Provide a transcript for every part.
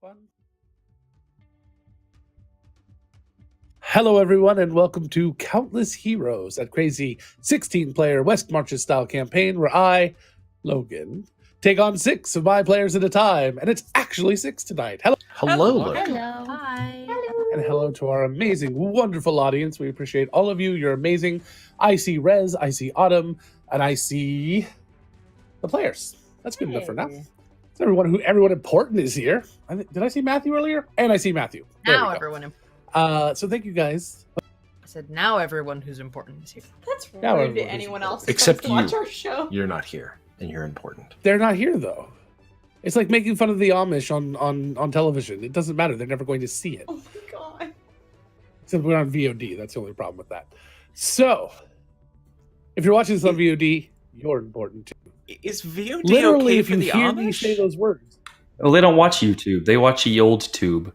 Fun. Hello, everyone, and welcome to Countless Heroes, that crazy 16-player West Marches style campaign where I, Logan, take on 6 of my players at a time, and it's actually 6 tonight. Hello, Hello, Hello. Logan. Hello. Hi. and hello to our amazing, wonderful audience. We appreciate all of you. You're amazing. I see Rez, I see Autumn, and I see the players. That's good enough for now. So everyone important is here. Did I see Matthew earlier? And I see Matthew. There Now we go. everyone. So thank you guys. I said now everyone who's important is here. That's Yeah, rude everyone to is anyone important. else who Except comes to watch you. our show. You're not here, and you're important. They're not here though. It's like making fun of the Amish on television. It doesn't matter. They're never going to see it. Oh my god. Except we're on VOD. That's the only problem with that. So, if you're watching this on VOD, you're important too. Is VOD Literally, okay if for you the hear me Amish? say those words, Well, they don't watch YouTube. They watch the old tube.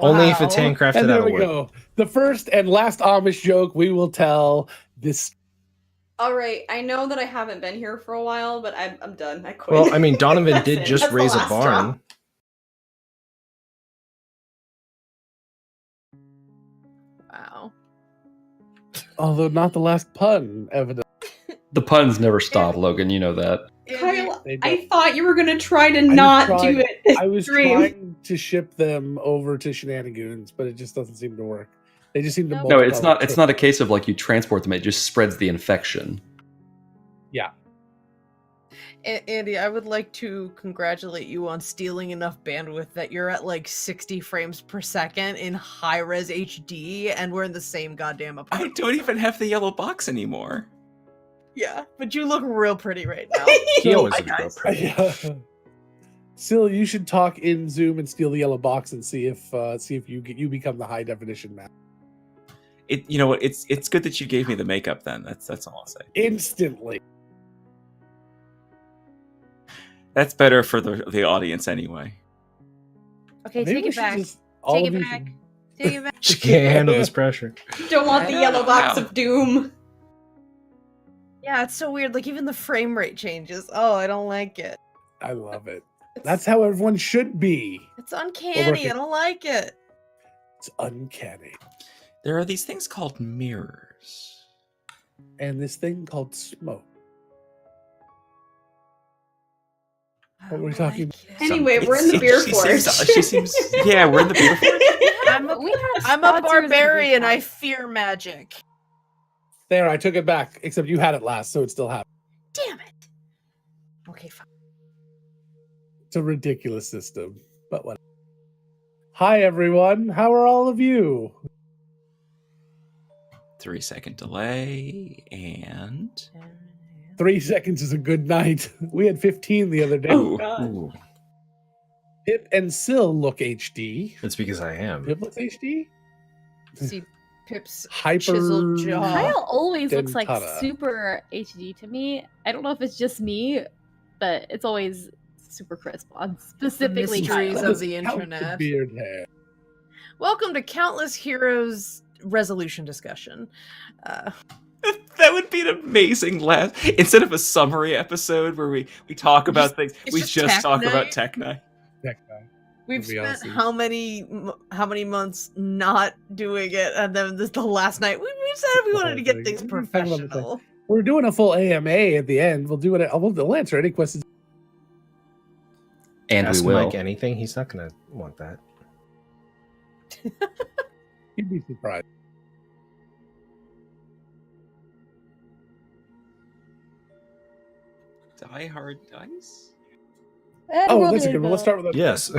Only if Wow. it's handcrafted and there out of we wood. go. The first and last Amish joke we will tell this. Alright, I know that I haven't been here for a while, but I'm done. I quit. Well, I mean, Donovan That's did it. just That's the raise a last barn. straw. Wow. Although not the last pun, evidently. The puns never stop, Logan. You know that. Kyle, They don't. I thought you were gonna try to was not trying- do it this I was stream. trying to ship them over to Shenanigans, but it just doesn't seem to work. They just seem to. No, multiply it's not. like It's not a case of like you transport them. It just spreads the infection. Andy, I would like to congratulate you on stealing enough bandwidth that you're at like 60 frames per second in high res HD, and we're in the same goddamn I apartment. don't even have the yellow box anymore. Yeah, but you look real pretty right now. He So- always Hi, looks real guys. pretty. Still, you should talk in Zoom and steal the yellow box and see if you become the high definition map You know what? It's good that you gave me the makeup. Then that's all I'll say. instantly. That's better for the audience anyway. Okay, Maybe take we it should back. just- all Take of it you back. should- Take it back. She can't handle this pressure. Don't want the I yellow know. box Wow. of doom. Yeah, it's so weird. Like even the frame rate changes. Oh, I don't like it. I love it. That's how everyone should be. It's uncanny. working. I don't like it. It's uncanny. There are these things called mirrors. And this thing called smoke. I What were we don't talking like it. Anyway, we're in the beer she force. She seems. Yeah, we're in the beer force. I'm a, I'm a barbarian. I fear magic. There, I took it back. Except you had it last, so it still happened. Damn it. Okay, fine. It's a ridiculous system, but what? Hi everyone. How are all of you? 3-second delay and. 3 seconds is a good night. We had 15 the other day. Oh, Ooh, Pip and Syl look HD. that's because I am. Pip looks HD. See Pip's Hyper chiseled jaw. Kyle always looks like Dentata. super HD to me. I don't know if it's just me, but it's always super crisp on specifically mysteries Kyle. of the Count internet. beard hair. Welcome to Countless Heroes resolution discussion. that would be an amazing last. Instead of a summary episode where we talk about things, it's we just just Tech talk Night. about Tech Night. That guy. We've Would be spent awesome. how many months not doing it, and then this the last night we said we The wanted whole to get thing. things We were talking about the thing. professional. We're doing a full AMA at the end. We'll do it. We'll answer any questions. And Ask we will. Mike anything. He's not going to want that. You'd be surprised. Die Hard Dice? Oh, that's a good one. Let's start with the Yes.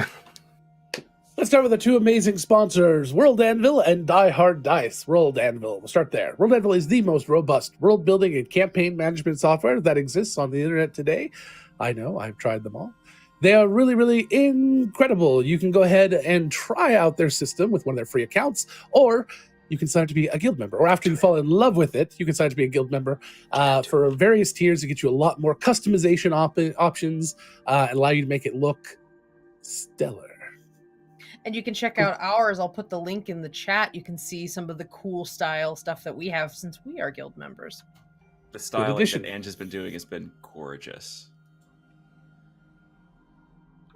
Let's start with the two amazing sponsors, World Anvil and Die Hard Dice. World Anvil. We'll start there. World Anvil is the most robust world building and campaign management software that exists on the internet today. I know, I've tried them all. They are really, really incredible. You can go ahead and try out their system with one of their free accounts, or you can sign up to be a guild member. Or after you fall in love with it, you can sign up to be a guild member for various tiers to get you a lot more customization options and allow you to make it look stellar. And you can check out ours. I'll put the link in the chat. You can see some of the cool style stuff that we have since we are guild members. The styling addition. that Ange has been doing has been gorgeous.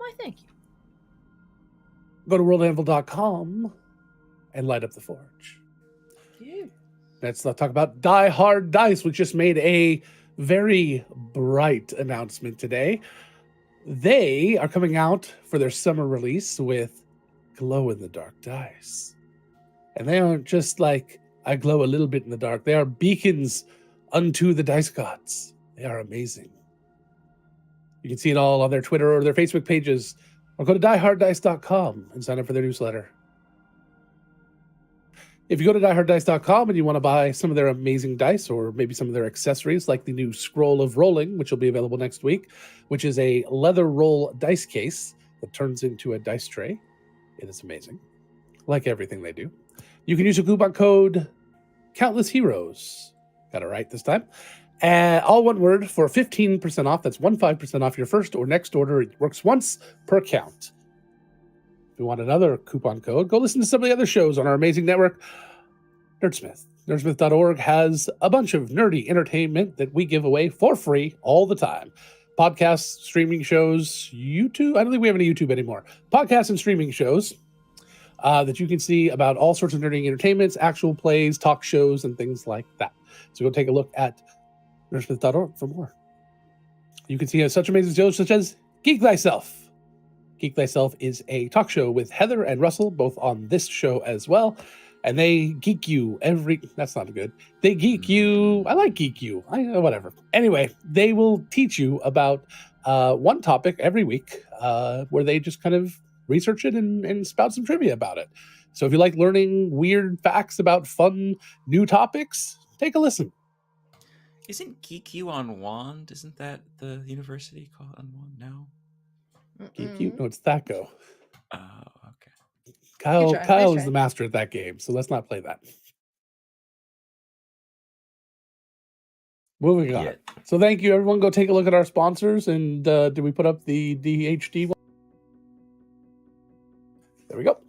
Why, thank you. Go to worldanvil.com and light up the forge. You. Let's talk about Die Hard Dice, which just made a very bright announcement today. They are coming out for their summer release with glow-in-the-dark dice. And they aren't just like, I glow a little bit in the dark. They are beacons unto the dice gods. They are amazing. You can see it all on their Twitter or their Facebook pages, or go to dieharddice.com and sign up for their newsletter. If you go to dieharddice.com and you want to buy some of their amazing dice or maybe some of their accessories, like the new Scroll of Rolling, which will be available next week, which is a leather roll dice case that turns into a dice tray. It is amazing, like everything they do. You can use a coupon code Countless Heroes. Got it right this time. All one word for 15% off. That's 15% off your first or next order. It works once per count. If you want another coupon code, go listen to some of the other shows on our amazing network, Nerdsmith. Nerdsmith.org has a bunch of nerdy entertainment that we give away for free all the time. Podcasts, streaming shows, YouTube. I don't think we have any YouTube anymore. Podcasts and streaming shows that you can see about all sorts of nerdy entertainments, actual plays, talk shows, and things like that. So go take a look at nerdsmith.org for more. You can see such amazing shows such as Geek Thyself. Geek Thyself is a talk show with Heather and Russell, both on this show as well. And they geek you that's not good. They geek you. I like geek you. Whatever. Anyway, they will teach you about one topic every week where they just kind of research it and spout some trivia about it. So if you like learning weird facts about fun new topics, take a listen. Isn't Geek You on Wand? Isn't that the university called on Wand? No. Geek you? No, it's Thaco. Oh, okay. Kyle try, Kyle nice is try. the master at that game, so let's not play that. Moving on. Yeah. So thank you, everyone. Go take a look at our sponsors. And did we put up the DHD one? There we go.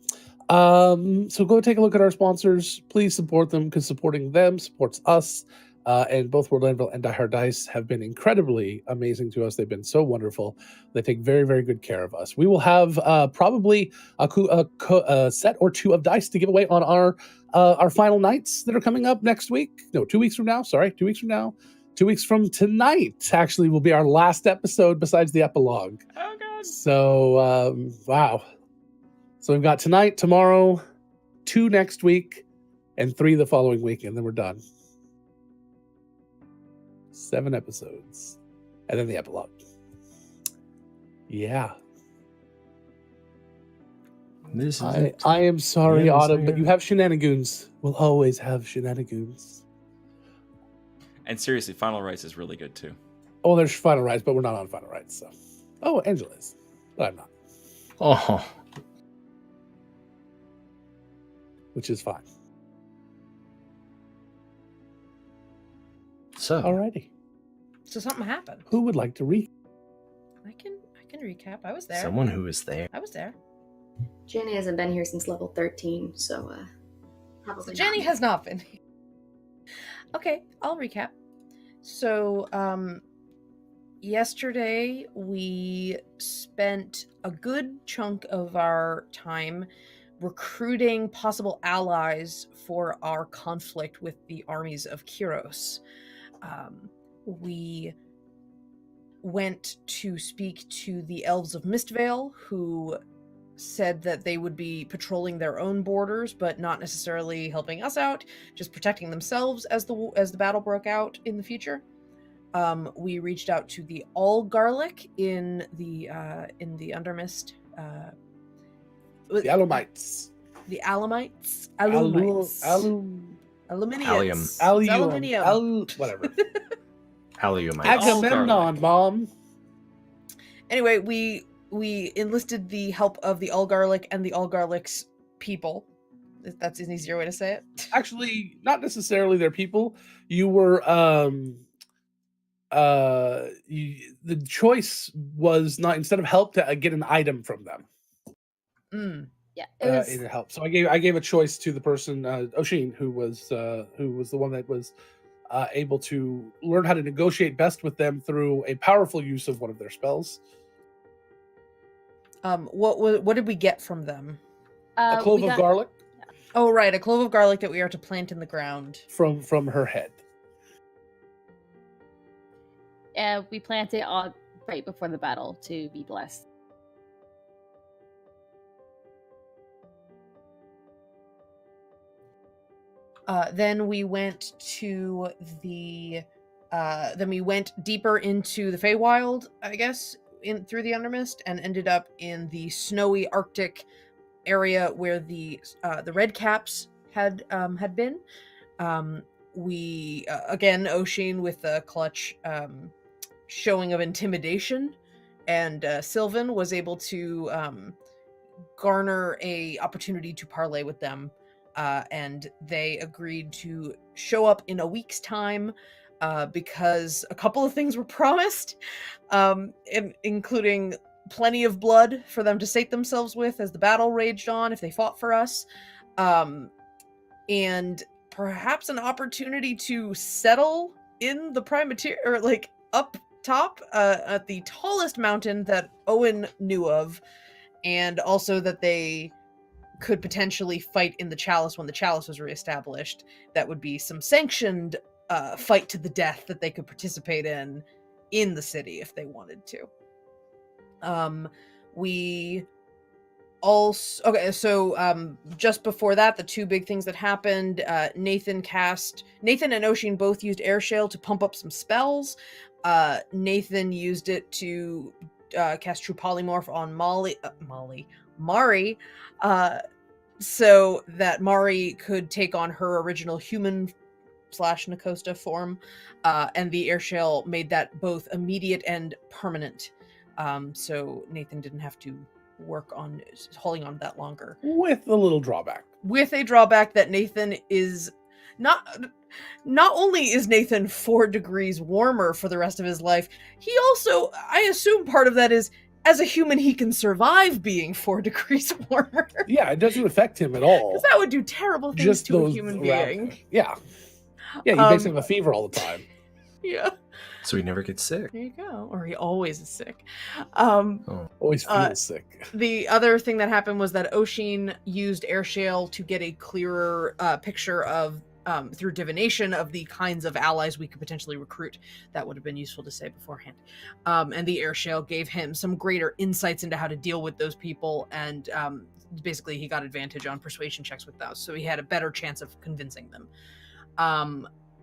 So go take a look at our sponsors. Please support them because supporting them supports us. And both World Anvil and Die Hard Dice have been incredibly amazing to us. They've been so wonderful. They take very, very good care of us. We will have probably a set or two of dice to give away on our final nights that are coming up next week. No, 2 weeks from now. Sorry, 2 weeks from now. 2 weeks from tonight, actually, will be our last episode besides the epilogue. Oh, God. So, wow. So we've got tonight, tomorrow, 2 next week, and 3 the following week, and then we're done. 7 episodes. And then the epilogue. Yeah. This is I it. am sorry, Yeah, Autumn, but sorry. you have shenanigans. We'll always have shenanigans. And seriously, Final Rites is really good too. Oh, there's Final Rites, but we're not on Final Rites, so. Oh, Angela is. But I'm not, Oh, which is fine. so Alrighty. So something happened. Who would like to read? I can recap. I was there. someone who is there. I was there. Jenny hasn't been here since level 13, so probably So not Jenny me. has not been. Okay, I'll recap. So, yesterday we spent a good chunk of our time recruiting possible allies for our conflict with the armies of Kyros. We went to speak to the elves of Mistvale, who said that they would be patrolling their own borders, but not necessarily helping us out, just protecting themselves as the battle broke out in the future. We reached out to the All Garlic in the Undermist. The Alamites. The Alamites. Alum. Aluminiums. Allium. It's aluminium. Whatever. Alliumite. Agamemnon, Garlic. Mom. Anyway, we enlisted the help of the All Garlic and the All Garlic's people. If that's an easier way to say it. Actually, not necessarily their people. You were the choice was not, instead of help, to get an item from them. Mm. Yeah, it was. It helped. So I gave a choice to the person, Oshin, who was the one that was able to learn how to negotiate best with them through a powerful use of one of their spells. What did we get from them? A clove we of got- garlic Oh, right, a clove of garlic that we are to plant in the ground. from her head. We plant it on right before the battle to be blessed. Then we went to the. Then we went deeper into the Feywild, I guess, in through the Undermist, and ended up in the snowy Arctic area where the Red Caps had been. We again, Oshin with the clutch showing of intimidation, and Sylvan was able to garner a opportunity to parlay with them, and they agreed to show up in a week's time because a couple of things were promised, including plenty of blood for them to sate themselves with as the battle raged on if they fought for us, and perhaps an opportunity to settle in the Primateer, or like up top at the tallest mountain that Owen knew of, and also that they could potentially fight in the Chalice when the Chalice was reestablished. That would be some sanctioned fight to the death that they could participate in the city if they wanted to. We also just before that, the two big things that happened, Nathan and Oshin both used Airshale to pump up some spells. Nathan used it to cast True Polymorph on Mari, so that Mari could take on her original human / Nakosta form, and the Airshale made that both immediate and permanent. So Nathan didn't have to work on holding on to that longer. With a little drawback. With a drawback that Nathan is not only is Nathan 4 degrees warmer for the rest of his life, he also, I assume part of that is, as a human, he can survive being 4 degrees warmer. Yeah, it doesn't affect him at all. Because that would do terrible things Just to a those human around being. him. Yeah. Yeah, he makes him a fever all the time. Yeah. So he never gets sick. There you go. Or he always is sick. Always feels sick. The other thing that happened was that Oshin used Airshale to get a clearer picture of, through divination, of the kinds of allies we could potentially recruit. That would have been useful to say beforehand. And the Airshale gave him some greater insights into how to deal with those people, and basically he got advantage on persuasion checks with those, so he had a better chance of convincing them.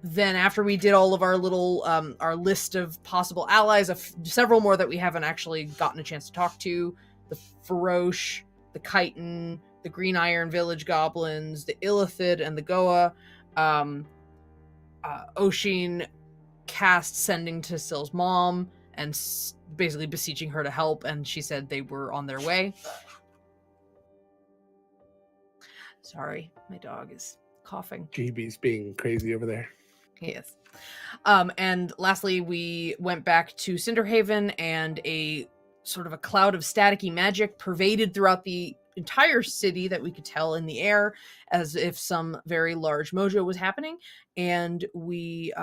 Then after we did all of our little our list of possible allies, several more that we haven't actually gotten a chance to talk to, the Ferosh, the Chitin, the Green Iron Village Goblins, the Illithid, and the Goa, Oshin cast sending to Syl's mom and basically beseeching her to help, and she said they were on their way. Sorry, my dog is coughing. GB's being crazy over there. Yes. And lastly, we went back to Cinderhaven, and a sort of a cloud of staticky magic pervaded throughout the entire city that we could tell in the air, as if some very large mojo was happening. And we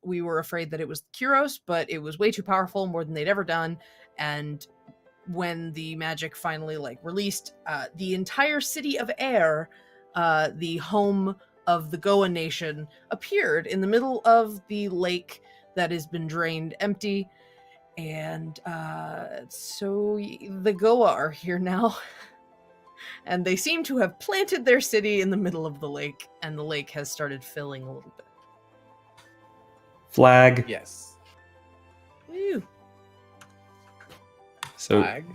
were afraid that it was Kyros, but it was way too powerful, more than they'd ever done. And when the magic finally released, the entire city of Air, the home of the Goa nation, appeared in the middle of the lake that has been drained empty. And so the Goa are here now. And they seem to have planted their city in the middle of the lake, and the lake has started filling a little bit. Flag. Yes. Woo. So Flag.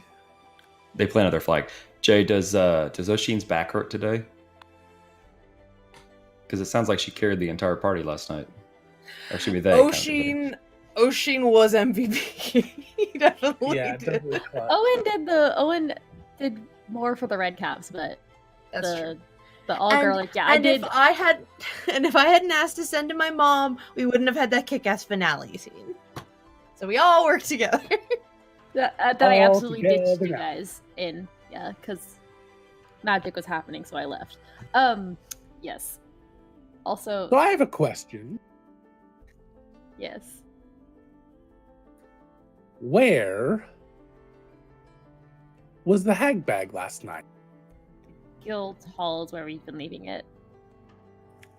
they planted their flag. Jay, does Oshin's back hurt today? Because it sounds like she carried the entire party last night. Or should be they. Oshin was MVP. He definitely Yeah, did. definitely. Owen did more for the Red Caps, but That's true. the all garlic. Yeah, I And did. if I hadn't asked to send to my mom, we wouldn't have had that kick-ass finale scene. So we all worked together. That I All absolutely ditched you together. guys in. Yeah, because magic was happening, so I left. Yes. Also, So I have a question. yes. Where was the hag bag last night? Guild Hall is where we've been leaving it.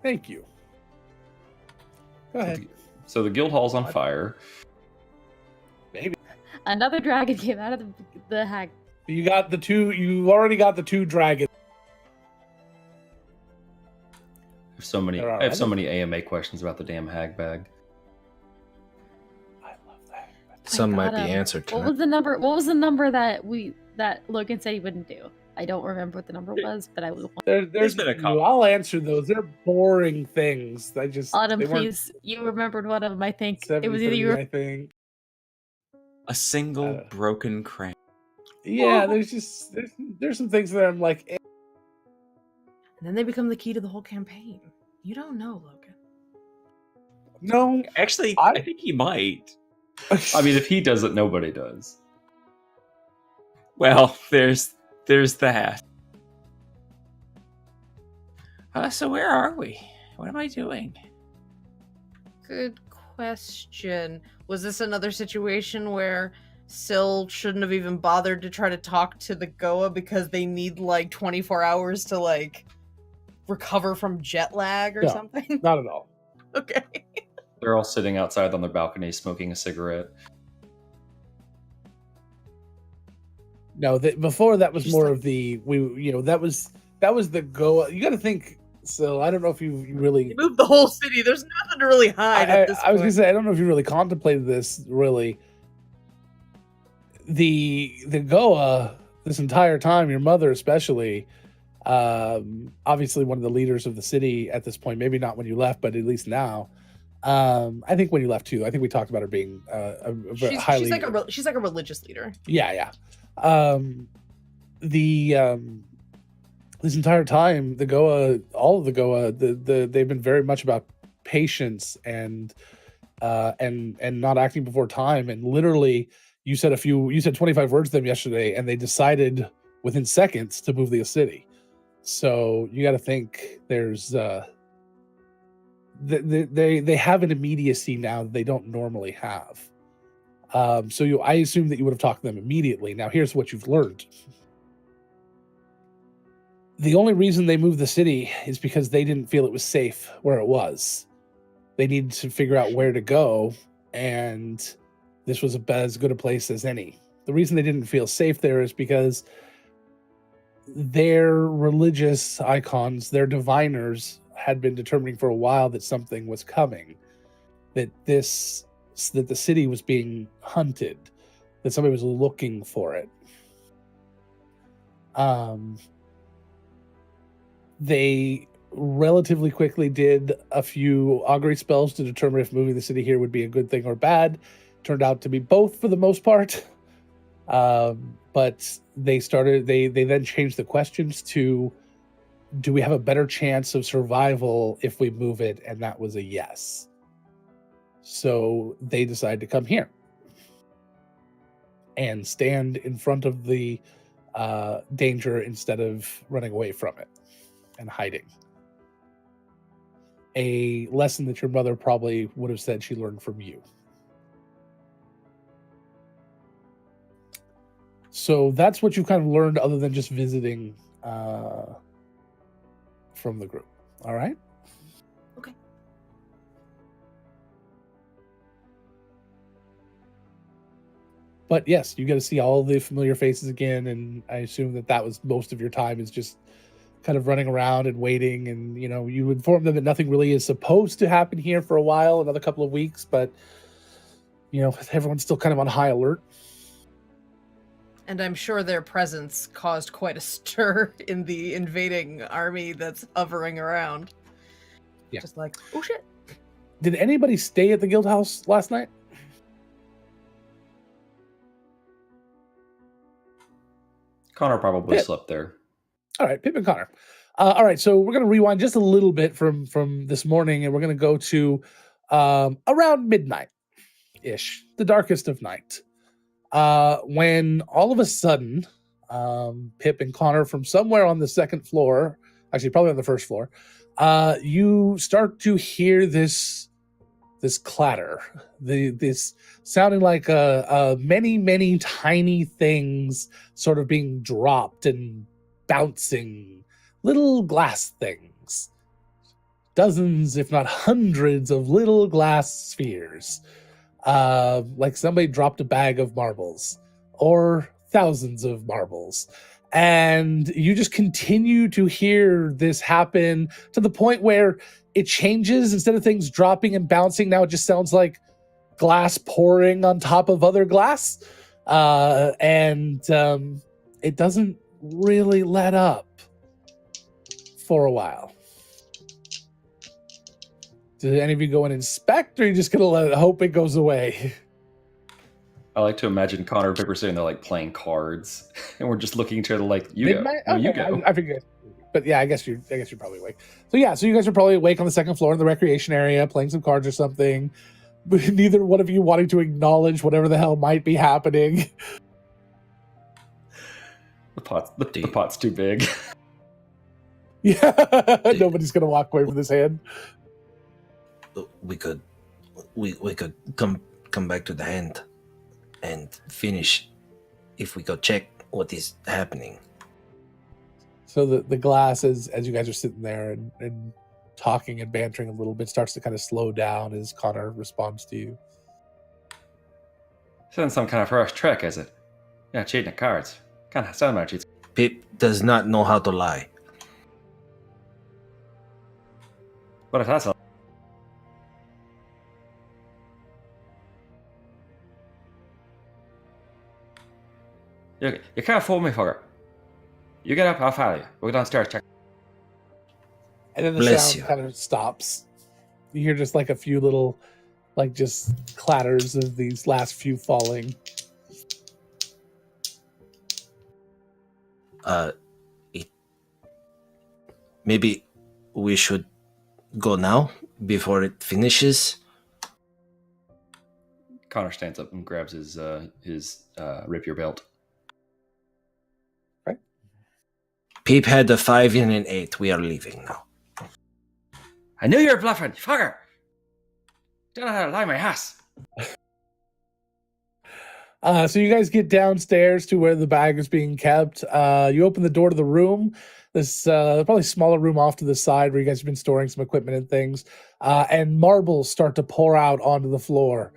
Thank you. Go ahead. So the guild hall's on fire. Another dragon came out of the hag. You got the two. You already got the two dragons. I have so many. They're I have so already- many AMA questions about the damn hag bag. I love that. Some might be God, answered What tonight. was the number? What was the number that Logan said he wouldn't do? I don't remember what the number was, but I would want. There's been a couple. I'll answer those. They're boring things. I just Autumn, they weren't please. You remembered one of them. I think it was either 73, you. I think. A single Uh, broken crank. Yeah, there's some things that I'm like, And then they become the key to the whole campaign. You don't know, Logan. no. Actually, I- I think he might. I mean, if he does it, nobody does. Well, there's that. So where are we? What am I doing? Good question. Was this another situation where Syl shouldn't have even bothered to try to talk to the Goa because they need like 24 hours to like recover from jet lag or No. something? Not at all. Okay. They're all sitting outside on their balcony smoking a cigarette. No, before that was Just more like- of the that was the Goa. You got to think. So I don't know if you really. They moved the whole city. There's nothing to really hide at this I was gonna point. say I don't know if you really contemplated this really. The Goa this entire time, your mother especially, obviously one of the leaders of the city at this point. Maybe not when you left, but at least now. I think when you left too. I think we talked about her being a very highly. She's like a religious leader. Yeah. This entire time, all of the Goa, they've been very much about patience and not acting before time. And literally, you said 25 words to them yesterday, and they decided within seconds to move the city. So you got to think there's they have an immediacy now that they don't normally have. So I assume that you would have talked to them immediately. Now, here's what you've learned. The only reason they moved the city is because they didn't feel it was safe where it was. They needed to figure out where to go, and this was as good a place as any. The reason they didn't feel safe there is because their religious icons, their diviners, had been determining for a while that something was coming, that the city was being hunted, that somebody was looking for it. They relatively quickly did a few augury spells to determine if moving the city here would be a good thing or bad. Turned out to be both for the most part. But they then changed the questions to, do we have a better chance of survival if we move it? And that was a yes. So they decided to come here and stand in front of the danger instead of running away from it and hiding. A lesson that your mother probably would have said she learned from you. So that's what you've kind of learned, other than just visiting from the group. All right. Okay. But yes, you get to see all the familiar faces again, and I assume that was most of your time is just kind of running around and waiting, and you inform them that nothing really is supposed to happen here for a while, another couple of weeks, but everyone's still kind of on high alert. And I'm sure their presence caused quite a stir in the invading army that's hovering around. Yeah. Just like, oh shit. Did anybody stay at the guild house last night? Connor probably Pip. slept there. All right, Pip and Connor. All right, so we're going to rewind just a little bit from this morning, and we're going to go to around midnight-ish, the darkest of night, when all of a sudden, Pip and Connor from somewhere on the second floor, actually probably on the first floor, you start to hear this this clatter, this sounding like many tiny things sort of being dropped and bouncing, little glass things, dozens if not hundreds of little glass spheres, like somebody dropped a bag of marbles or thousands of marbles. And you just continue to hear this happen to the point where it changes. Instead of things dropping and bouncing, now it just sounds like glass pouring on top of other glass. And it doesn't really let up for a while. Did any of you go and inspect, or are you just going to hope it goes away? I like to imagine Connor and Pipper sitting there like playing cards, and we're just looking at each other like, you go. Midnight? No, you Okay, go. I figured. But yeah, I guess you're probably awake. So yeah, so you guys are probably awake on the second floor in the recreation area, playing some cards or something. But neither one of you wanting to acknowledge whatever the hell might be happening. The pot's too big. Yeah, nobody's gonna walk away from this hand. We could come back to the hand and finish if we go check what is happening. So the glass, as you guys are sitting there and talking and bantering a little bit, starts to kind of slow down as Connor responds to you. This isn't some kind of first trick, is it? Yeah, cheating at cards. Kind of sound like cheats. Pip does not know how to lie. What if that's all? You can't fool me, fucker. You get up, I'll follow you. We'll go downstairs, check. And then the Bless sound you. kind of stops. You hear just like a few little, like just clatters of these last few falling. Maybe we should go now before it finishes. Connor stands up and grabs his rapier belt. Pip had a 5 and an 8. We are leaving now. I knew you were bluffing, fucker! Don't know how to lie my ass. So you guys get downstairs to where the bag is being kept. You open the door to the room. This probably smaller room off to the side where you guys have been storing some equipment and things. And marbles start to pour out onto the floor.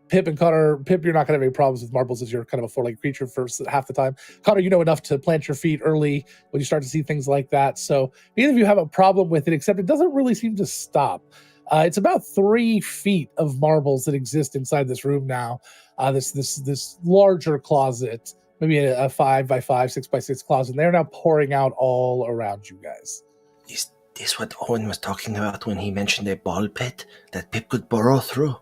Pip and Connor, Pip, you're not going to have any problems with marbles as you're kind of a four-legged creature for half the time. Connor, you know enough to plant your feet early when you start to see things like that. So neither of you have a problem with it, except it doesn't really seem to stop. It's about 3 feet of marbles that exist inside this room now. This larger closet, maybe a 5x5, 6x6 closet. And they're now pouring out all around you guys. Is this what Owen was talking about when he mentioned a ball pit that Pip could burrow through?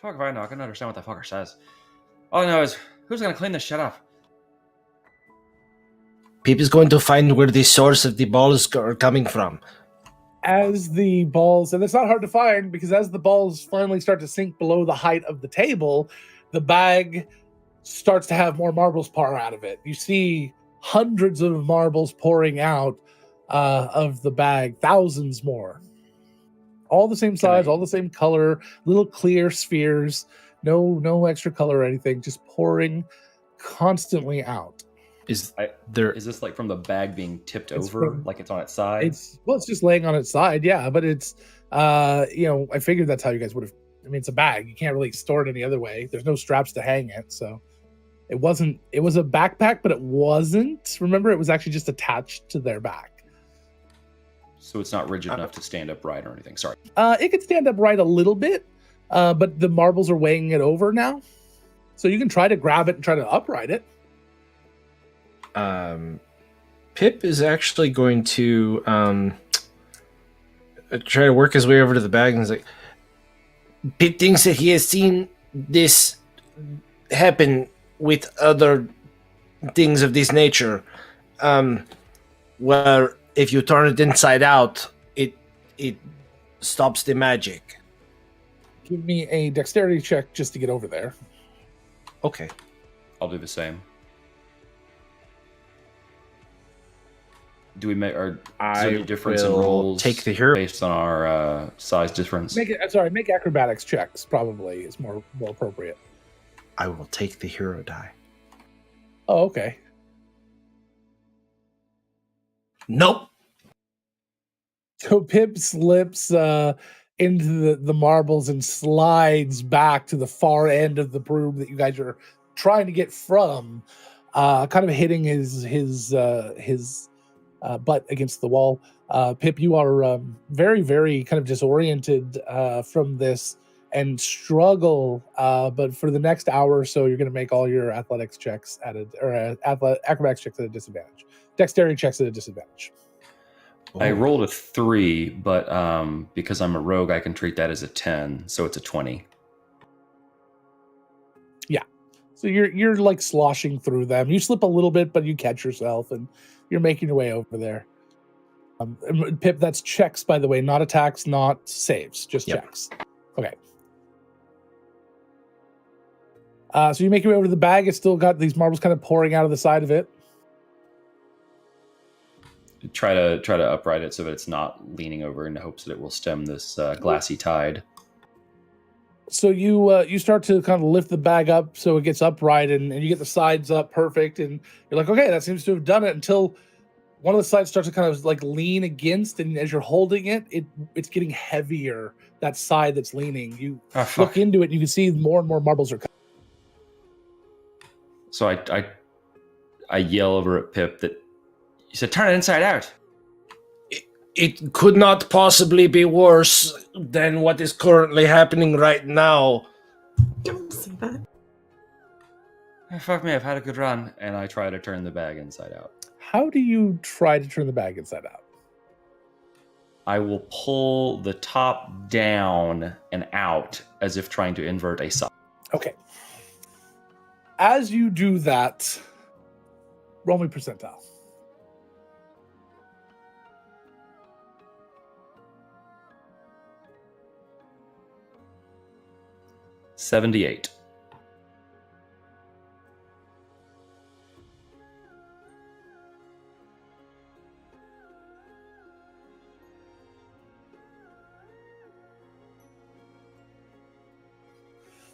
Fuck if I know, I can understand what the fucker says. All I know is, who's gonna clean this shit up? Pip is going to find where the source of the balls are coming from. As the balls, and it's not hard to find because as the balls finally start to sink below the height of the table, the bag starts to have more marbles pour out of it. You see hundreds of marbles pouring out of the bag, thousands more. All the same size, all the same color, little clear spheres, no extra color or anything, just pouring constantly out. Is Is this like from the bag being tipped It's over, from- like it's on its side? It's just laying on its side, yeah. But it's I figured that's how you guys would have. I mean, it's a bag. You can't really store it any other way. There's no straps to hang it, so it wasn't. It was a backpack, but it wasn't. Remember, it was actually just attached to their back. So it's not rigid enough to stand upright or anything. Sorry. It could stand upright a little bit, but the marbles are weighing it over now, so you can try to grab it and try to upright it. Pip is actually going to try to work his way over to the bag and he's like, Pip thinks that he has seen this happen with other things of this nature. Where if you turn it inside out, it stops the magic. Give me a dexterity check just to get over there. Okay. I'll do the same. do we make? Or is there I any difference in will rolls take the hero. based on our size difference? Make acrobatics checks. Probably is more appropriate. I will take the hero die. Oh, okay. Nope. So Pip slips into the marbles and slides back to the far end of the broom that you guys are trying to get from, kind of hitting his butt against the wall. Pip, you are very, very kind of disoriented from this and struggle. But for the next hour or so, you're going to make all your athletics checks acrobatics checks at a disadvantage, dexterity checks at a disadvantage. I rolled a 3, but because I'm a rogue, I can treat that as a 10, so it's a 20. Yeah. So you're like sloshing through them. You slip a little bit, but you catch yourself and you're making your way over there. Pip, that's checks, by the way, not attacks, not saves, just checks. Okay. So you make your way over to the bag. It's still got these marbles kind of pouring out of the side of it. Try to upright it so that it's not leaning over in the hopes that it will stem this glassy tide. So you start to kind of lift the bag up so it gets upright and you get the sides up perfect and you're like, okay, that seems to have done it, until one of the sides starts to kind of like lean against, and as you're holding it, it's getting heavier. That side that's leaning, you look into it and you can see more and more marbles are coming. So I yell over at Pip that you said turn it inside out. It could not possibly be worse than what is currently happening right now. Don't say that. Oh, fuck me, I've had a good run. And I try to turn the bag inside out. How do you try to turn the bag inside out? I will pull the top down and out as if trying to invert a sock. Okay. As you do that, roll me percentile. 78.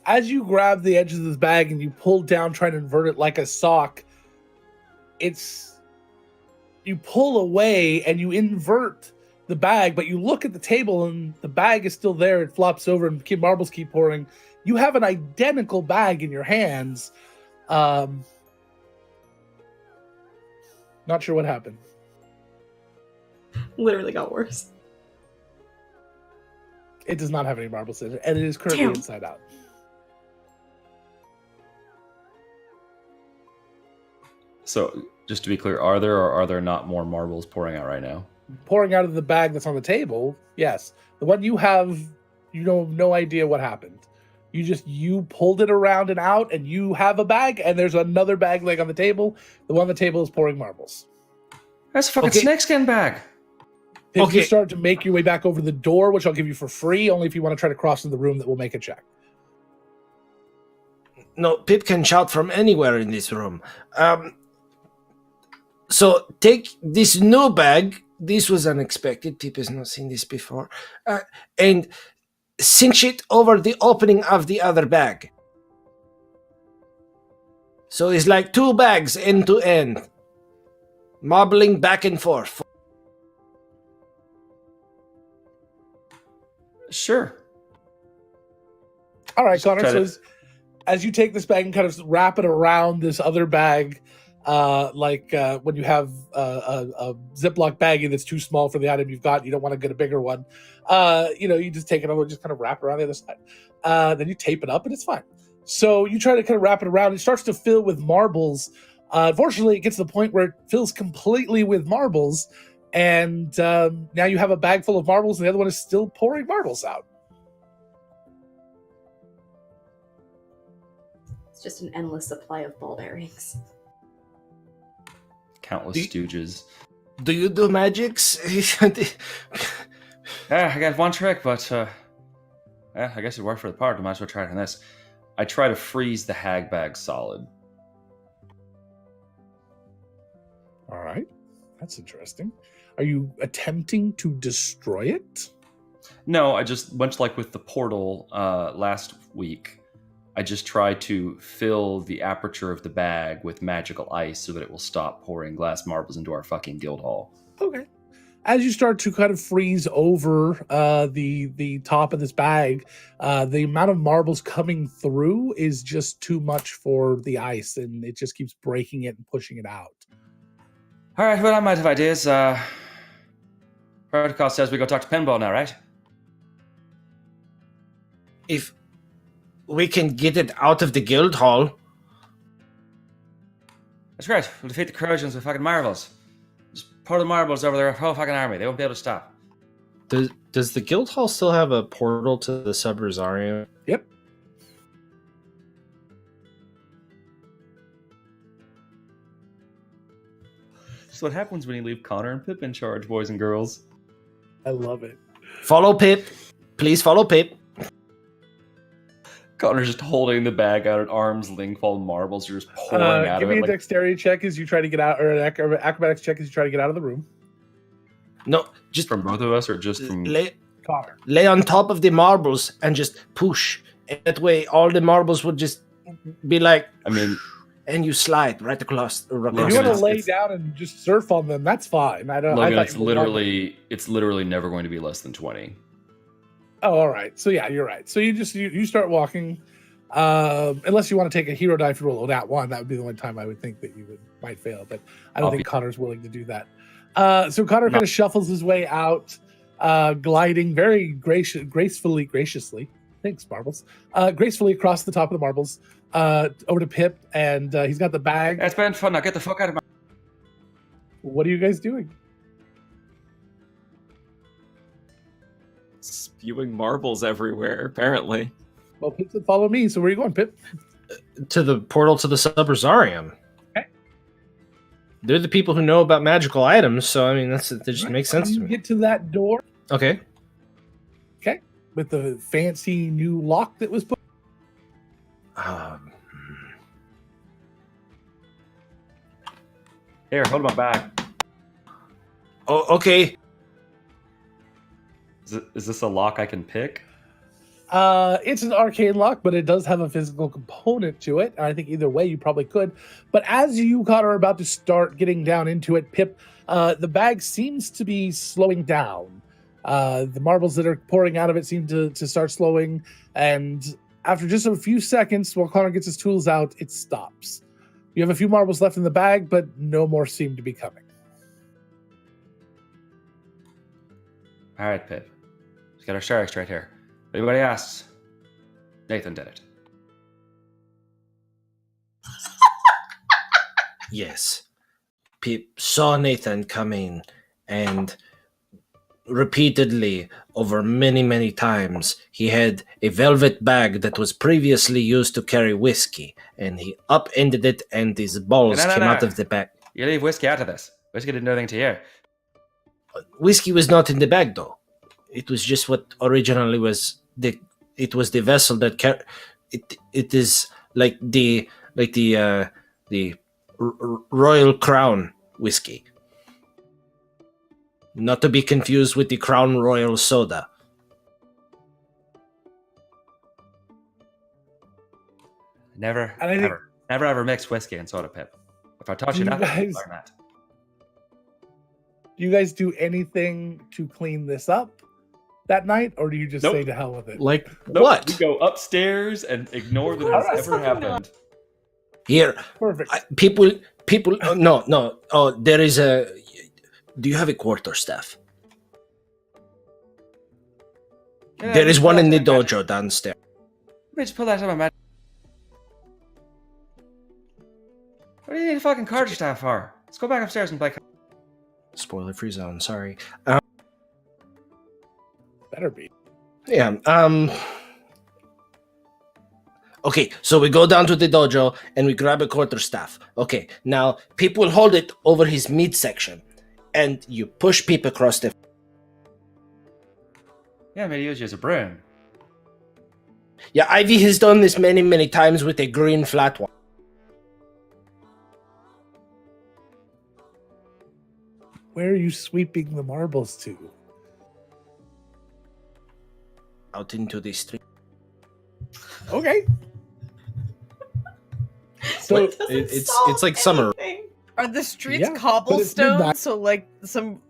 As you grab the edge of this bag and you pull down, trying to invert it like a sock, you pull away and you invert the bag, but you look at the table and the bag is still there. It flops over and marbles keep pouring. You have an identical bag in your hands. Not sure what happened. Literally got worse. It does not have any marbles in it, and it is currently inside out. So, just to be clear, are there or are there not more marbles pouring out right now? Pouring out of the bag that's on the table, yes. The one you have, you have no idea what happened. You pulled it around and out, and you have a bag, and there's another bag like on the table. The one on the table is pouring marbles. That's a fucking snakeskin bag. If you start to make your way back over the door, which I'll give you for free, only if you want to try to cross into the room, that will make a check. No, Pip can shout from anywhere in this room. So take this new bag. This was unexpected. Pip has not seen this before. And cinch it over the opening of the other bag. So it's like two bags end to end, mobbling back and forth. Sure. All right, Connor. So as you take this bag and kind of wrap it around this other bag, when you have a Ziploc baggie that's too small for the item you've got, you don't want to get a bigger one. You just take it over, just kind of wrap it around the other side. Then you tape it up, and it's fine. So you try to kind of wrap it around. It starts to fill with marbles. Unfortunately, it gets to the point where it fills completely with marbles, and now you have a bag full of marbles, and the other one is still pouring marbles out. It's just an endless supply of ball bearings. Countless stooges. Do you do magics? I got one trick, but I guess it worked for the part. I might as well try it on this. I try to freeze the hag bag solid. All right. That's interesting. Are you attempting to destroy it? No, I just, much like with the portal last week, I just try to fill the aperture of the bag with magical ice so that it will stop pouring glass marbles into our fucking guild hall. Okay. As you start to kind of freeze over the top of this bag, the amount of marbles coming through is just too much for the ice, and it just keeps breaking it and pushing it out. All right, well, I'm out of ideas. Protocol says we go talk to Pinball now, right? If we can get it out of the guild hall. That's great. We'll defeat the Trojans with fucking marbles. Just pour the marbles over their whole fucking army. They won't be able to stop. Does the guild hall still have a portal to the Sub-Rosarium? Yep. So what happens when you leave Connor and Pip in charge, boys and girls? I love it. Follow Pip. Please follow Pip. Connor's just holding the bag out at arm's length while marbles are just pouring out Give of me it. a dexterity check as you try to get out, or an acrobatics check as you try to get out of the room. No, just From both of us, or just from... Connor. lay on top of the marbles and just push. And that way, all the marbles would just be like, I mean, and you slide right across. If you Logan, want to it's- lay down and just surf on them, that's fine. I don't. I Logan, thought it's you would want- literally never going to be less than 20. Oh, all right. So yeah, you're right. So you start walking. Unless you want to take a hero die if you roll that one, that would be the one time I would think that you might fail. But I don't I'll think be- Connor's willing to do that. So Connor kind of shuffles his way out, gliding very graciously. Thanks, marbles. Gracefully across the top of the marbles, over to Pip, and he's got the bag. It's been fun. Now get the fuck out of my... What are you guys doing? Spewing marbles everywhere, apparently. Well, Pip said follow me. So where are you going, Pip? To the portal to the Sub-Rosarium. Okay. They're the people who know about magical items, so I mean that just makes sense to You me. get to that door Okay. with the fancy new lock that was put. Here, hold my bag. Oh, okay. Is this a lock I can pick? It's an arcane lock, but it does have a physical component to it. And I think either way you probably could. But as you, Connor, are about to start getting down into it, Pip, the bag seems to be slowing down. The marbles that are pouring out of it seem to start slowing. And after just a few seconds, while Connor gets his tools out, it stops. You have a few marbles left in the bag, but no more seem to be coming. All right, Pip. Let's get our sharks right here. If anybody asks, Nathan did it. Yes. Pip saw Nathan come in and repeatedly, over many, many times, he had a velvet bag that was previously used to carry whiskey, and he upended it and his balls No. came out of the bag. You leave whiskey out of this. Whiskey didn't do anything to you. Whiskey was not in the bag, though. It was just what originally was it was the vessel that it is like the Royal Crown whiskey, not to be confused with the Crown Royal soda. Never, And I think- never ever mix whiskey and soda, Pip. If I taught you You nothing, guys- learn that. Do you guys do anything to clean this up that night, or do you just Nope. say to hell with it? Like Nope, what? We go upstairs and ignore that Alright. it's ever happened. Here, Perfect. people. No. Oh, there is a. Do you have a quarterstaff? Yeah, There is just one pull in the that out of my dojo downstairs. Let me just pull that out of my magic. What do you need a fucking card staff for? Let's go back upstairs and play. Spoiler free zone, sorry. Better be. Yeah. Okay, so we go down to the dojo and we grab a quarterstaff. Okay, now Pip will hold it over his midsection, and you push Pip across the. Yeah, maybe use you as a broom. Yeah, Ivy has done this many, many times with a green flat one. Where are you sweeping the marbles to? Out into the street. Okay. So It doesn't it's solve like summer. anything. Are the streets Yeah, but it's cobblestone? midnight. So like some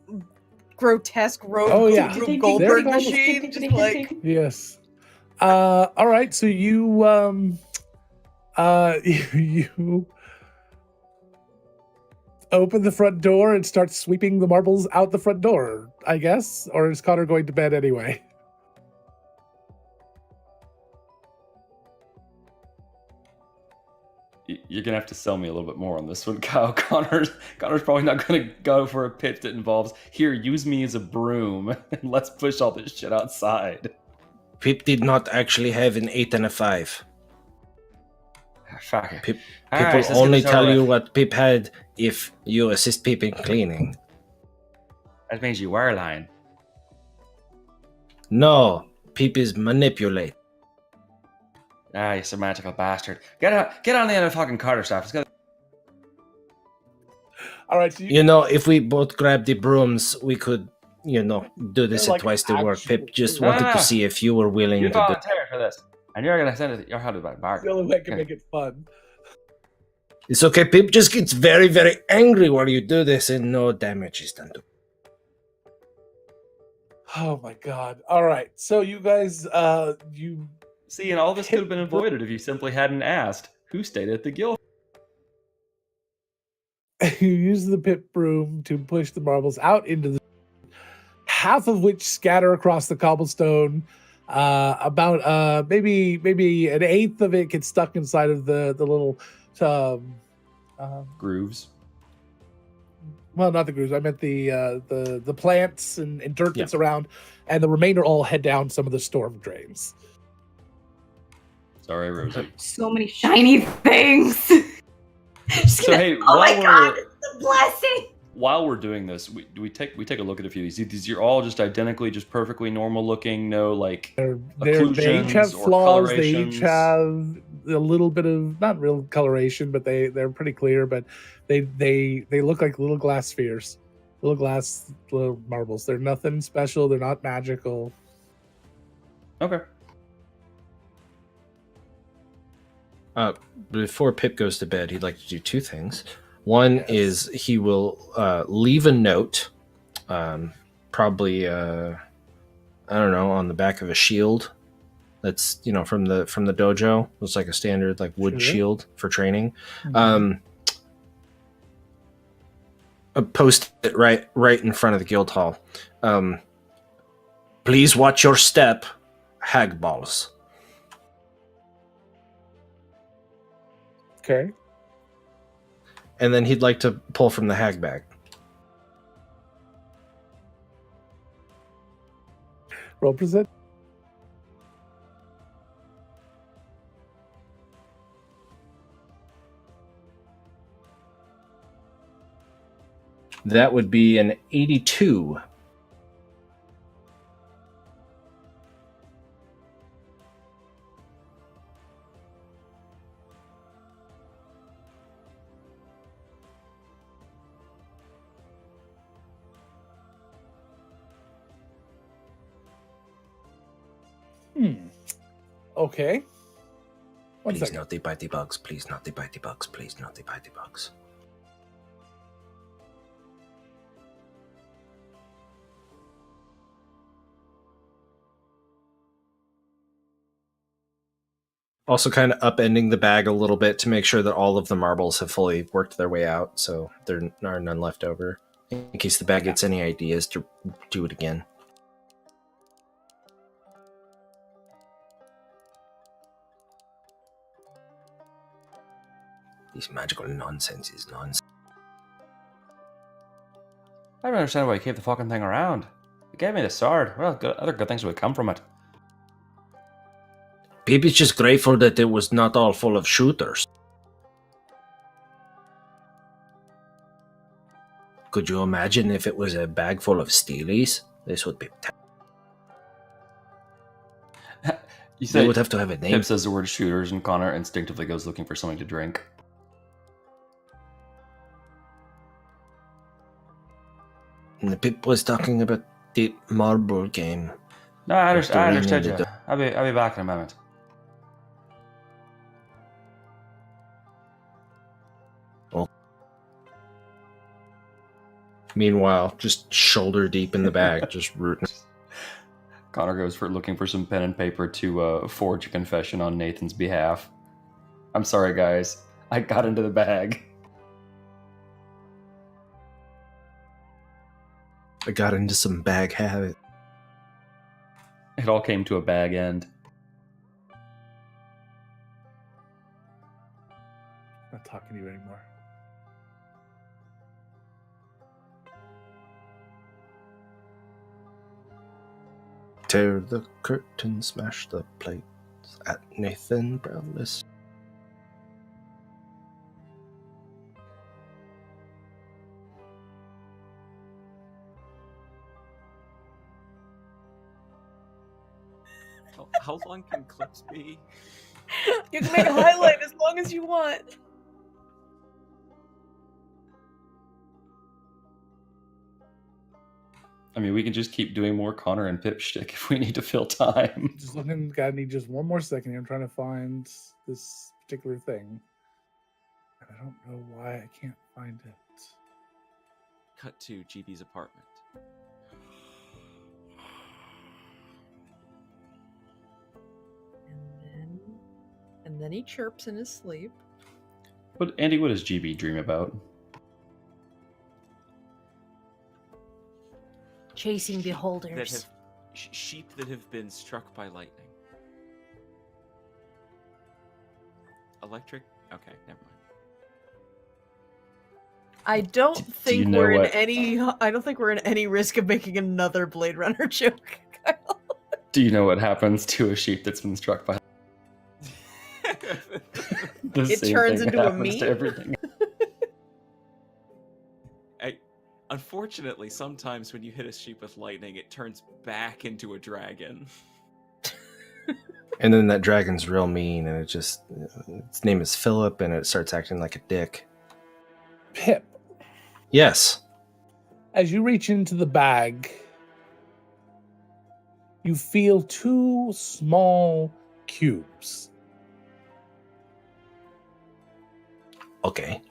grotesque road Oh, yeah. Rube Goldberg They're machine, just like yes. All right. So you you open the front door and start sweeping the marbles out the front door, I guess, or is Connor going to bed anyway? You're gonna have to sell me a little bit more on this one, Kyle. Connor's probably not gonna go for a pitch that involves here. Use me as a broom and let's push all this shit outside. Pip did not actually have an 8 and a 5. Fuck it. Pip All right, will let's get only this tell over you with. what Pip had if you assist Pip in cleaning. That means you were lying. No, Pip is manipulate. Ah, you some magical bastard. Get on the end of the fucking Carter staff. Let's go. All right. So You know, if we both grab the brooms, we could, do this Like at twice the work. actual Pip just brooms. wanted to see if you were willing You to do. volunteered for this, and you're gonna send it. You're headed by the Bart. only way I can make it fun. It's okay. Pip just gets very, very angry while you do this, and no damage is done to. Oh my god. All right. So you guys, you See, and all this could have been avoided if you simply hadn't asked who stayed at the guild. you use the pit broom to push the marbles out into the half of which scatter across the cobblestone. About maybe an eighth of it gets stuck inside of the little Grooves. well, not the grooves. I meant the plants and dirt Yeah. that's around, and the remainder all head down some of the storm drains. Sorry, Rosie. So many shiny things. Just So, gonna- hey, oh my while god, we're- it's a blessing. While we're doing this, we take a look at a few of these. These are all just identically, just perfectly normal looking. No like They each have occlusions or flaws. They each colorations. have a little bit of not real coloration, but they're pretty clear. But they look like little glass spheres, little marbles. They're nothing special. They're not magical. Okay. Before Pip goes to bed, he'd like to do two things. One Yes. is he will leave a note, probably I don't know, on the back of a shield. That's from the dojo. It's like a standard like wood Sure. shield for training. Post it right in front of the guild hall. Please watch your step, hag balls. Okay. And then he'd like to pull from the hag bag. Roll present. That would be an 82. Okay. One Please second. not the bitey bugs. Please not the bitey bugs. Please not the bitey bugs. Also kind of upending the bag a little bit to make sure that all of the marbles have fully worked their way out, so there are none left over. In case the bag gets any ideas to do it again. This magical nonsense is nonsense. I don't understand why you keep the fucking thing around. You gave me the sword. Well, other good things would come from it. Pip is just grateful that it was not all full of shooters. Could you imagine if it was a bag full of steelies? This would be. You They say would have to have a name. Pip says the word shooters, and Connor instinctively goes looking for something to drink. Pip was talking about the marble game. No, I After understood reading you. the I'll be back in a moment. Meanwhile, just shoulder deep in the bag, just rooting. Connor goes for looking for some pen and paper to forge a confession on Nathan's behalf. I'm sorry, guys. I got into the bag. I got into some bag habit. It all came to a bag end. Not talking to you anymore. Tear the curtain, smash the plates at Nathan Brownless. How long can clips be? You can make a highlight as long as you want. I mean, we can just keep doing more Connor and Pip shtick if we need to fill time. Just looking, gotta need just one more second here. I'm trying to find this particular thing. And I don't know why I can't find it. Cut to GB's apartment. And then he chirps in his sleep. But Andy, what does GB dream about? Chasing That beholders. have sheep that have been struck by lightning. Electric? Okay, never mind. I don't you think know we're in what- any. I don't think we're in any risk of making another Blade Runner joke. Kyle. Do you know what happens to a sheep that's been struck by? The It same turns thing into a happens to meat? everything. Unfortunately, sometimes when you hit a sheep with lightning, it turns back into a dragon. And then that dragon's real mean, and it just, its name is Philip, and it starts acting like a dick. Pip, Yes. as you reach into the bag, you feel two small cubes. Okay.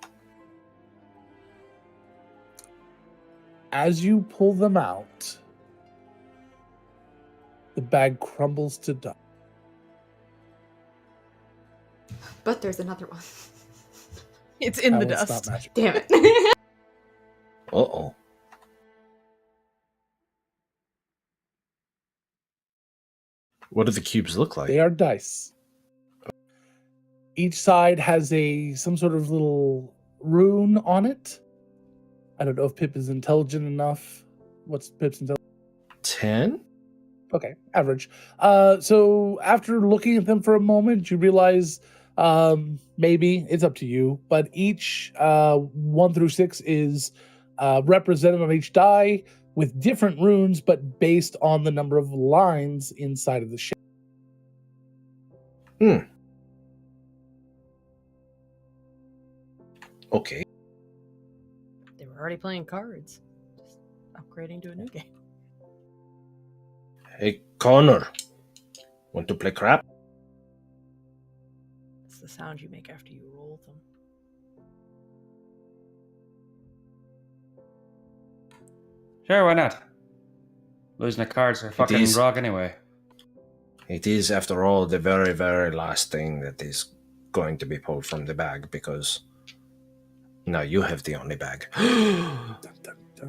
As you pull them out, the bag crumbles to dust. But there's another one. It's in the That one's dust. not magic. Damn it. Uh-oh. What do the cubes look like? They are dice. Each side has some sort of little rune on it. I don't know if Pip is intelligent enough. What's Pip's intelligence? 10? Okay, average. So after looking at them for a moment, you realize maybe it's up to you, but each 1 through 6 is represented on each die with different runes, but based on the number of lines inside of the shape. Okay. They were already playing cards. Just upgrading to a new game. Hey, Connor. Want to play crap? It's the sound you make after you roll them. Sure, why not? Losing the cards are fucking is. grog anyway. It is, after all, the very, very last thing that is going to be pulled from the bag, because now you have the only bag.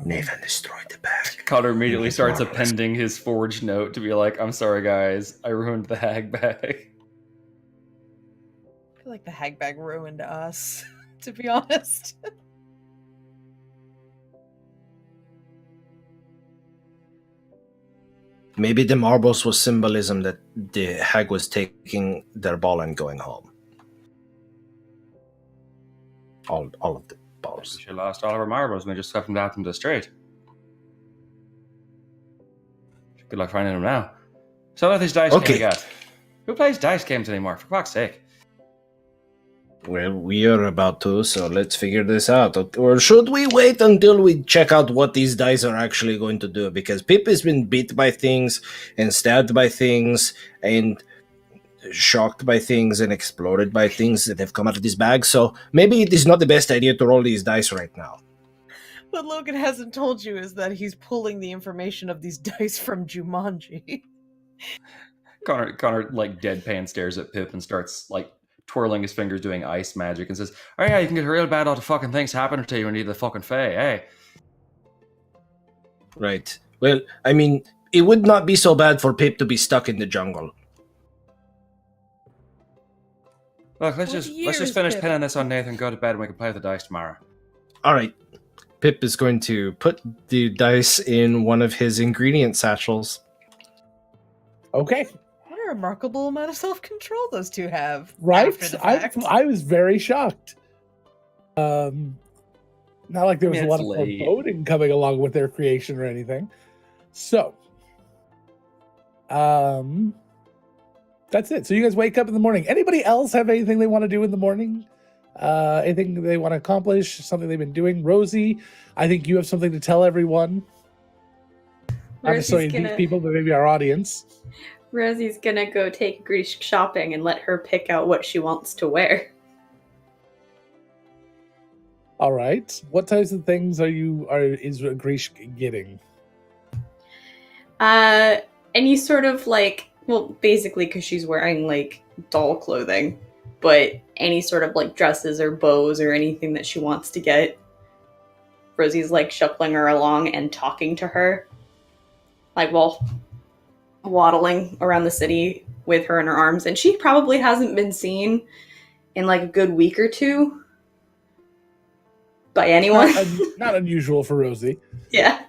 Nathan destroyed the bag. Connor immediately It's starts marvelous. appending his forged note to be like, I'm sorry, guys. I ruined the hag bag. I feel like the hag bag ruined us, to be honest. Maybe the marbles was symbolism that the hag was taking their ball and going home. All of the balls. She lost all of her marbles and they just swept them out into the street. Good luck finding them now. So what are these dice games Okay. you got? Who plays dice games anymore, for fuck's sake? Well, we are about to, so let's figure this out. Or should we wait until we check out what these dice are actually going to do? Because Pip has been bit by things, and stabbed by things, and shocked by things, and exploded by things that have come out of this bag, so maybe it is not the best idea to roll these dice right now. What Logan hasn't told you is that he's pulling the information of these dice from Jumanji. Connor like deadpan stares at Pip and starts like twirling his fingers doing ice magic and says, "Oh yeah, you can get real bad lot of fucking things happening to you when you need the fucking fae, hey." Right. Well, I mean, it would not be so bad for Pip to be stuck in the jungle. Look, let's What just years, finish Pip? pinning this on Nathan, go to bed, and we can play with the dice tomorrow. All right. Pip is going to put the dice in one of his ingredient satchels. Okay. What a remarkable amount of self-control those two have. Right? after the fact. I was very shocked. Not like there was I mean, a lot it's of late. foreboding coming along with their creation or anything. So, that's it. So you guys wake up in the morning. Anybody else have anything they want to do in the morning? Anything they want to accomplish? Something they've been doing? Rosie, I think you have something to tell everyone. Not necessarily Rosie's these gonna, people, but maybe our audience. Rosie's gonna go take Greece shopping and let her pick out what she wants to wear. All right. What types of things is Grish getting? Any sort of like, well, basically because she's wearing like doll clothing, but any sort of like dresses or bows or anything that she wants to get. Rosie's like shuffling her along and talking to her, like while waddling around the city with her in her arms, and she probably hasn't been seen in like a good week or two by anyone. Not unusual for Rosie. Yeah.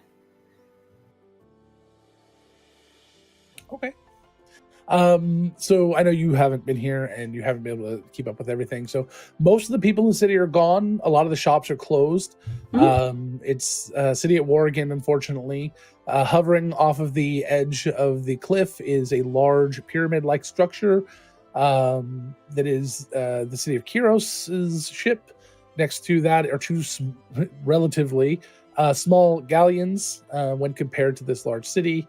Okay. So I know you haven't been here and you haven't been able to keep up with everything. So most of the people in the city are gone. A lot of the shops are closed. It's city at war again, unfortunately. Hovering off of the edge of the cliff is a large pyramid-like structure that is the city of Kyros' ship. Next to that are two relatively small galleons when compared to this large city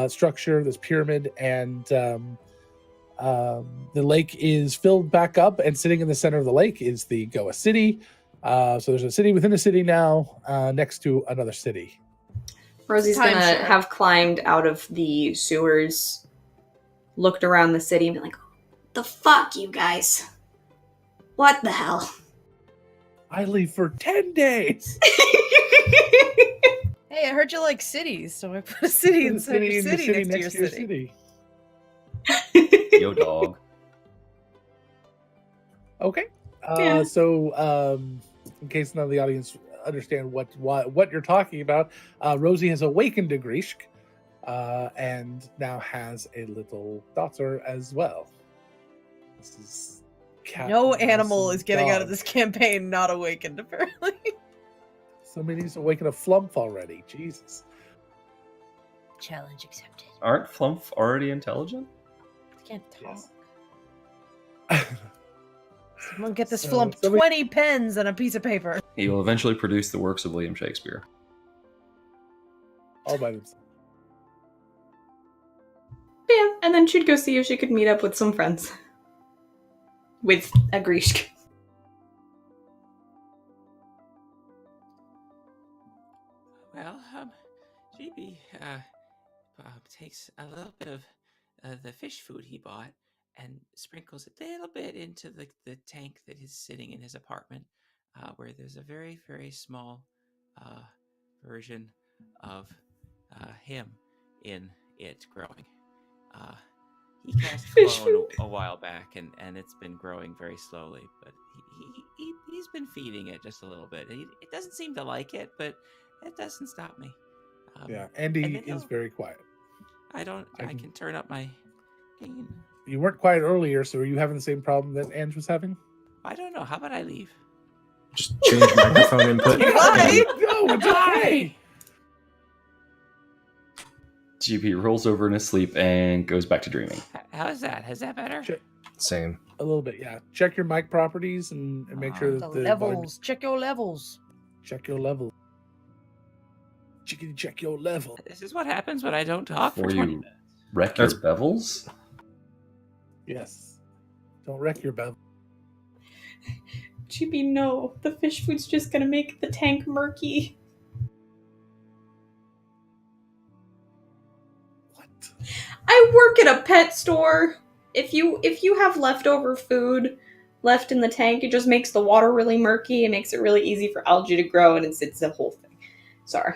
structure, this pyramid, and the lake is filled back up, and sitting in the center of the lake is the Goa city. So there's a city within a city now, next to another city. Rosie's Time gonna share. have climbed out of the sewers, looked around the city, and be like, The fuck, you guys? What the hell? I leave for 10 days. Hey, I heard you like cities, so I put a city The inside your in the city next to your city. Yo, dog. Okay. Yeah. So, in case none of the audience understand what you're talking about, Rosie has awakened to Grishk, and now has a little daughter as well. This is No Captain animal Wilson's is getting out of dog. this campaign not awakened, apparently. Somebody needs to awaken a flump already. Jesus. Challenge accepted. Aren't Flumph already intelligent? Can't talk. Yes. Someone get this So, flump somebody- 20 pens and a piece of paper. He will eventually produce the works of William Shakespeare. All by themselves. yeah, and then she'd go see if she could meet up with some friends. With a Grishk. Well, GB takes a little bit of the fish food he bought and sprinkles a little bit into the tank that is sitting in his apartment, where there's a very, very small version of him in it growing. He cast Fish clone food. a while back, and it's been growing very slowly, but he's been feeding it just a little bit. It doesn't seem to like it, but it doesn't stop me. Yeah, and Andy then is he'll- very quiet. I I can turn up my gain. You weren't quiet earlier, so are you having the same problem that Ange was having? I don't know. How about I leave? Just change microphone input. Bye. No, it's okay. GP rolls over in his sleep and goes back to dreaming. How is that? Is that better? Sure. Same. A little bit, yeah. Check your mic properties and make sure The that the levels. Check your levels. check your level. Chicken, check your level. This is what happens when I don't talk for Before 20 you minutes. wreck your That's- bevels? Yes. Don't wreck your bevel. GB, no. The fish food's just gonna make the tank murky. What? I work at a pet store. If you have leftover food left in the tank, it just makes the water really murky. It makes it really easy for algae to grow, and it's a whole thing. Sorry.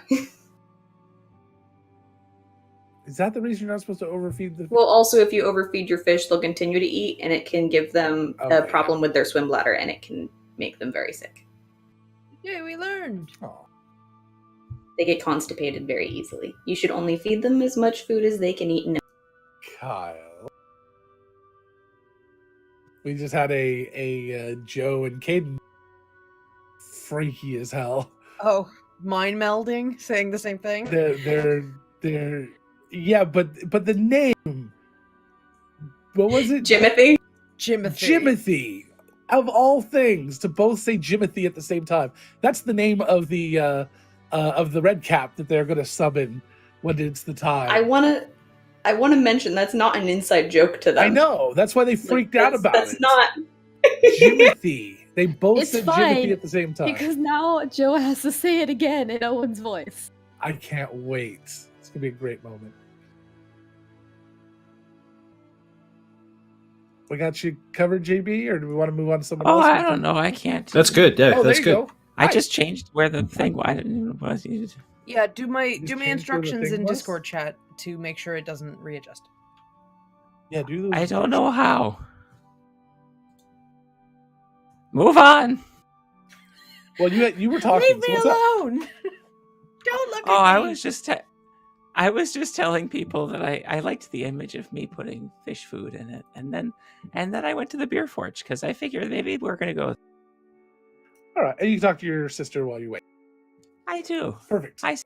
Is that the reason you're not supposed to overfeed the? Well, also, if you overfeed your fish, they'll continue to eat, and it can give them a Okay. problem with their swim bladder, and it can make them very sick. Yeah, we learned. Oh, They get constipated very easily. You should only feed them as much food as they can eat. And Kyle. We just had a Joe and Caden freaky as hell. Oh, mind melding, saying the same thing. They're yeah, but the name. What was it? Jimothy? Jimothy. Jimothy. Of all things, to both say Jimothy at the same time. That's the name of the red cap that they're gonna summon when it's the time. I wanna mention that's not an inside joke to them. I know. That's why they freaked out about that's it. not Jimothy. They both It's said fine, Jimothy at the same time. Because now Joe has to say it again in Owen's voice. I can't wait. It's gonna be a great moment. We got you covered, JB, or do we want to move on to someone Oh, else? I don't know. I can't. That's good. Yeah, Oh, that's there you good. go. I Nice. just changed where the thing was. Yeah, do my You changed where the instructions thing in was? Discord chat to make sure it doesn't readjust. Yeah, do the. I don't know how. Move on. Well, you were talking. Leave me so what's up? alone. Don't look Oh, at I me. was just telling people that I liked the image of me putting fish food in it, and then I went to the beer forge because I figured maybe we're gonna go. All right, and you can talk to your sister while you wait. I do. Perfect. I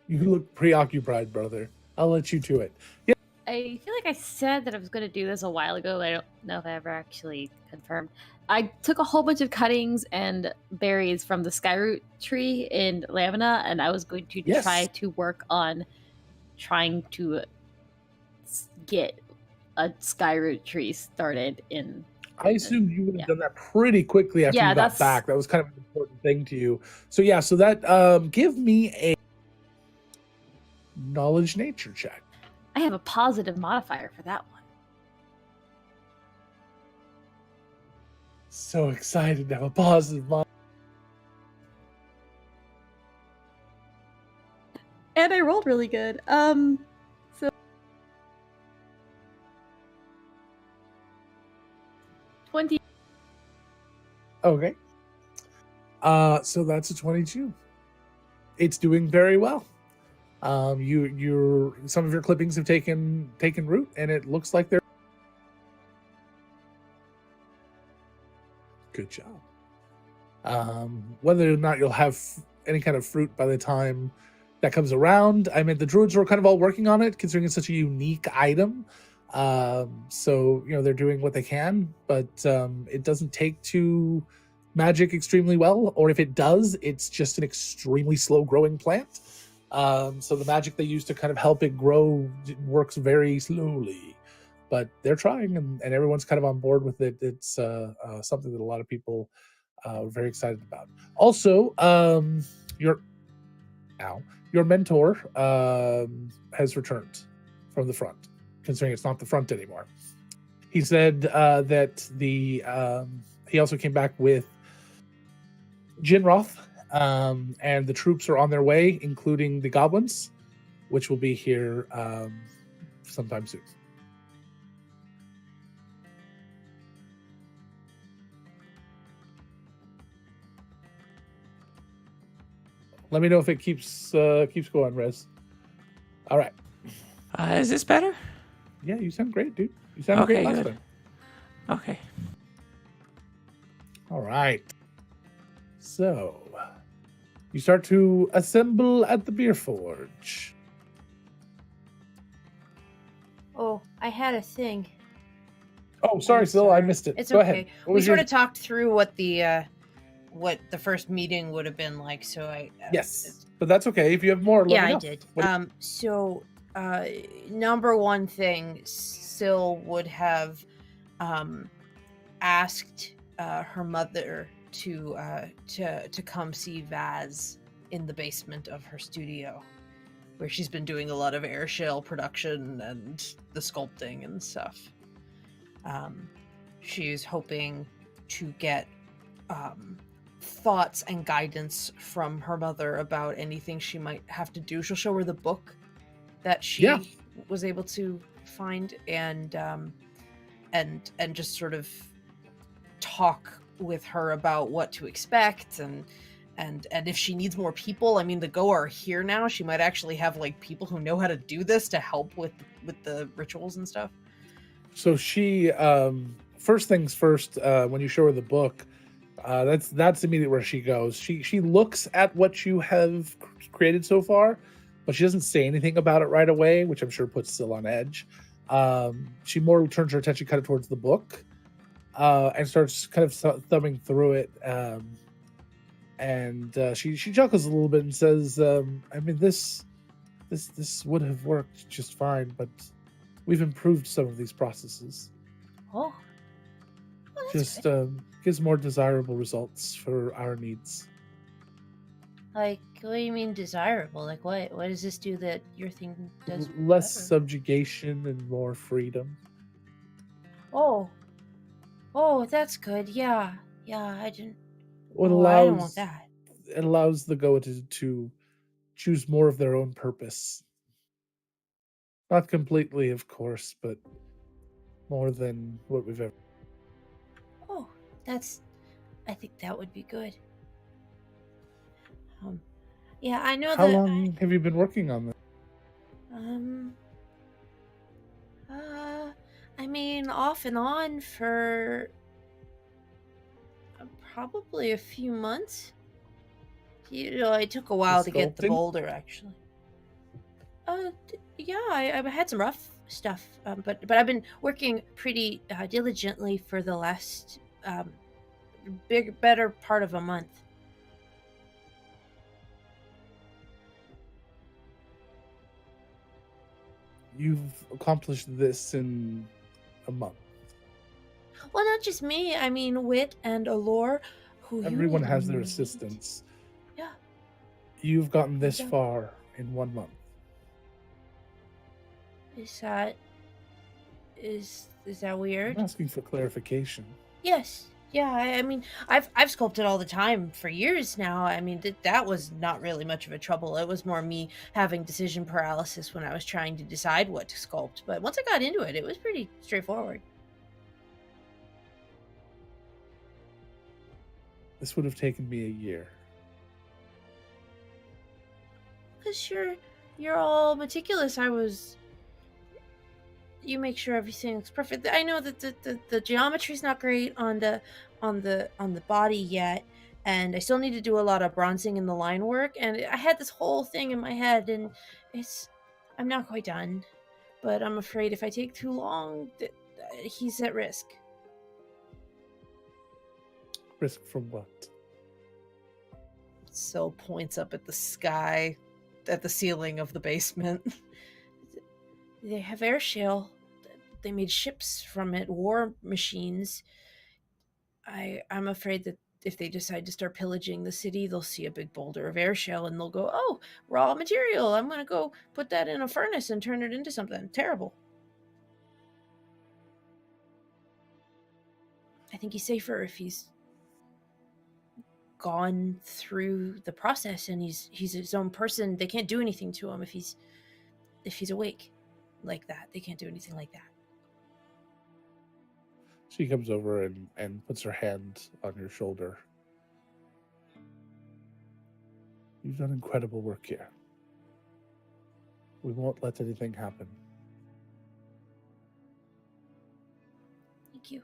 You look preoccupied, brother. I'll let you to it. Yeah. I feel like I said that I was going to do this a while ago, but I don't know if I ever actually confirmed. I took a whole bunch of cuttings and berries from the skyroot tree in Lamina, and I was going to Yes. try to work on trying to get a skyroot tree started in. I assumed you would have Yeah. done that pretty quickly after Yeah, you got that's- back. That was kind of an important thing to you. So yeah, so that give me a knowledge nature check. I have a positive modifier for that one. So excited to have a positive mind. And I rolled really good. So 20. Okay. So that's a 22. It's doing very well. Your some of your clippings have taken root, and it looks like they're good job. Whether or not you'll have any kind of fruit by the time that comes around, I mean, the druids are kind of all working on it, considering it's such a unique item. So they're doing what they can, but it doesn't take to magic extremely well, or if it does, it's just an extremely slow growing plant. So the magic they use to kind of help it grow works very slowly, but they're trying, and everyone's kind of on board with it. It's something that a lot of people are very excited about. Also, your mentor has returned from the front, considering it's not the front anymore. He said that he also came back with Jinroth, and the troops are on their way, including the goblins, which will be here sometime soon. Let me know if it keeps going, Rez. All right. Is this better? Yeah, you sound great, dude. You sounded great Okay, last good. time. Okay. All right. So, you start to assemble at the beer forge. Oh, I had a thing. Oh, sorry, I'm Syl, I sorry. missed it. It's Go okay. ahead. What We was sort your- of talked through what the first meeting would have been like, so I Yes, but that's okay. If you have more, let yeah, me know. I did. What- So, number one thing, Syl would have asked her mother to come see Vaz in the basement of her studio, where she's been doing a lot of air shell production and the sculpting and stuff. She's hoping to get thoughts and guidance from her mother about anything she might have to do. She'll show her the book that she Yeah. was able to find, and just sort of talk with her about what to expect, and if she needs more people. I mean, the Go are here now. She might actually have like people who know how to do this to help with the rituals and stuff. So she, first things first, when you show her the book, that's immediately where she goes. She looks at what you have created so far, but she doesn't say anything about it right away, which I'm sure puts Syl on edge. She more turns her attention kind of towards the book, and starts kind of thumbing through it. And she chuckles a little bit and says, "I mean, this would have worked just fine, but we've improved some of these processes. Oh. Well, that's Just good. gives more desirable results for our needs." Like, what do you mean desirable? Like, what does this do that your thing does Less better? subjugation and more freedom. Oh. Oh, that's good. Yeah. Yeah, I didn't. What Oh, I don't want allows that. it allows the Goa to choose more of their own purpose. Not completely, of course, but more than what we've ever. Oh, I think that would be good. Yeah, I know How that. long have you been working on this? I mean, off and on for probably a few months. You know, it took a while to get the sculpting? boulder, actually. Yeah, I had some rough stuff, but I've been working pretty diligently for the last better part of a month. You've accomplished this in a month. Well, not just me. I mean, Wit and Allure, who you Everyone need has their meet. assistants. Yeah. You've gotten this Yeah. far in 1 month. Is that weird? I'm asking for clarification. Yes. Yeah, I mean, I've sculpted all the time for years now. I mean, that was not really much of a trouble. It was more me having decision paralysis when I was trying to decide what to sculpt. But once I got into it, it was pretty straightforward. This would have taken me a year. Because you're all meticulous. You make sure everything looks perfect. I know that the geometry's not great on the body yet, and I still need to do a lot of bronzing in the line work. And I had this whole thing in my head, and I'm not quite done. But I'm afraid if I take too long, he's at risk. Risk from what? Syl points up at the sky, at the ceiling of the basement. They have air shell. They made ships from it, war machines. I'm afraid that if they decide to start pillaging the city, they'll see a big boulder of air shell and they'll go, "Oh, raw material. I'm going to go put that in a furnace and turn it into something terrible." I think he's safer if he's gone through the process and he's his own person. They can't do anything to him if he's awake like that. They can't do anything like that. She comes over and puts her hand on your shoulder. You've done incredible work here. We won't let anything happen. Thank you.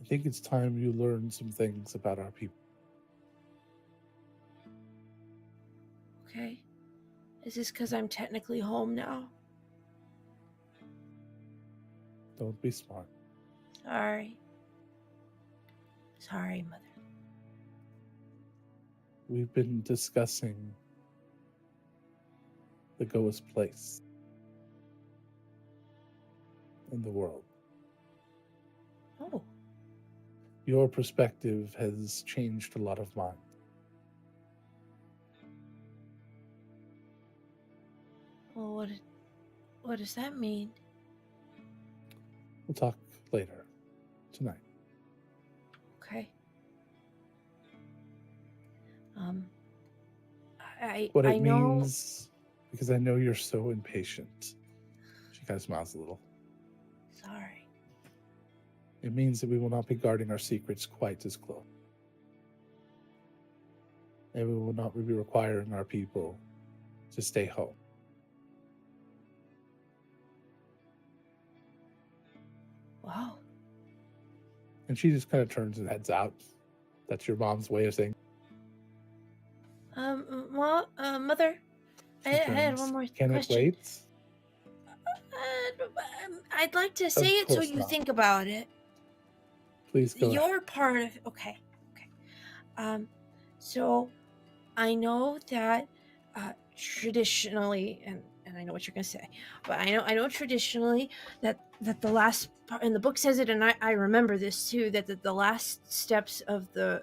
think it's time you learn some things about our people. Okay. Is this because I'm technically home now? Don't be smart. Sorry. Sorry, Mother. We've been discussing the Goa's place in the world. Oh. Your perspective has changed a lot of mine. Well, what does that mean? We'll talk later tonight. Okay. What I it know. means, because I know you're so impatient. She kind of smiles a little. Sorry. It means that we will not be guarding our secrets quite as close. And we will not be requiring our people to stay home. Wow. And she just kind of turns and heads out. That's your mom's way of saying. Mother, I She had turns. one more Can question. it wait? I'd like to say it so course you not. think about it. Please go ahead. You're part of okay. So I know that traditionally, and I know what you're gonna say, but I know traditionally that the last part, and the book says it, and I remember this too, that the last steps of the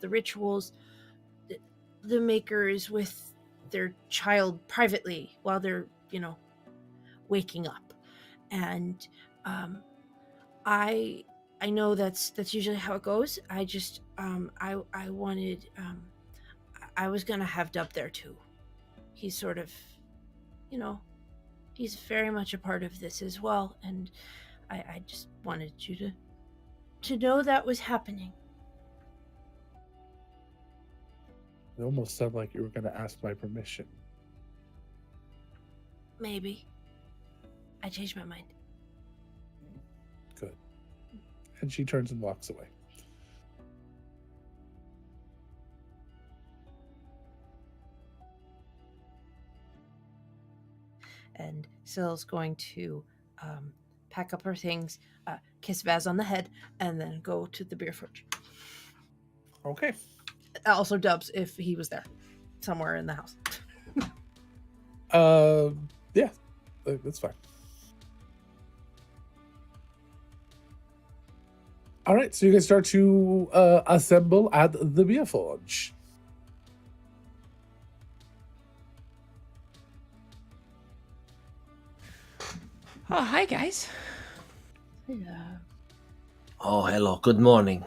rituals, the maker is with their child privately while they're waking up, and I know that's usually how it goes. I just I wanted I was gonna have Dub there too. He's sort of he's very much a part of this as well, and I just wanted you to know that was happening. It almost sounded like you were going to ask my permission. Maybe. I changed my mind. Good. And she turns and walks away. And Syl's going to pack up her things, kiss Vaz on the head, and then go to the beer fridge. Okay. Also Dubs, if he was there, somewhere in the house. Yeah, that's fine. All right, so you guys start to assemble at the beer forge. Oh, hi, guys. Oh, hello. Good morning.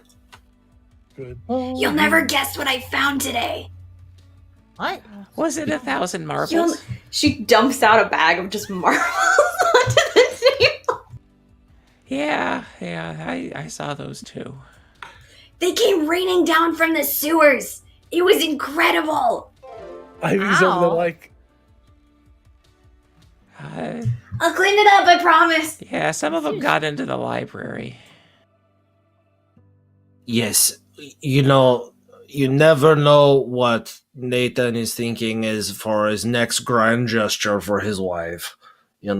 Good. You'll never guess what I found today. What? Was it 1,000 marbles? She dumps out a bag of just marbles onto the table. Yeah, I saw those too. They came raining down from the sewers. It was incredible. Ivy's over there Ow. like, I'll clean it up, I promise. Yeah, some of them got into the library. Yes, you know, you never know what Nathan is thinking is for his next grand gesture for his wife. You're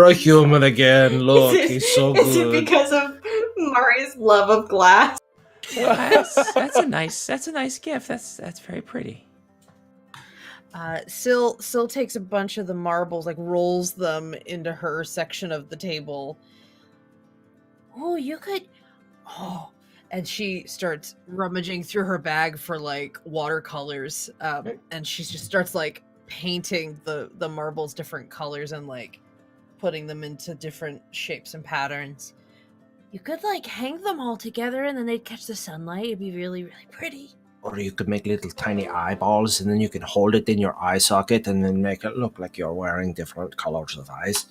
a human again. Look, he's so Is it good. because of Mari's love of glass? That's a nice gift. That's very pretty. Syl takes a bunch of the marbles, like rolls them into her section of the table. Oh, you could. Oh, and she starts rummaging through her bag for like watercolors, and she just starts like painting the marbles different colors and like putting them into different shapes and patterns. You could like hang them all together, and then they'd catch the sunlight. It'd be really, really pretty. Or you could make little tiny eyeballs and then you can hold it in your eye socket and then make it look like you're wearing different colors of eyes.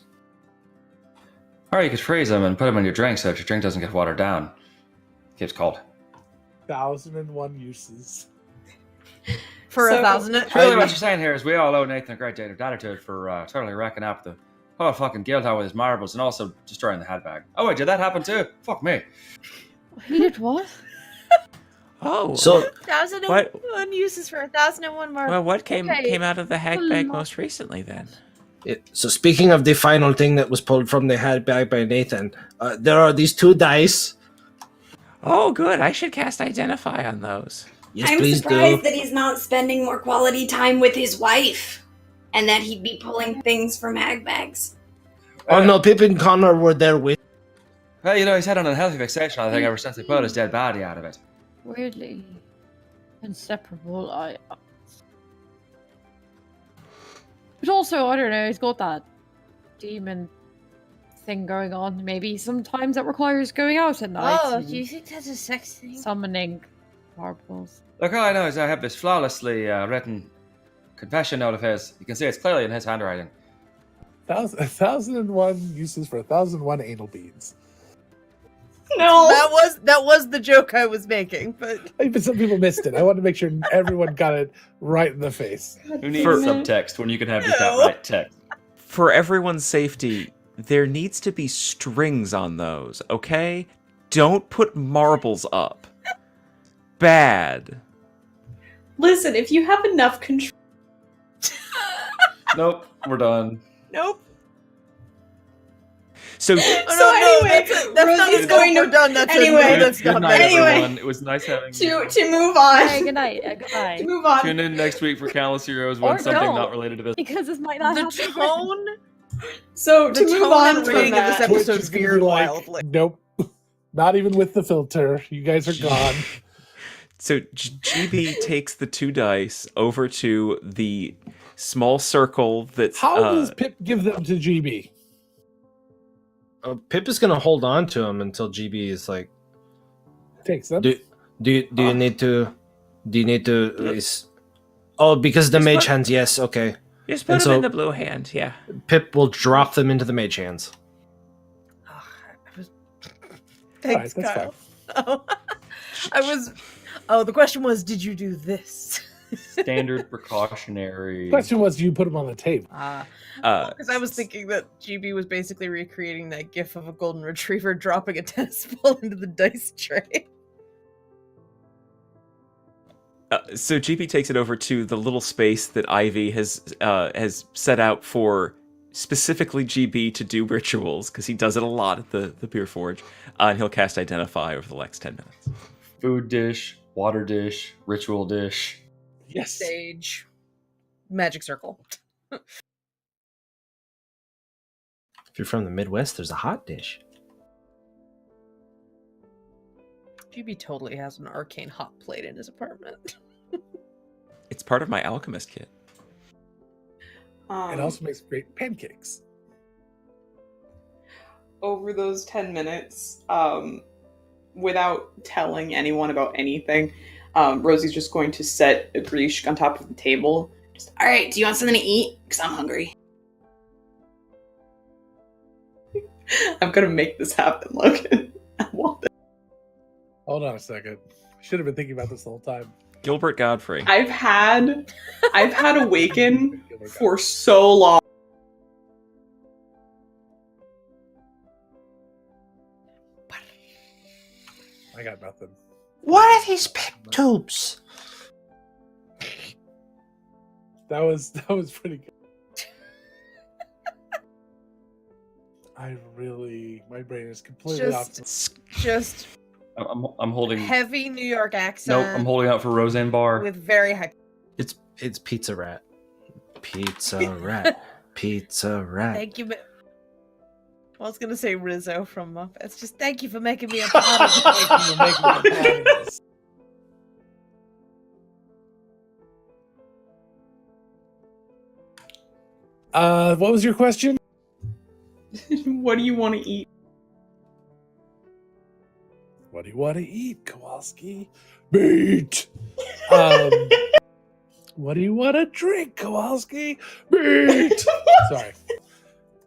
Or you could freeze them and put them in your drink so that your drink doesn't get watered down. Keeps cold. 1,001 uses. For So, 1,000. Really, what you're saying here is we all owe Nathan a great debt of gratitude for totally racking up the Oh, fucking Gildar with his marbles and also destroying the hat bag. Oh, wait, did that happen too? Fuck me. He did what? Oh, So 1,001 uses for 1,001 marbles. well, what came out of the hag bag Hello. most recently then? So speaking of the final thing that was pulled from the hat bag by Nathan, there are these 2 dice. Oh, good. I should cast Identify on those. Yes, I'm please surprised do. that he's not spending more quality time with his wife, and that he'd be pulling things from hag bags. Oh no, Pip and Connor were there with. Well, you know, he's had an unhealthy fixation, I think, ever since they pulled his dead body out of it. Weirdly inseparable. But also, I don't know. He's got that demon thing going on. Maybe sometimes it requires going out at night. Oh, and do you think that's a sex thing? summoning marbles? Look, all I know is I have this flawlessly written confession note of his. You can see it's clearly in his handwriting. 1,001 uses for 1,001 anal beads. No. That was the joke I was making, but But some people missed it. I wanted to make sure everyone got it right in the face. Who needs For- subtext when you can have just No. outright text? For everyone's safety, there needs to be strings on those, okay? Don't put marbles up. Bad. Listen, if you have enough control. Nope, we're done. nope. So, So anyway, that's not Rosie's the going scope to we're done. That's anyway. that's Good not night, bad. Anyway. everyone. It was nice having you. to move on. Hey, good night. Goodbye. To move on. Tune in next week for Callous Heroes when Or something don't. not related to this. Because this might not The happen. tone, So the to move tone on and from rating of this that, Twitch episode is gonna veered be like, wildly. Nope. Not even with the filter. You guys are gone. so GB takes the 2 dice over to the small circle that's How does Pip give them to GB? Pip is gonna hold on to him until GB is like, Takes them. do you need to oh, because the Just mage put- hands, yes, okay. Just put And them so- in the blue hand, yeah. Pip will drop them into the mage hands. Thanks, that's Kyle. Oh, I was. Oh, the question was, did you do this? Standard precautionary. Question was, do you put them on the table? Because I was thinking that GB was basically recreating that gif of a golden retriever dropping a tennis ball into the dice tray. So GB takes it over to the little space that Ivy has set out for specifically GB to do rituals, because he does it a lot at the Beer Forge, and he'll cast Identify over the next 10 minutes. Food dish, water dish, ritual dish. Yes. Stage. Magic circle. If you're from the Midwest, there's a hot dish. GB totally has an arcane hot plate in his apartment. It's part of my alchemist kit. It also makes great pancakes. over those 10 minutes, without telling anyone about anything, Rosie's just going to set a Grish on top of the table. Just, all right, do you want something to eat? Because I'm hungry. I'm going to make this happen, Logan. I want it. Hold on a second. Should have been thinking about this the whole time. Gilbert Godfrey. I've had Awaken for so long. I got nothing. What are these pip tubes? That was pretty good. I really, my brain is completely off. Just I'm holding. heavy New York accent. Nope, I'm holding out for Roseanne Barr. with very high. It's Pizza Rat. Pizza Rat. Pizza Rat. Thank you. I was gonna say Rizzo from Muppets. Just thank you for making me a part of Thank you for making me a part of this. What was your question? What do you want to eat? What do you want to eat, Kowalski? Meat. What do you want to drink, Kowalski? Meat. Sorry.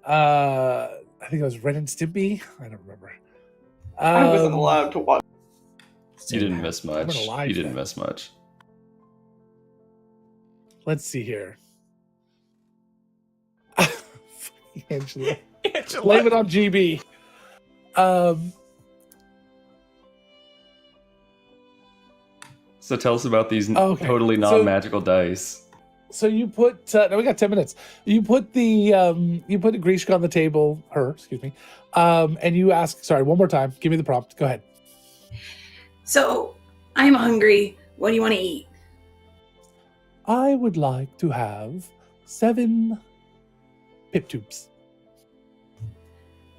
I think it was Ren and Stimpy. I don't remember. I wasn't allowed to watch. You didn't miss I'm much. gonna lie You to didn't that. miss much. Let's see here. Angela. Angela. Blame it on GB. So tell us about these Okay, totally so- non-magical dice. So you put no, we got 10 minutes. You put the Grishka on the table, excuse me. And you ask, sorry, one more time. Give me the prompt. Go ahead. So, I'm hungry. What do you want to eat? I would like to have 7 pip tubes.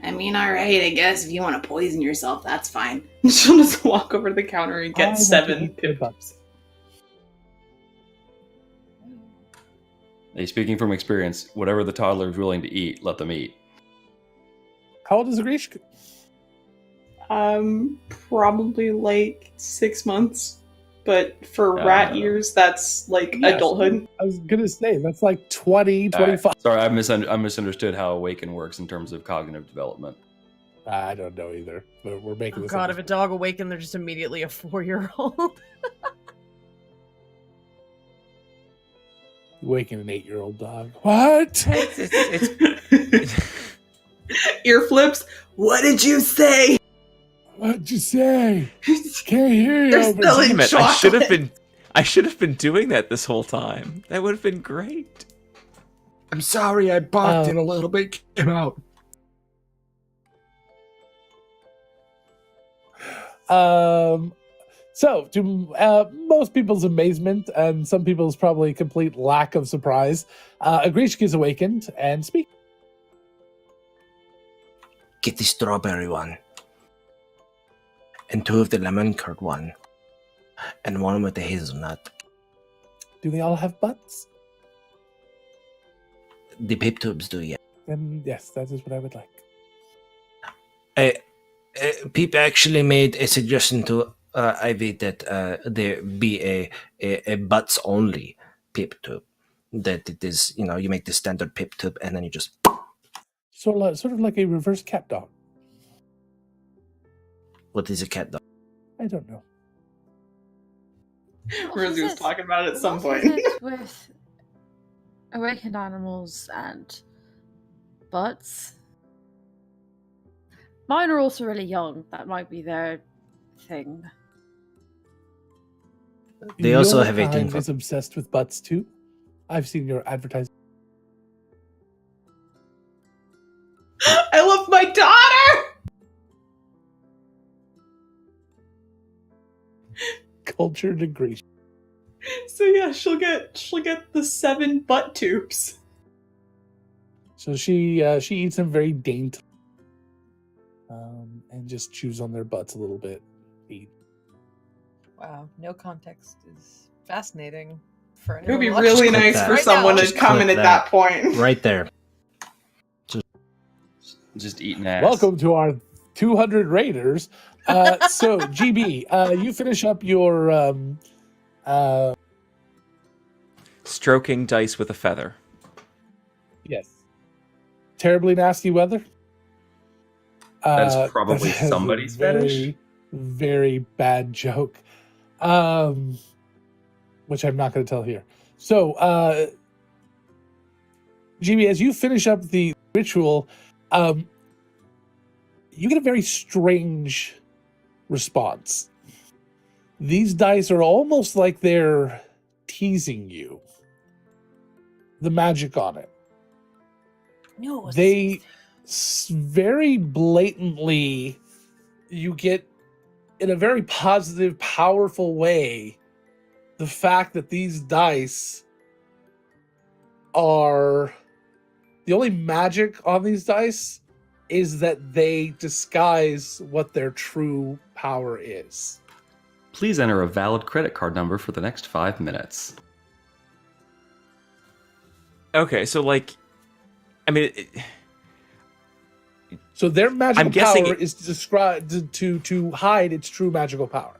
I mean, alright, I guess if you want to poison yourself, that's fine. She'll just walk over to the counter and I get want to 7 eat the butts. Hey, speaking from experience, whatever the toddler is willing to eat, let them eat. How old is the Grishka? Probably like 6 months. But for Yeah, rat no. years, that's like Yes. adulthood. I was gonna say that's like 20, 25. Sorry, I misunderstood how Awaken works in terms of cognitive development. I don't know either. But we're making Oh this. god, up. if a dog awakened, they're just immediately a 4-year-old. Waking an 8-year-old dog. What? Ear flips. What did you say? What'd you say? Can't hear you. They're over still here. in Damn it, I should have chocolate. been doing that this whole time. That would have been great. I'm sorry, I barked Oh. and a little bit came out. So, to most people's amazement and some people's probably complete lack of surprise, Agrishka is awakened and speaks. Get the strawberry one. And 2 of the lemon curd one. And 1 with the hazelnut. Do they all have butts? The pip tubes do, yeah. Then yes, that is what I would like. Peep actually made a suggestion to Ivy that there be a butts only pip tube. That it is, you make the standard pip tube and then you just. Sort of like a reverse cat dog. What is a cat dog? I don't know. Rosie was talking about it at some What point. is it with awakened animals and butts? Mine are also really young. That might be their thing. They also Your have 18 kind for- is obsessed with butts too. I've seen your advertising. I love my daughter! Culture degree. So yeah, she'll get the 7 butt tubes. So she eats them very daintily, and just chews on their butts a little bit. Eat. Wow, no context is fascinating. For It would be anyone really watching click nice that. for right someone now. to Just come in click at that point. Right there. Just eating ass. Welcome to our 200 Raiders. So GB, you finish up your Stroking dice with a feather. yes, terribly nasty weather. That's probably that is a somebody's very, fetish. very bad joke, which I'm not going to tell here. So, GB, as you finish up the ritual, you get a very strange response. These dice are almost like they're teasing you. The magic on it. No, They very blatantly, you get in a very positive, powerful way, the fact that these dice are the only magic on these dice is that they disguise what their true power is. Please enter a valid credit card number for the next 5 minutes. Okay, so like, I mean, So their magical I'm guessing power it- is to describe to hide its true magical power.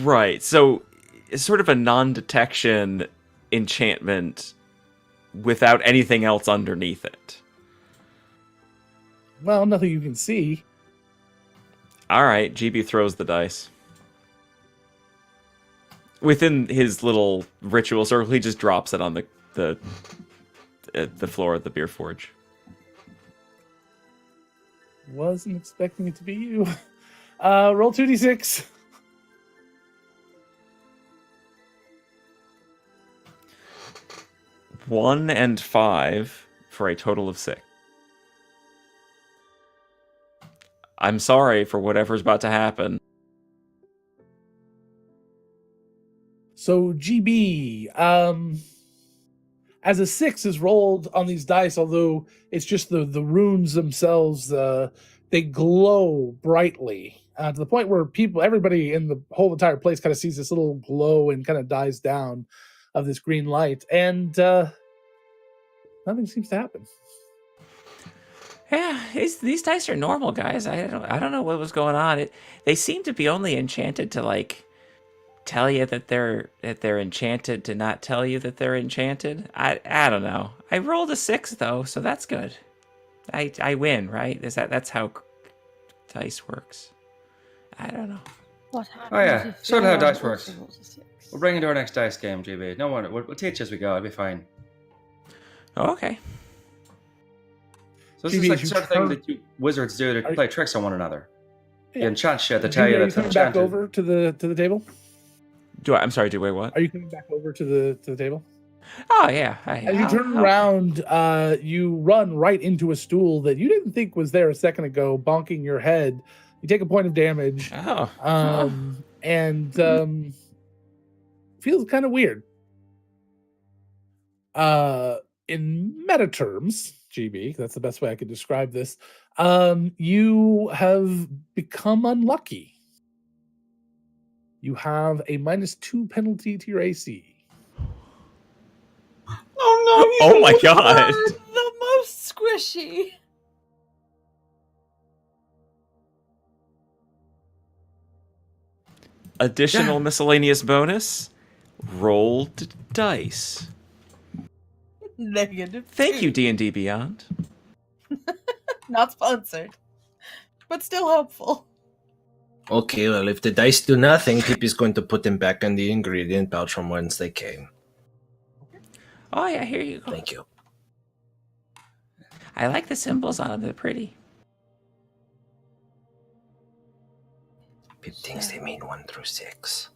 right. So it's sort of a non-detection enchantment without anything else underneath it. Well, nothing you can see. All right, GB throws the dice. Within his little ritual circle, he just drops it on the floor of the beer forge. Wasn't expecting it to be you. Roll 2d6. 1 and 5 for a total of 6. I'm sorry for whatever's about to happen. So GB, as a 6 is rolled on these dice, although it's just the runes themselves, they glow brightly to the point where everybody in the whole entire place kind of sees this little glow and kind of dies down of this green light, and nothing seems to happen. Yeah, these dice are normal, guys. I don't know what was going on. They seem to be only enchanted to like tell you that they're enchanted to not tell you that they're enchanted. I don't know. I rolled a 6 though, so that's good. I win, right? That's how dice works. I don't know. What happens? Oh yeah, if sort of how everyone dice works. also rolls a 6? We'll bring it to our next dice game, GB. No one, we'll teach as we go. It'll be fine. Oh, okay. So this GB, is like you the sort of thing turn- that you wizards do to Are- play tricks on one another. Yeah. You enchant shit to GB, tell you are that's coming back enchanted. over to the table? I'm sorry, wait, what? Are you coming back over to the table? Oh yeah. As you turn around, you run right into a stool that you didn't think was there a second ago, bonking your head. You take a point of damage, Oh. and feels kind of weird. In meta terms, GB, that's the best way I could describe this. You have become unlucky. You have a -2 penalty to your AC. Oh Oh my god! The most squishy. Additional miscellaneous bonus. Rolled dice. Negative. Thank you, D&D Beyond. Not sponsored, but still helpful. Okay, well, if the dice do nothing, Pip is going to put them back in the ingredient pouch from whence they came. Oh yeah, here you go. Thank you. I like the symbols on them. They're pretty. Pip thinks they mean 1 through 6.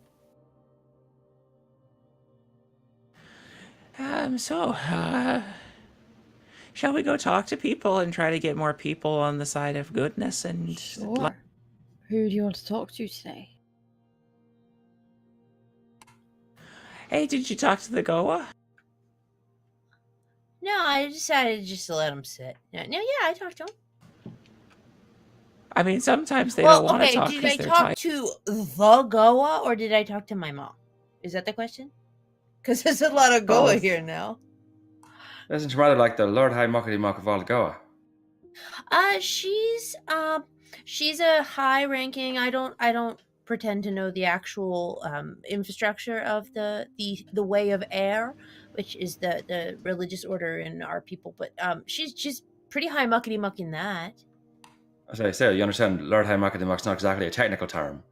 Shall we go talk to people and try to get more people on the side of goodness and Sure. Who do you want to talk to today? Hey, did you talk to the Goa? No, I decided just to let him sit. No, yeah, I talked to him. I mean, sometimes they don't want to okay, talk did because I they're talk tired. to the Goa or did I talk to my mom? Is that the question? Because there's a lot of Goa Both. here now. Isn't she rather like the Lord High Muckety Muck of all Goa? She's a high ranking. I don't pretend to know the actual infrastructure of the way of air, which is the religious order in our people. But she's pretty high muckety muck in that. As I say, you understand, Lord High Muckety Muck's not exactly a technical term.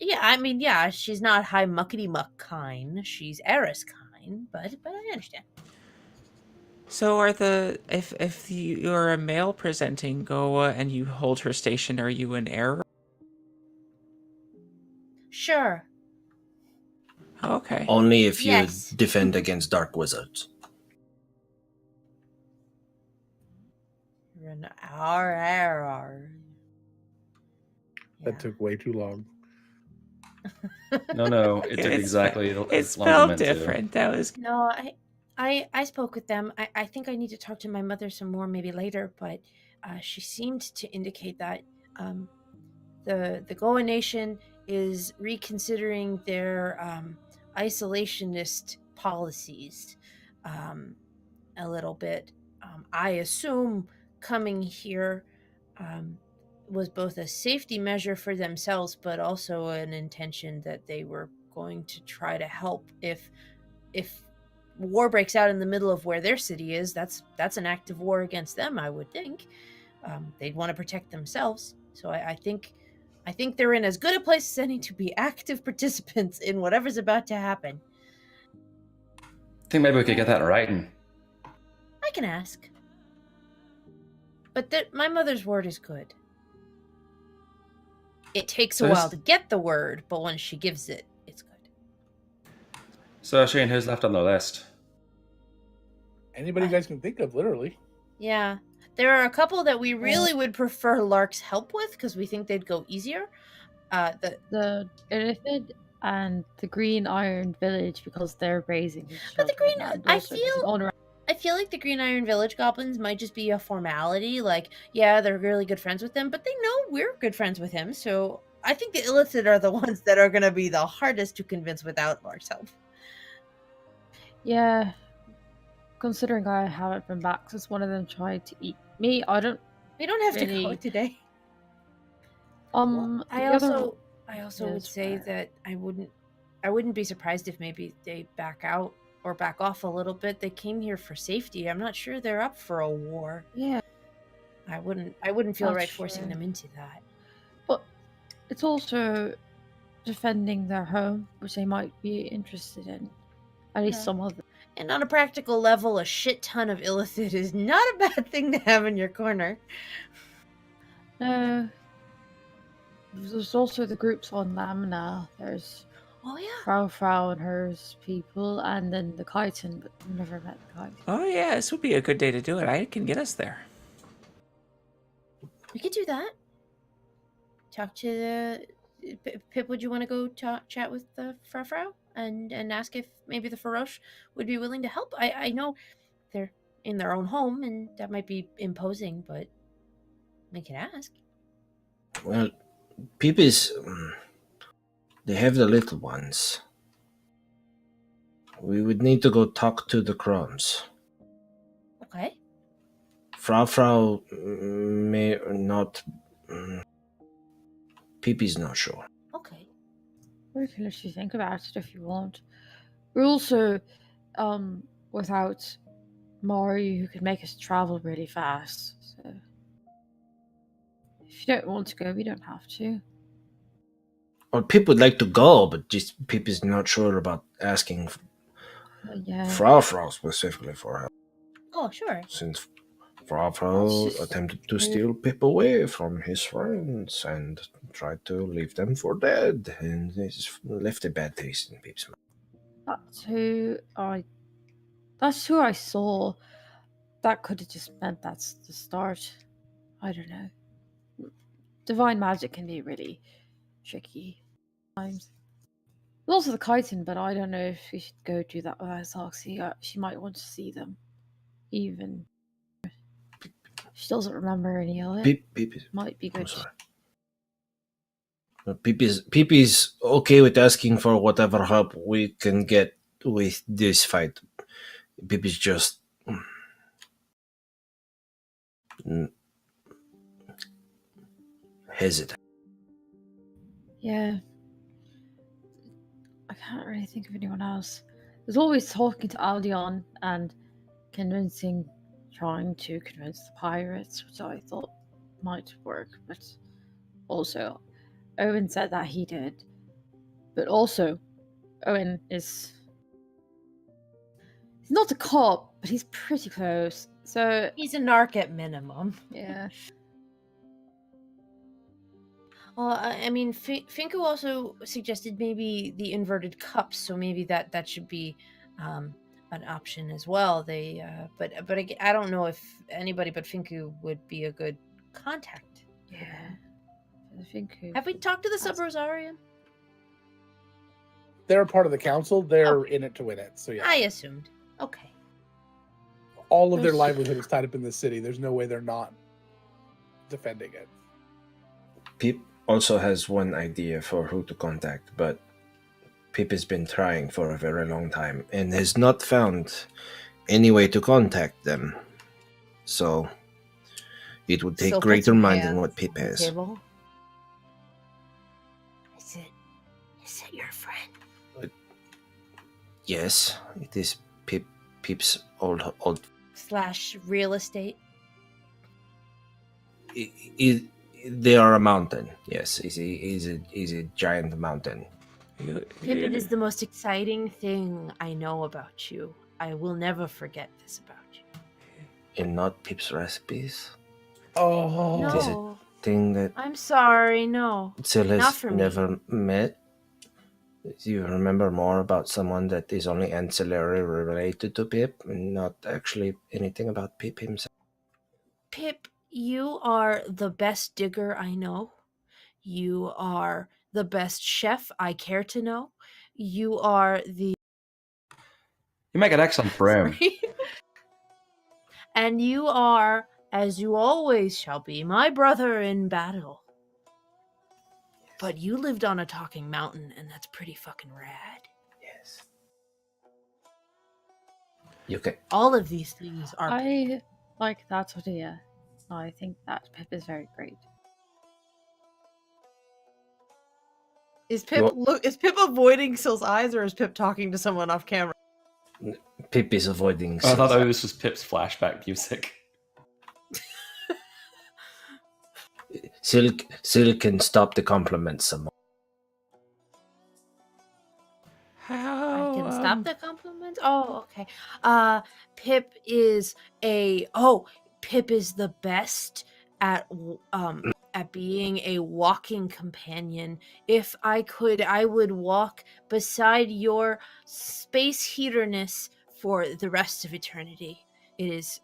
Yeah, I mean, yeah, she's not high muckety muck kind. She's heiress kind, but I understand. So are if you're a male presenting Goa and you hold her station, are you an heir? Sure. Okay. Only if you Yes. defend against dark wizards. You're an RR. That took way too long. No, it took It's- exactly It's as long as spelled meant to. different. That was No, I spoke with them. I think I need to talk to my mother some more, maybe later. But she seemed to indicate that the Goa nation is reconsidering their isolationist policies a little bit. I assume coming here was both a safety measure for themselves, but also an intention that they were going to try to help if war breaks out in the middle of where their city is. That's an active war against them, I would think. They'd want to protect themselves. So I think they're in as good a place as any to be active participants in whatever's about to happen. I think maybe we could get that in writing. I can ask. but my mother's word is good. It takes So a while this- to get the word, but once she gives it, it's good. So Shane, who's left on the list? Anybody you guys can think of, literally. Yeah. There are a couple that we really would prefer Lark's help with because we think they'd go easier. The Illithid and the Green Iron Village because they're raising. But the Green, children, and I also there's an feel, owner- I feel like the Green Iron Village goblins might just be a formality. Like, yeah, they're really good friends with him, but they know we're good friends with him. So I think the Illithid are the ones that are going to be the hardest to convince without Lark's help. Yeah, considering I haven't been back since one of them tried to eat me, I don't. We don't have to go really- today. I I also would is say fair. that I wouldn't be surprised if maybe they back out or back off a little bit. They came here for safety. I'm not sure they're up for a war. Yeah, I wouldn't feel That's right forcing true. them into that. but it's also defending their home, which they might be interested in. At least Yeah. some of them. And on a practical level, a shit ton of Illithid is not a bad thing to have in your corner. No. There's also the groups on Lamina. There's Oh yeah. Frau and hers people, and then the Chitin, but I've never met the Chitin. Oh yeah, this would be a good day to do it. I can get us there. We could do that. Talk to the Pip. Would you want to go chat with the Frau and ask if maybe the Faroche would be willing to help? I know they're in their own home, and that might be imposing, but we can ask. Well, Peepees, they have the little ones. We would need to go talk to the Crumbs. Okay. Frau may not. Peepee's not sure. Okay. We can literally think about it if you want. We're also, without Mari, who could make us travel really fast. So, if you don't want to go, we don't have to. Or Pip would like to go, but just Peepee's not sure about asking But yeah. Frau specifically for help, Oh, sure. since Frau That's attempted to steal Pip away from his friends and tried to leave them for dead, and this left a bad taste in Pip's mouth. That's who I saw. That could have just meant that's the start. I don't know. Divine magic can be really tricky times. There's also the chitin, but I don't know if we should go do that with Soxy. She might want to see them. Even she doesn't remember any of it. Peepee's. Might be I'm good. sorry. Peepee's okay with asking for whatever help we can get with this fight. Peepee's just hesitant. Yeah. I can't really think of anyone else. There's always talking to Aldion and trying to convince the pirates, which I thought might work, but also Owen said that he did. But also, Owen is. He's not a cop, but he's pretty close. So, He's a narc at minimum. yeah. Well, I mean, Finko also suggested maybe the inverted cups, so maybe that should be an option as well. They, but I don't know if anybody but Finko would be a good contact. Yeah. I think. Have we talked to the Sub Rosarian? They're a part of the council. They're in it to win it. So yeah, I assumed. Okay. all of their There's- livelihood is tied up in the city. There's no way they're not defending it. Pip also has one idea for who to contact, but Pip has been trying for a very long time and has not found any way to contact them. So it would take So put greater some mind than hands what Pip on the has. table. Is it your friend? Yes, it is Pip's old. / real estate? They are a mountain. Yes, is a giant mountain. Pippin is the most exciting thing I know about you. I will never forget this about you. And not Pip's recipes. Oh, Is it- No, Thing that I'm sorry. No, Sil not has for me. never met. Do you remember more about someone that is only ancillary related to Pip and not actually anything about Pip himself? Pip, you are the best digger I know. You are the best chef I care to know. You are the You make an excellent broom. and you are, as you always shall be, my brother in battle. But you lived on a talking mountain, and that's pretty fucking rad. Yes. You can. All of these things are. I like that idea. I think that Pip is very great. Is Pip is Pip avoiding Sil's eyes, or is Pip talking to someone off camera? Pip is avoiding. I thought this was Pip's flashback music. Sil can stop the compliments some more. How? I can stop the compliments. Oh, okay. Pip is Pip is the best at being a walking companion. If I could, I would walk beside your space heaterness for the rest of eternity. It is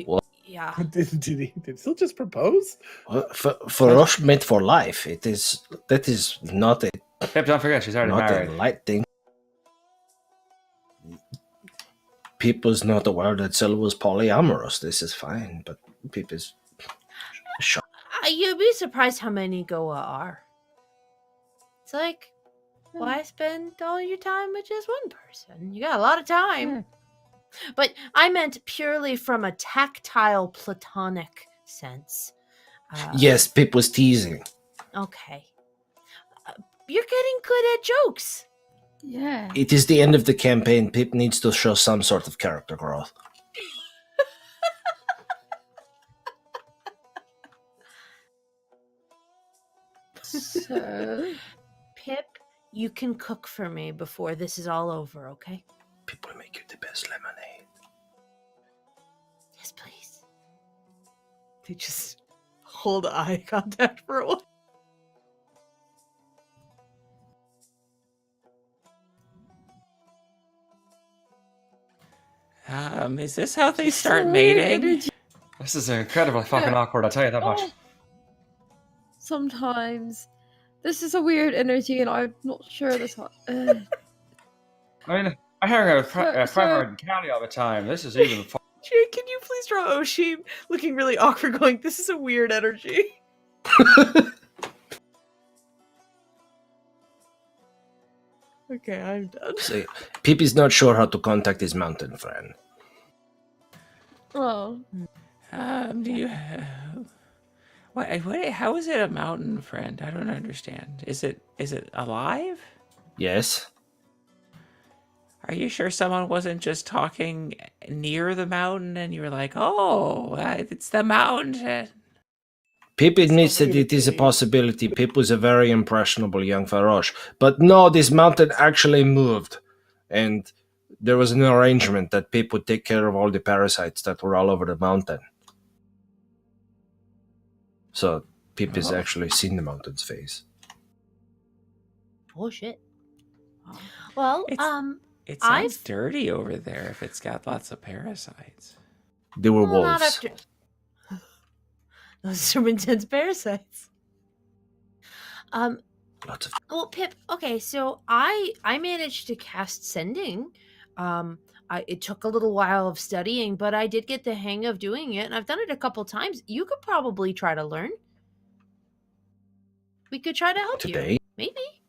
What? yeah. did Sil just propose? For us, meant for life. That is not a Pip, don't forget, she's already not married. a light thing. Pip was not aware that Sil was polyamorous. This is fine, but Pip is shocked. You'd be surprised how many Goa are. It's like, why spend all your time with just one person? You got a lot of time. But I meant purely from a tactile platonic sense. Yes, Pip was teasing. Okay. You're getting good at jokes. Yeah. It is the end of the campaign. Pip needs to show some sort of character growth. So, Pip, you can cook for me before this is all over, okay? Pip will make you the best lemonade. Yes, please. They just hold eye contact for a while. Is this how they start mating? This is incredibly fucking awkward, I'll tell you that much. Oh. Sometimes this is a weird energy, and I'm not sure this. I mean, I hang out with Sir- Private County all the time. This is even Jay, can you please draw Oshim looking really awkward, going, this is a weird energy? Okay, I'm done. So, Pip is not sure how to contact his mountain friend. Oh, Do you? What? How is it a mountain friend? I don't understand. Is it alive? Yes. Are you sure someone wasn't just talking near the mountain and you were like, oh, it's the mountain? Pip admits that it is a possibility. Pip was a very impressionable young Farosh. But no, this mountain actually moved. And there was an arrangement that Pip would take care of all the parasites that were all over the mountain. So Pip has actually seen the mountain's face. Oh, shit. Well, It sounds I've- dirty over there if it's got lots of parasites. They were well, not wolves. after... Those are some intense parasites. Lots of. Well, Pip, okay, so I managed to cast Sending. It took a little while of studying, but I did get the hang of doing it, and I've done it a couple times. You could probably try to learn. We could try to help Today? you. Maybe.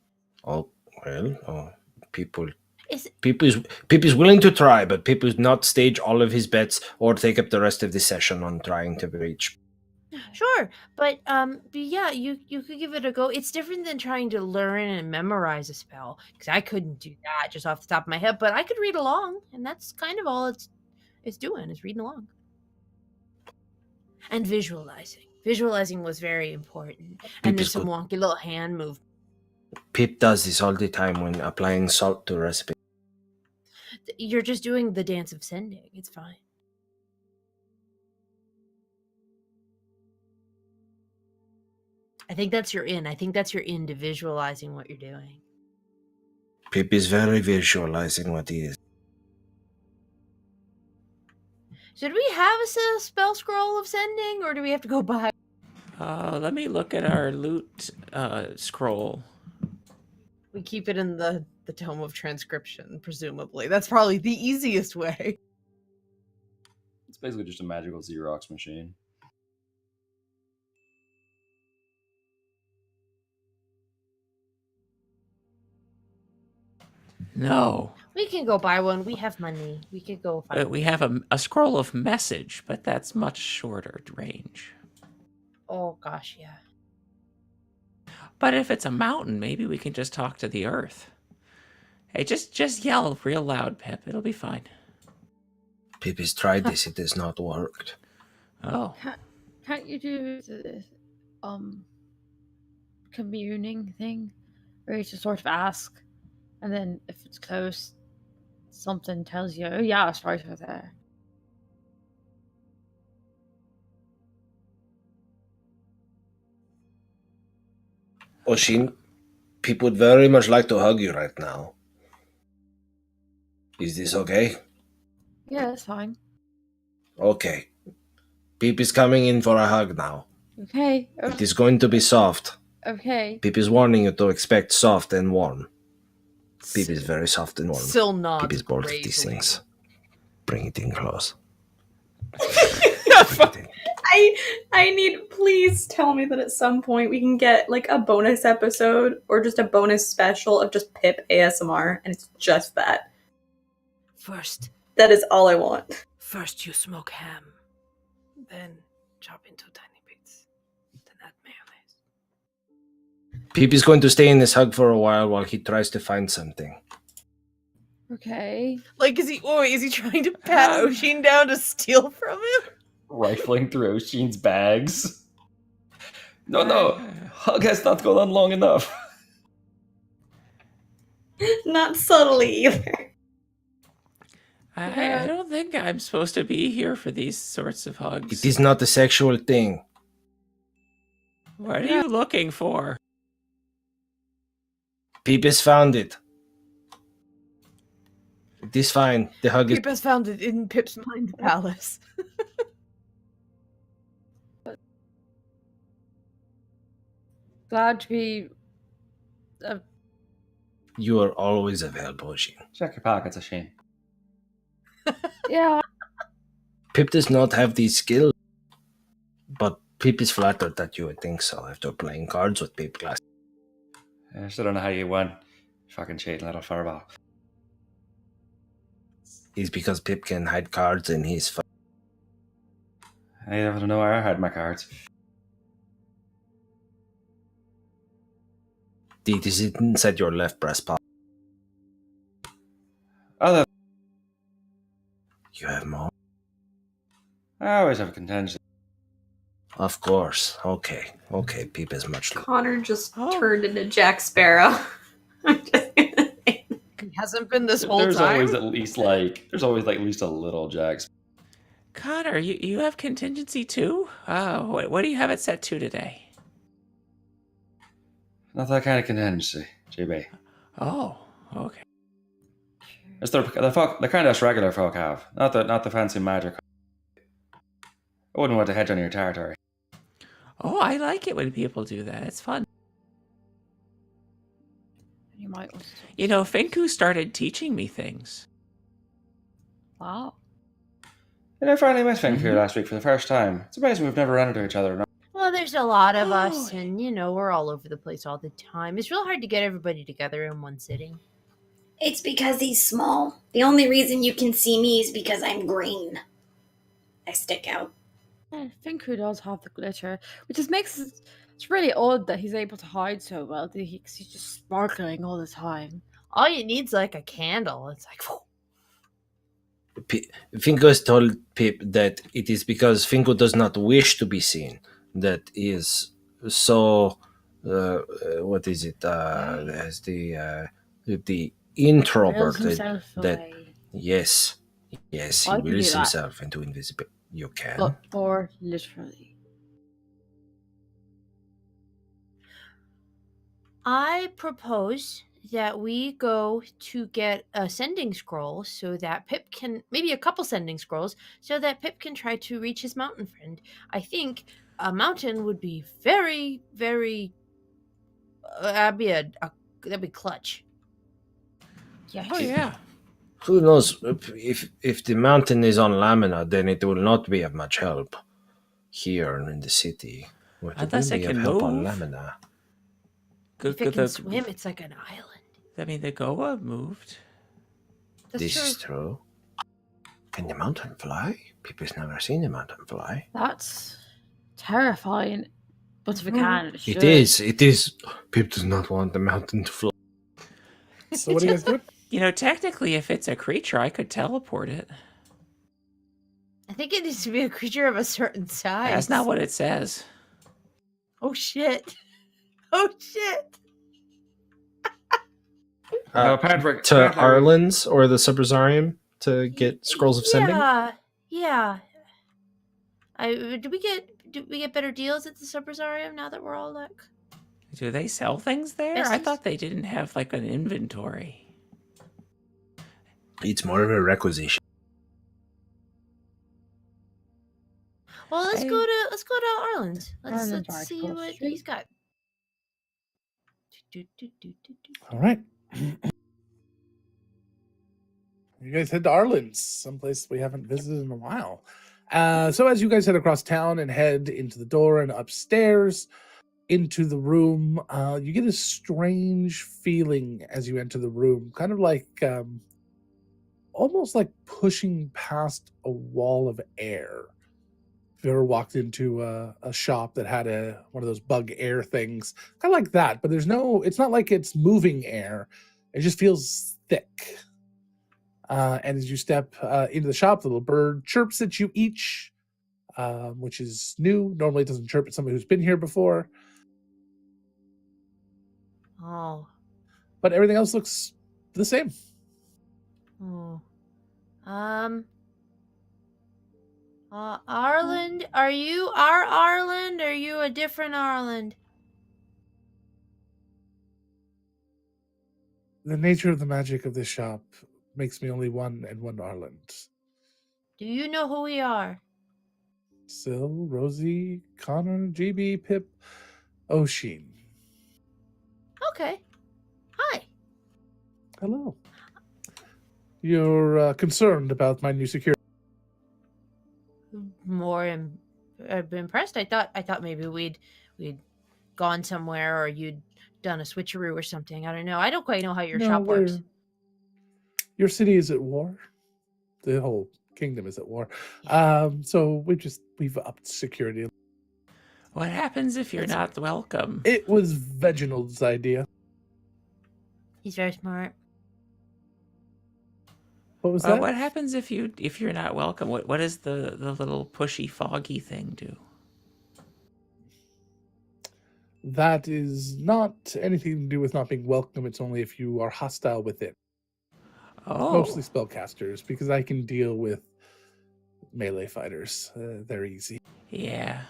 Oh, well, people. Is Pip is willing to try, but Pip would not stage all of his bets or take up the rest of the session on trying to reach. Sure, but yeah, you could give it a go. It's different than trying to learn and memorize a spell, because I couldn't do that just off the top of my head. But I could read along, and that's kind of all it's doing is reading along and visualizing. Visualizing was very important, and there's is some good. wonky little hand move. Pip does this all the time when applying salt to a recipe. You're just doing the dance of sending. It's fine. I think that's your in. I think that's your in to visualizing what you're doing. Pip is very visualizing what he is. Should we have a spell scroll of sending, or do we have to go buy? Let me look at our loot scroll. We keep it in the tome of transcription, presumably. That's probably the easiest way. It's basically just a magical Xerox machine. No. We can go buy one. We have money. We could go find one. We have a scroll of message, but that's much shorter range. Oh gosh, yeah. But if it's a mountain, maybe we can just talk to the earth. Hey, just yell real loud, Pip. It'll be fine. Pip has tried this, it has not worked. Oh. Can't you do the communing thing, where you just sort of ask, and then if it's close, something tells you, oh yeah, it's right over there. Oshin, Pip would very much like to hug you right now. Is this okay? Yeah, that's fine. Okay. Pip is coming in for a hug now. Okay. It is going to be soft. Okay. Pip is warning you to expect soft and warm. Pip is very soft and warm. Still not. Pip is bored of these things. Bring it in close. I need, please tell me that at some point we can get like a bonus episode or just a bonus special of just Pip ASMR, and it's just that. First That is all I want. you smoke ham, then chop into tiny bits, then add mayonnaise. Pip is going to stay in this hug for a while he tries to find something. Okay. Like, is he trying to pat Oshin down to steal from him? Rifling through Oshin's bags. No, hug has not gone on long enough. Not subtly either. I don't think I'm supposed to be here for these sorts of hugs. It is not a sexual thing. What are you looking for? Pip has found it. It is fine. The hug is... Pip has found it in Pip's mind palace. Glad to be. You are always available, Oshin. Check your pockets, Oshin. Yeah. Pip does not have these skills. But Pip is flattered that you would think so after playing cards with Pip last. I still don't know how you won. Fucking cheating little furball. It's because Pip can hide cards in his... I don't know where I hide my cards. It is inside your left breast pocket. Oh, You have more? I always have a contingency. Of course. Okay, Pip is much... Connor just turned into Jack Sparrow. I'm just gonna say. He hasn't been this whole There's time. always at least at least a little Jax. Connor, you have contingency too? What do you have it set to today? Not that kind of contingency, JB. Oh, okay. It's the kind us regular folk have, not the fancy magic. I wouldn't want to hedge on your territory. Oh, I like it when people do that. It's fun. You might. You know, Finku started teaching me things. Wow. And I finally met Fink here last week for the first time. It's amazing we've never run into each other. Well, there's a lot of us, and we're all over the place all the time. It's real hard to get everybody together in one sitting. It's because he's small. The only reason you can see me is because I'm green. I stick out. Yeah, Finku does have the glitter, which just makes it's really odd that he's able to hide so well. He's just sparkling all the time. All you need's like a candle. It's like, Finko has told Pip that it is because Finko does not wish to be seen. That is so... what is it? As the introverted... himself that away. Yes, he I can do wills that. himself into invisibility. You can. But or literally. I propose that we go to get a sending scroll so that Pip can, maybe a couple sending scrolls, so that Pip can try to reach his mountain friend. I think a mountain would be very, very. That'd be clutch. Yeah. Oh yeah. Who knows? If the mountain is on Lamina, then it will not be of much help here in the city. But it Unless will it be of can help on move. Lamina. If it can swim, it's like an island. I mean, the Goa moved. That's This true. is true. Can the mountain fly? People's never seen a mountain fly. That's terrifying. But if it can, it should. It is. It is. Pip does not want the mountain to fly. So what are you guys doing? You know, technically, if it's a creature, I could teleport it. I think it needs to be a creature of a certain size. That's not what it says. Oh shit! Oh shit! Patrick. To Arlen's or the Subrosarium to get scrolls of sending. Yeah. Do we get better deals at the Subrosarium now that we're all like? Do they sell things there? I Besties? thought they didn't have like an inventory. It's more of a requisition. Well, let's Hey. go to Arlen's. Let's Arlen's see Article what Street. he's got. All right. You guys head to Arlen's, someplace we haven't visited in a while. So as you guys head across town and head into the door and upstairs into the room, you get a strange feeling as you enter the room, kind of like almost like pushing past a wall of air. If you ever walked into a shop that had one of those bug air things, kind of like that, but it's not like it's moving air. It just feels thick. And as you step into the shop, the little bird chirps at you each, which is new. Normally it doesn't chirp at somebody who's been here before. Oh. But everything else looks the same. Oh. Arland, are you our Arland, or are you a different Arland? The nature of the magic of this shop makes me only one and one Arland. Do you know who we are? Syl, Rosie, Connor, GB, Pip, Oshin. Okay. Hi. Hello. You're concerned about my new security. More impressed. I thought maybe we'd gone somewhere, or you'd done a switcheroo or something. I don't know. I don't quite know how your shop works. Your city is at war. The whole kingdom is at war. So we've upped security. What happens if you're not welcome? It was Reginald's idea. He's very smart. What was that? What happens if you're not welcome? What does the little pushy foggy thing do? That is not anything to do with not being welcome. It's only if you are hostile within. Oh, Mostly spellcasters, because I can deal with melee fighters. They're easy. yeah.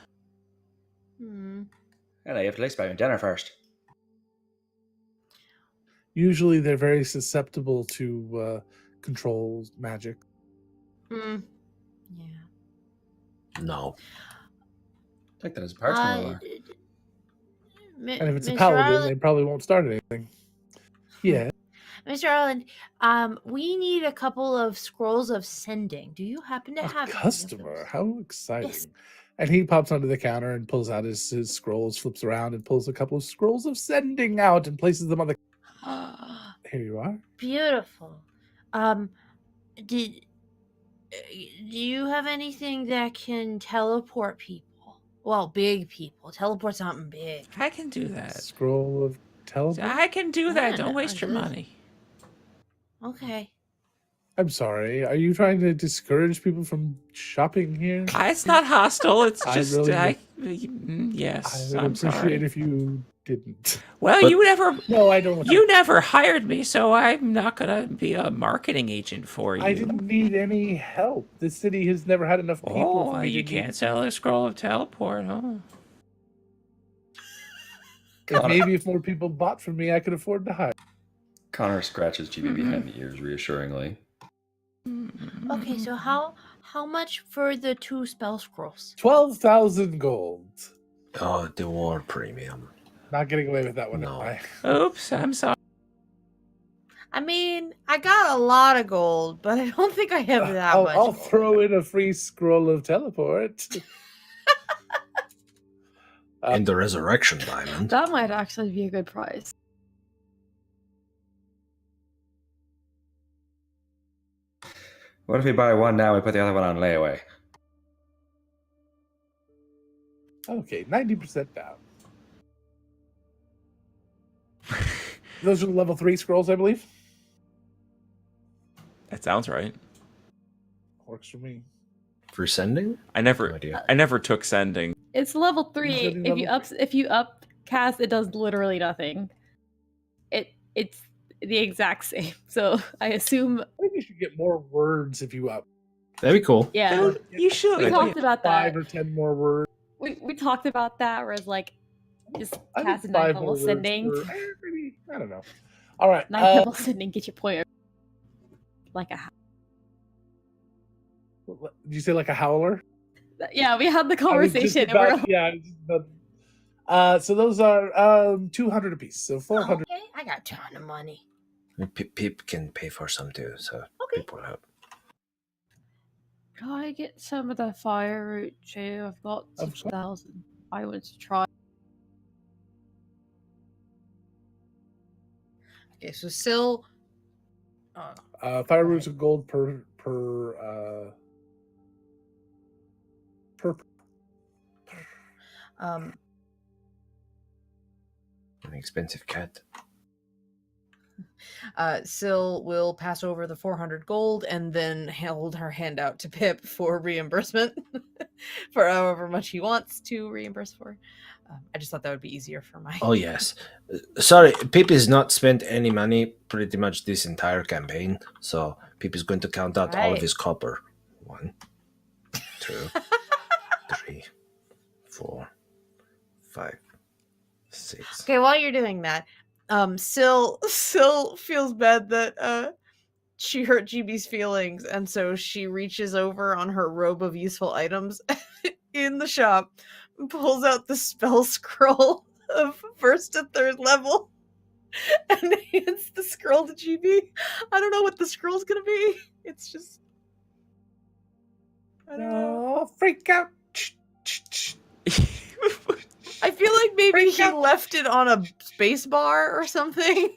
Hello, you have to at least buy me dinner first. Usually they're very susceptible to control magic. Yeah. No. Take that as a personal remark. And if it's a Mr. paladin, Arlen- they probably won't start anything. Yeah. Mr. Arland, we need a couple of scrolls of sending. Do you happen to A have any of customer. those? How exciting. Yes. And he pops onto the counter and pulls out his scrolls, flips around and pulls a couple of scrolls of sending out and places them on the... Here you are. Beautiful. Do you have anything that can teleport people? Well, big people. Teleport something big. I can do that. Scroll of teleport? I can do that. Yeah, Don't waste your good. money. Okay. I'm sorry. Are you trying to discourage people from shopping here? It's not hostile. It's I just really yes. I would I'm appreciate sorry. if you didn't. Well, But- No, I don't. you never hired me, so I'm not gonna be a marketing agent for you. I didn't need any help. The city has never had enough people. Oh, for me you to can't sell a scroll of teleport, huh? Maybe if more people bought from me, I could afford to hire. Connor scratches GB Mm-hmm. behind the ears reassuringly. Okay, so how much for the 2 spell scrolls? 12,000 gold. Oh, the war premium. Not getting away with that one, No. am I? Oops, I'm sorry. I mean, I got a lot of gold, but I don't think I have that much. I'll throw in a free scroll of teleport. And the resurrection diamond. That might actually be a good price. What if we buy one now and put the other one on layaway? Okay, 90% down. Those are the level 3 scrolls, I believe. That sounds right. Works for me. For sending? I No never idea. took sending. It's level 3. Usually If you up cast, it does literally nothing. It's the exact same. So I assume, I think you should get more words if you up. That'd be cool. yeah. You should. We talked about that. 5 or 10 more words. We talked about that, whereas like just I think cast a 5 9th more level words sending. maybe, I don't know. All right. 9th level sending, get your point. Like a Did you say like a howler? yeah, we had the I was just conversation. And we're about- yeah. So those are 200 apiece. So 400. Okay, I got a ton of money. Pip can pay for some too, so Okay. people help. Can I get some of the fire root too? I've got Of course. 6,000. I want to try. Okay, so Syl. Fire roots of gold per Um, An expensive cat. Syl will pass over the 400 gold and then hold her hand out to Pip for reimbursement for however much he wants to reimburse for. I just thought that would be easier for my. Oh yes. Sorry, Pip has not spent any money pretty much this entire campaign, so Pip is going to count out all of Right. his copper. 1, 2, 3, 4, 5, 6. Okay, while you're doing that, Syl feels bad that she hurt GB's feelings, and so she reaches over on her robe of useful items in the shop, and pulls out the spell scroll of 1st to 3rd level, and hands the scroll to GB. I don't know what the scroll's gonna be. It's just I don't know. Oh, freak out. I feel like maybe he left it on a space bar or something.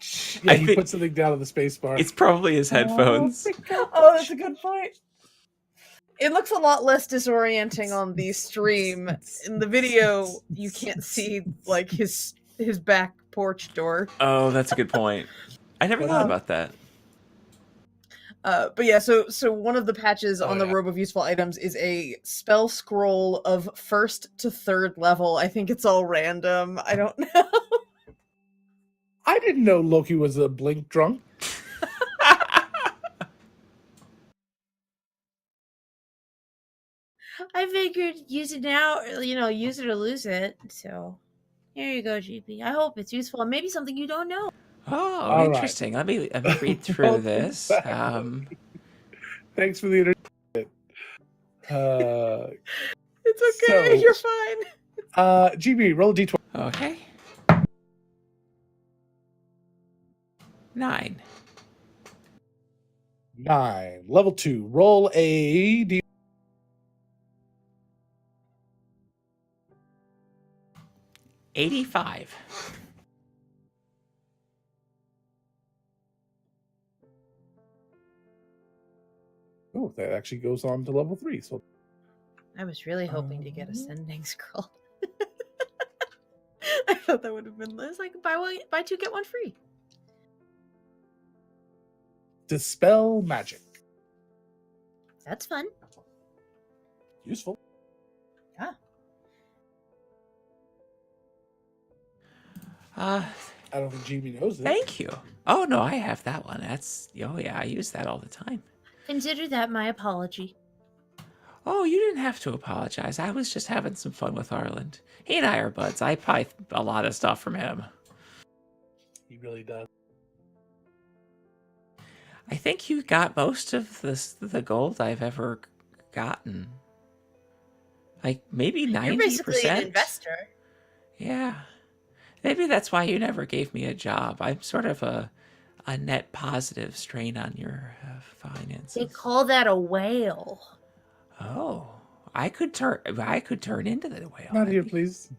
Yeah, I you think- put something down on the space bar. It's probably his headphones. Oh, that's a good point. It looks a lot less disorienting on the stream. In the video, you can't see like his back porch door. Oh, that's a good point. I never thought about that. But yeah, so one of the patches on the yeah. robe of useful items is a spell scroll of 1st to 3rd level. I think it's all random. I don't know. I didn't know Loki was a blink drunk. I figured use it now, or, use it or lose it. So here you go, GP. I hope it's useful and maybe something you don't know. Oh, All right. interesting. Let me read through Welcome this. back. Thanks for the entertainment. It's okay. So- You're fine. GB, roll a d20. Okay. 9. 9. Level 2. Roll a d. $85. Oh, that actually goes on to level 3. So I was really hoping to get a sending scroll. I thought that would have been less like buy 2 get 1 free. dispel magic. That's fun. Useful. Uh, I don't think GB knows it. thank you. Oh no, I have that one. That's I use that all the time. Consider that my apology. Oh, you didn't have to apologize. I was just having some fun with Arland. He and I are buds. I buy a lot of stuff from him. He really does. I think you got most of the gold I've ever gotten. Like maybe 90%. You're basically an investor. Yeah. Maybe that's why you never gave me a job. I'm sort of a net positive strain on your finances. They call that a whale. Oh, I could turn into the whale. Not here, please.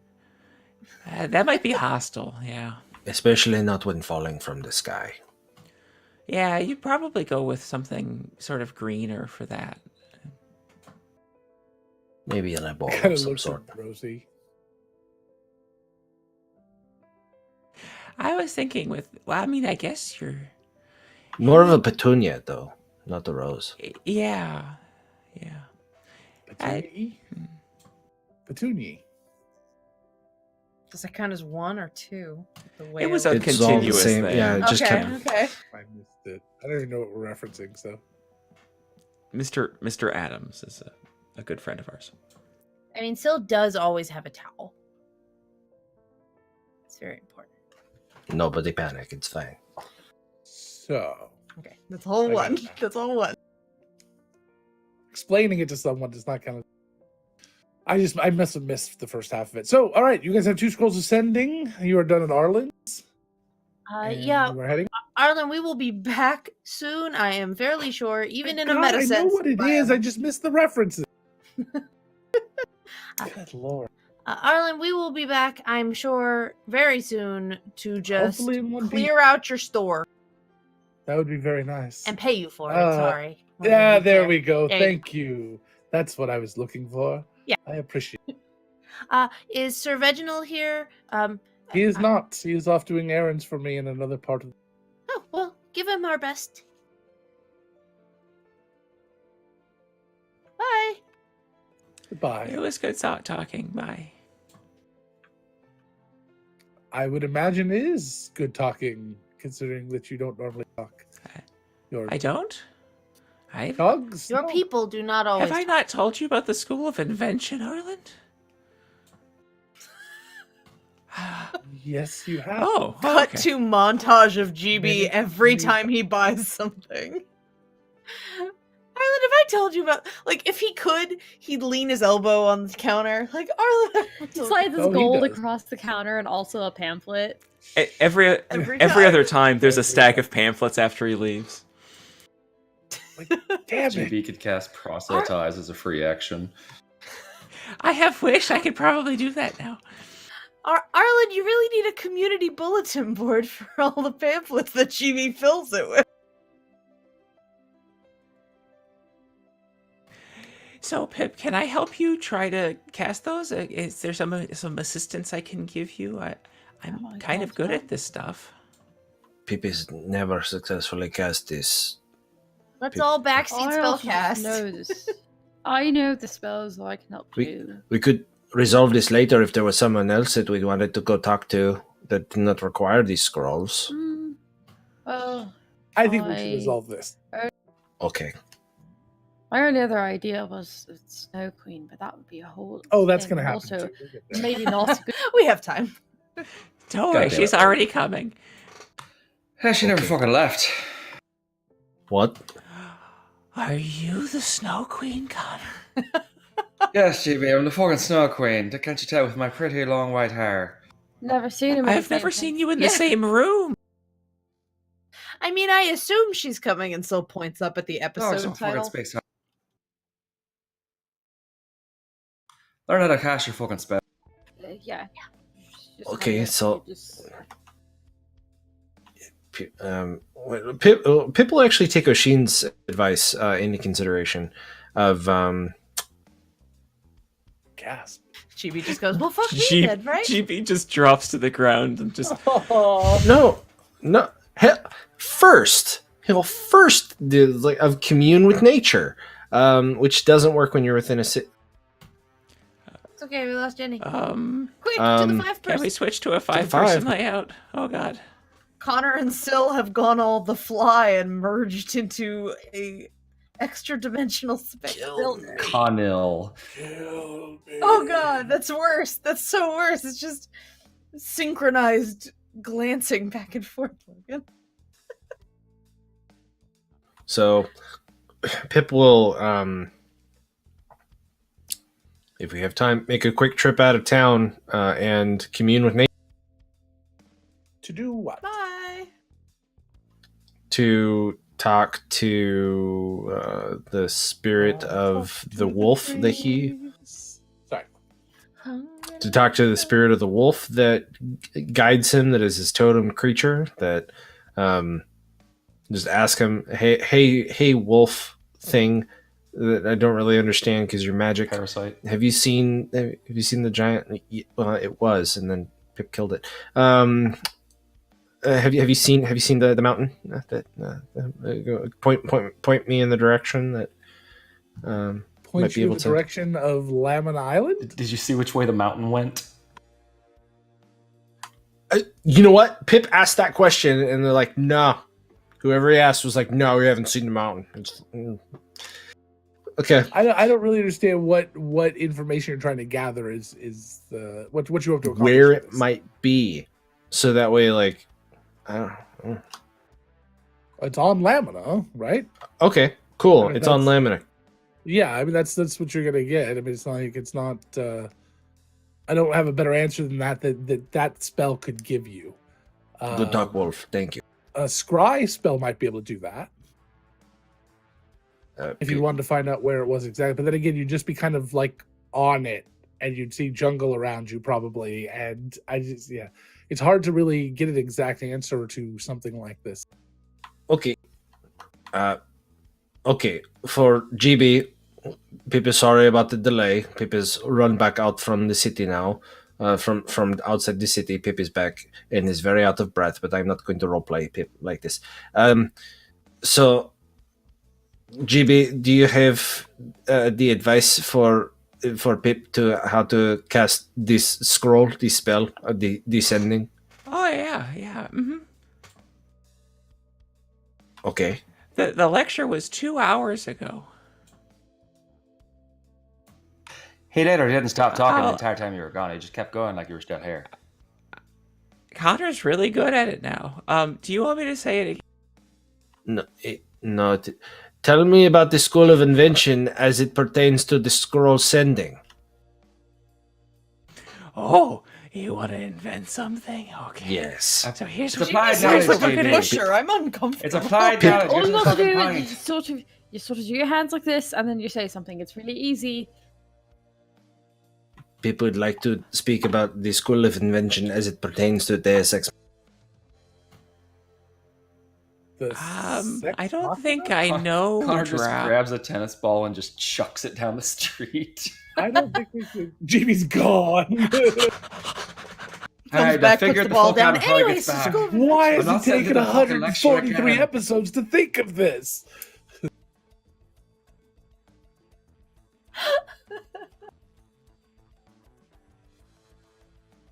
That might be hostile. Yeah. Especially not when falling from the sky. Yeah, you'd probably go with something sort of greener for that. Maybe an eyeball Kind of of some looks sort. like Rosie. I was thinking I guess you're... More of a petunia, though, not a rose. Yeah. Petunia? Petunia. Does that count as one or two? The It was whale? a It's all the continuous same. thing. Yeah, it just Okay, kept. okay. I missed it. I don't even know what we're referencing, so. Mr. Adams is a good friend of ours. I mean, Syl does always have a towel. It's very important. Nobody panic. It's fine. So, Okay, that's all I one. got that. That's all one. explaining it to someone does not kind of. I must have missed the first half of it. So, all right, you guys have 2 scrolls ascending. You are done at Arlen's. and Yeah, we're heading. Arlen, we will be back soon. I am fairly sure, even in a God, meta I sense. know what it is. I just missed the references. Good lord. Arlen, we will be back, I'm sure, very soon to just Hopefully in one piece. clear out your store That would be very nice. and pay you for it. Uh, Sorry. Yeah, there we go. There you Thank you. That's what I was looking for. Yeah. I appreciate it. Is Sir Reginald here? He is not. He is off doing errands for me in another part of. Oh, well, give him our best. Bye. Goodbye. It was good talking. Bye. I would imagine it is good talking, considering that you don't normally talk. Your I don't? dogs? Your No. people do not always. Have I not told you about the School of Invention, Arland? Yes, you have. Oh, Cut okay. to montage of GB Maybe- every maybe- time he buys something. Arlen, have I told you about if he could, he'd lean his elbow on the counter. Like, Arlen, He slides his Oh, he gold does. across the counter and also a pamphlet. Every Every other time. time, there's a stack of pamphlets after he leaves. Damn it. GB could cast proselytize as a free action. I have wish I could probably do that now. Arlen, you really need a community bulletin board for all the pamphlets that GB fills it with. So, Pip, can I help you try to cast those? Is there some assistance I can give you? I'm Oh, I kind of guess good so. at this stuff. Pippi's never successfully cast this. Let's all backseat I spell also cast. know this. I know the spells, so I can help you. We could resolve this later if there was someone else that we wanted to go talk to that did not require these scrolls. Hmm. Well, I think we should I- resolve this. Okay. my only other idea was the Snow Queen, but that would be a whole. Oh, that's thing. going to happen. Also, too. We'll get there. maybe not a good. We have time. Don't worry, damn she's it. already coming. Yeah, she never Okay. fucking left. What? Are you the Snow Queen, Connor? Yes, GB, I'm the fucking Snow Queen. Can't you tell with my pretty long white hair? Never seen him. I've never seen you in the same room. I mean, I assume she's coming and still points up at the No, episode it's not fucking title. space. Learn how to cast your fucking spell. Yeah. Just Okay, kinda- so- just- Pip will actually take Oshin's advice into consideration of Cast. GB just goes, well, fuck me G- then, right? GB just drops to the ground and just. no. He'll first do like of commune with nature, which doesn't work when you're within a city. It's okay, we lost Jenny. Quick, to Um, the 5 Can we person. switch to a five. 5-person layout? Oh, God. Connor and Syl have gone all the fly and merged into a extra dimensional space builder. Conil. Oh god, that's worse. That's so worse. It's just synchronized glancing back and forth. Logan. So Pip will, if we have time, make a quick trip out of town and commune with nature To do what? Bye. to talk to the spirit of the wolf that he... Sorry. To talk to the spirit of the wolf that guides him, that is his totem creature, that just ask him, hey wolf thing that I don't really understand because you're magic. Parasite. Have you seen the giant? Well, it was, and then Pip killed it. Have you seen the mountain? Point me in the direction that Point might be you in able the to. direction of Lamina Island? Did you see which way the mountain went? You know what? Pip asked that question, and they're like, "No." Whoever he asked was like, "No, we haven't seen the mountain." Okay. I don't really understand what information you're trying to gather is the what you have to accomplish. Where with it this. might be, so that way, like, I don't know. It's on Lamina, right? Okay, cool. I mean, It's on that's- Lamina. Yeah, I mean that's what you're gonna get. I mean it's not. I don't have a better answer than that spell could give you. The Dark Wolf. Thank you. A scry spell might be able to do that if you wanted to find out where it was exactly. But then again, you'd just be kind of like on it, and you'd see jungle around you probably. And it's hard to really get an exact answer to something like this. Okay. Okay. For GB, Pip is sorry about the delay. Pip is run back out from the city now. From outside the city, Pip is back and is very out of breath. But I'm not going to roleplay Pip like this. So, GB, do you have the advice for Pip to how to cast this scroll, this spell, the descending? Oh yeah. Okay. The lecture was 2 hours ago. He didn't stop talking the entire time you were gone. He just kept going like you were still here. Connor's really good at it now. Do you want me to say it again? No. Tell me about the School of Invention as it pertains to the scroll sending. Oh, you want to invent something? Okay. Yes. So here's It's what applied here's what knowledge, we're gonna JB. Pusher, I'm uncomfortable. It's applied Pip- knowledge. All you Here's have to the do fucking is point. you sort of do your hands like this, and then you say something. It's really easy. People would like to speak about the School of Invention as it pertains to Deus Ex. I don't think I know. Connor just Drow. grabs a tennis ball and just chucks it down the street. I don't think we should. Jimmy's gone. Comes back, puts the ball down. Anyways, back. School of Why I'm has not it sending taken the fucking lecture 143 again. episodes to think of this?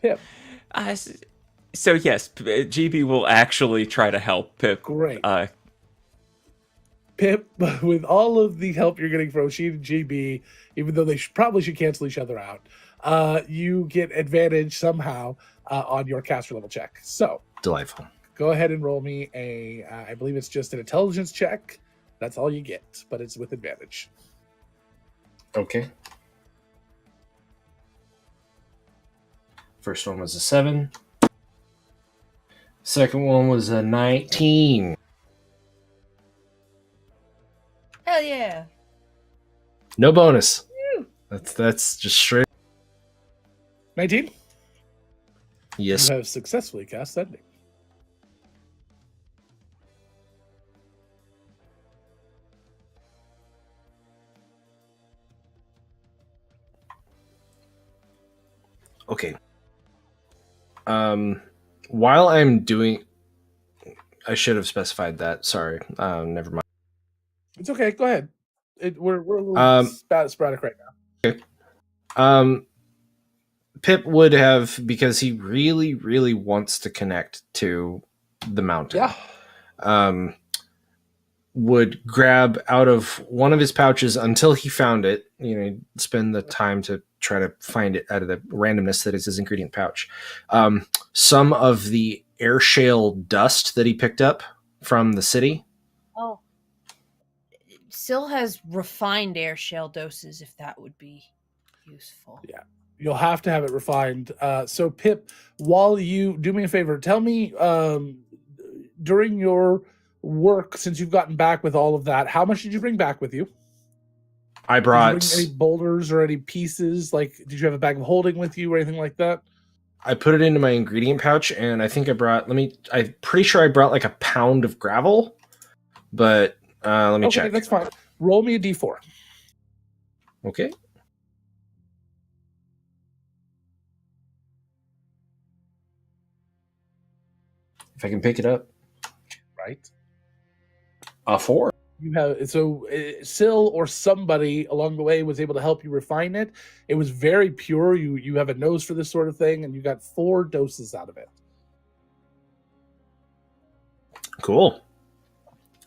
Pip, So yes, GB will actually try to help Pip. great. Pip, with all of the help you're getting from Sheet and GB, even though they probably should cancel each other out, you get advantage somehow on your caster level check. So Delightful. go ahead and roll me I believe it's just an intelligence check. That's all you get, but it's with advantage. Okay. First one was a 7. Second one was a 19. Hell yeah. No bonus. That's just straight. 19? Yes. You have successfully cast Sending. Okay. While I'm doing, I should have specified that. Sorry. Never mind. It's okay. Go ahead. We're a little sporadic right now. Pip would have, because he really, really wants to connect to the mountain. Yeah. would grab out of one of his pouches until he found it. Spend the time to try to find it out of the randomness that is his ingredient pouch. Some of the air shale dust that he picked up from the city. Oh. Syl has refined air shell doses, if that would be useful. Yeah. You'll have to have it refined. So Pip, while you do me a favor, tell me during your work, since you've gotten back with all of that, how much did you bring back with you? I Did brought. you bring any boulders or any pieces? Like, did you have a bag of holding with you or anything like that? I put it into my ingredient pouch, and I think I brought. I'm pretty sure I brought like a pound of gravel, but let me Okay, check. that's fine. Roll me a d4. Okay. If I can pick it up. Right. A 4. You have Syl or somebody along the way was able to help you refine it. It was very pure. You have a nose for this sort of thing, and you got 4 doses out of it. Cool.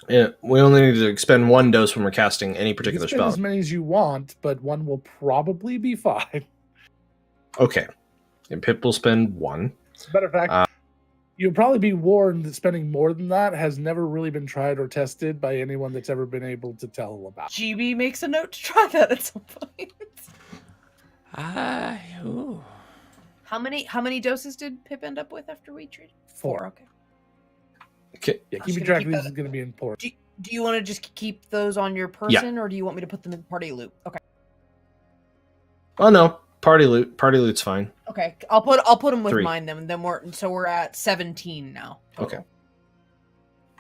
Yeah, we only need to expend 1 dose when we're casting any particular You can spend spell. as many as you want, but 1 will probably be fine. Okay. And Pip will spend 1. As a matter of fact, you'll probably be warned that spending more than that has never really been tried or tested by anyone that's ever been able to tell about. GB makes a note to try that at some point. Ooh. How many doses did Pip end up with after we treated? 4. Okay. Okay. Yeah, I'm keeping just track gonna of keep these is going to be important. Do you want to just keep those on your person, or do you want me to put them in party loot? Okay. Oh no, party loot. Party loot's fine. Okay, I'll put them with 3. mine then. And then we're at 17 now. Total.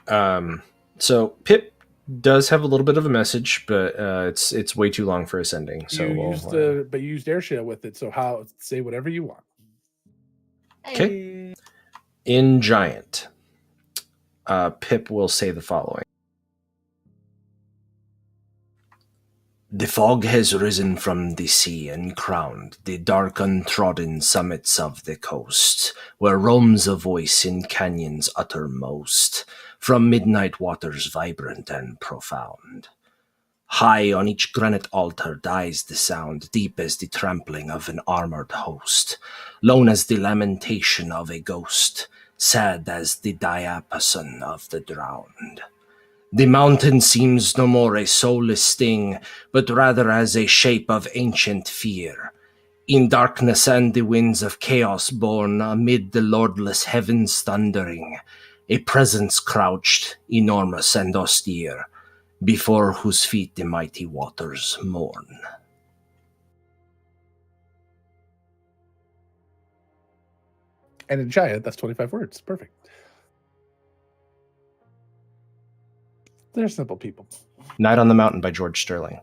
Okay. So Pip does have a little bit of a message, but it's way too long for a sending. So you used airshell with it. So say whatever you want. Okay. In Giant, Pip will say the following. The fog has risen from the sea and crowned the dark untrodden summits of the coast, where roams a voice in canyons uttermost, from midnight waters vibrant and profound. High on each granite altar dies the sound, deep as the trampling of an armored host, lone as the lamentation of a ghost, sad as the diapason of the drowned. The mountain seems no more a soulless thing, but rather as a shape of ancient fear. In darkness and the winds of chaos born, amid the lordless heavens thundering, a presence crouched, enormous and austere, before whose feet the mighty waters mourn. And in Giant, that's 25 words. Perfect. They're simple people. Night on the Mountain by George Sterling.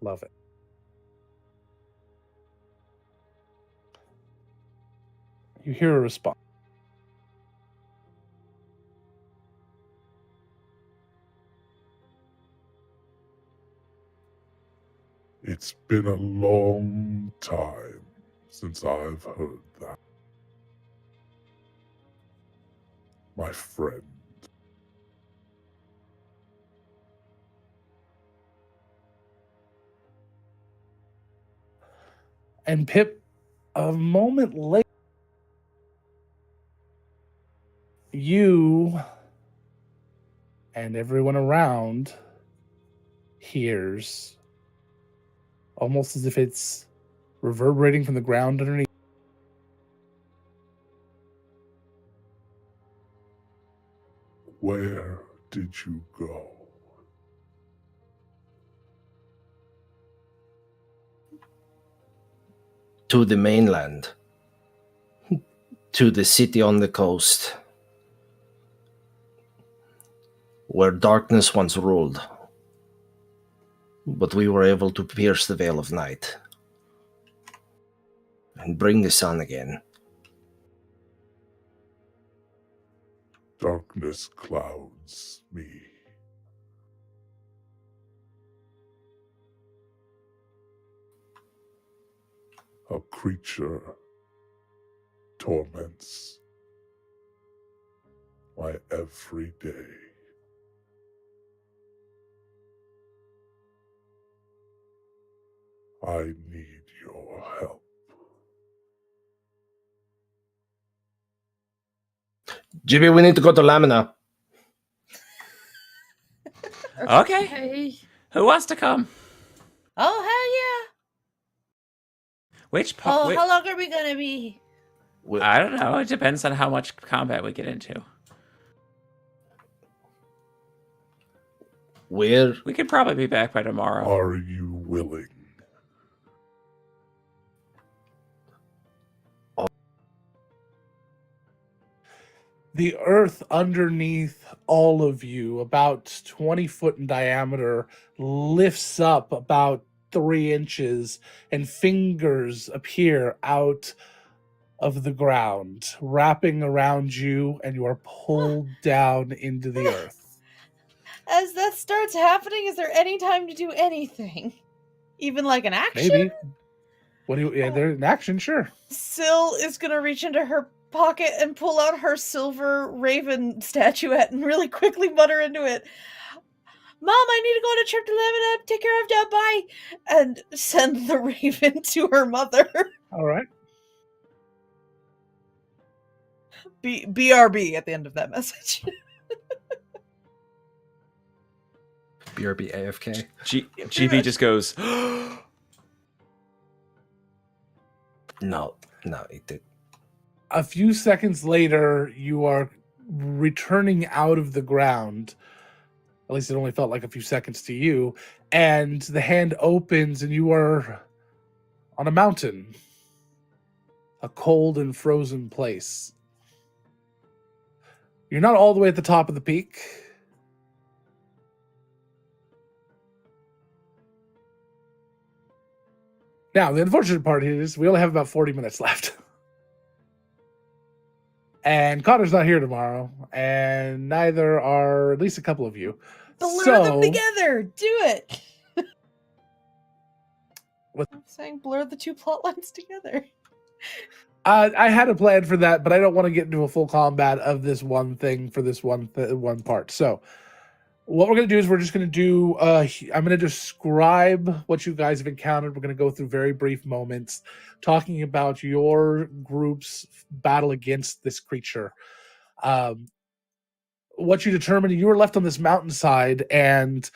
Love it. You hear a response. It's been a long time since I've heard that. My friend. And Pip, a moment later, you and everyone around hears, almost as if it's reverberating from the ground underneath. Where did you go? To the mainland. To the city on the coast. Where darkness once ruled. But we were able to pierce the veil of night. And bring the sun again. Darkness clouds me. A creature torments my every day. I need your help. GB, we need to go to Lamina. Okay. Who wants to come? Oh, hell Which yeah. part? Oh, how long are we going to be? I don't know. It depends on how much combat we get into. Where? We could probably be back by tomorrow. Are you willing? The earth underneath all of you, about 20 foot in diameter, lifts up about 3 inches, and fingers appear out of the ground, wrapping around you, and you are pulled down into the earth. As that starts happening, is there any time to do anything? Even like an action? Maybe. What do you? Yeah, there's an action, sure. Syl is going to reach into her pocket and pull out her silver raven statuette and really quickly mutter into it, Mom, I need to go on a trip to Lamina. Take care of Dad, bye. And send the raven to her mother. All right. BRB at the end of that message. BRB AFK. GB just goes, No, it did. A few seconds later, you are returning out of the ground. At least it only felt like a few seconds to you. And the hand opens and you are on a mountain. A cold and frozen place. You're not all the way at the top of the peak. Now, the unfortunate part is we only have about 40 minutes left. And Connor's not here tomorrow, and neither are at least a couple of you. Blur them together. Do it. What? I'm saying blur the 2 plot lines together. I had a plan for that, but I don't want to get into a full combat of this one thing for this one part. So what we're going to do is we're just going to do, I'm going to describe what you guys have encountered. We're going to go through very brief moments talking about your group's battle against this creature. What you determined, you were left on this mountainside, and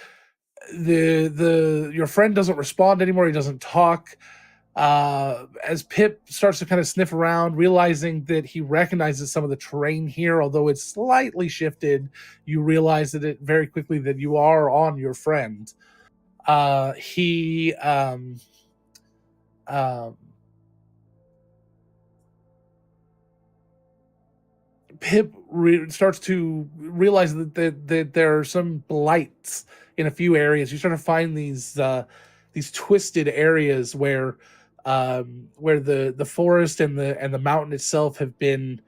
your friend doesn't respond anymore. He doesn't talk. As Pip starts to kind of sniff around, realizing that he recognizes some of the terrain here, although it's slightly shifted, you realize that it very quickly that you are on your friend. Pip starts to realize that there are some blights in a few areas. You start to find these twisted areas where the forest and the mountain itself have been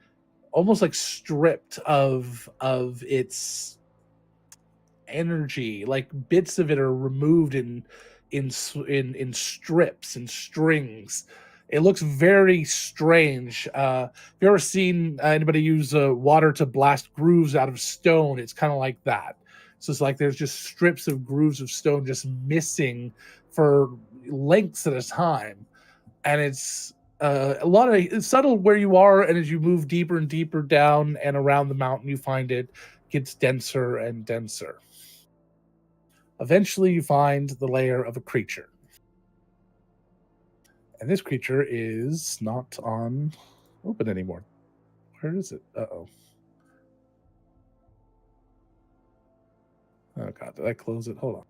almost like stripped of its energy. Like bits of it are removed in strips and strings. It looks very strange. Have you ever seen anybody use water to blast grooves out of stone? It's kind of like that. So it's like there's just strips of grooves of stone just missing for lengths at a time. And it's it's subtle where you are, and as you move deeper and deeper down and around the mountain, you find it gets denser and denser. Eventually, you find the lair of a creature. And this creature is not on open anymore. Where is it? Uh-oh. Oh, God. Did I close it? Hold on.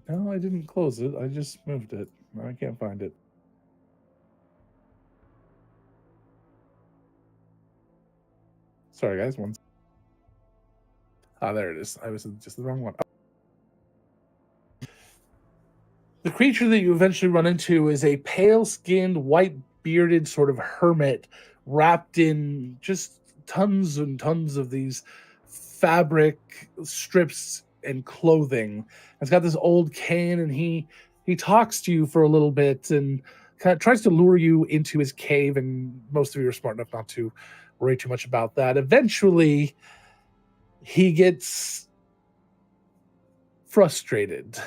No, I didn't close it. I just moved it. I can't find it. Sorry, guys. There it is. I was just the wrong one. The creature that you eventually run into is a pale-skinned, white-bearded sort of hermit wrapped in just tons and tons of these fabric strips and clothing. It's got this old cane, and he talks to you for a little bit and kind of tries to lure you into his cave, and most of you are smart enough not to worry too much about that. Eventually, he gets frustrated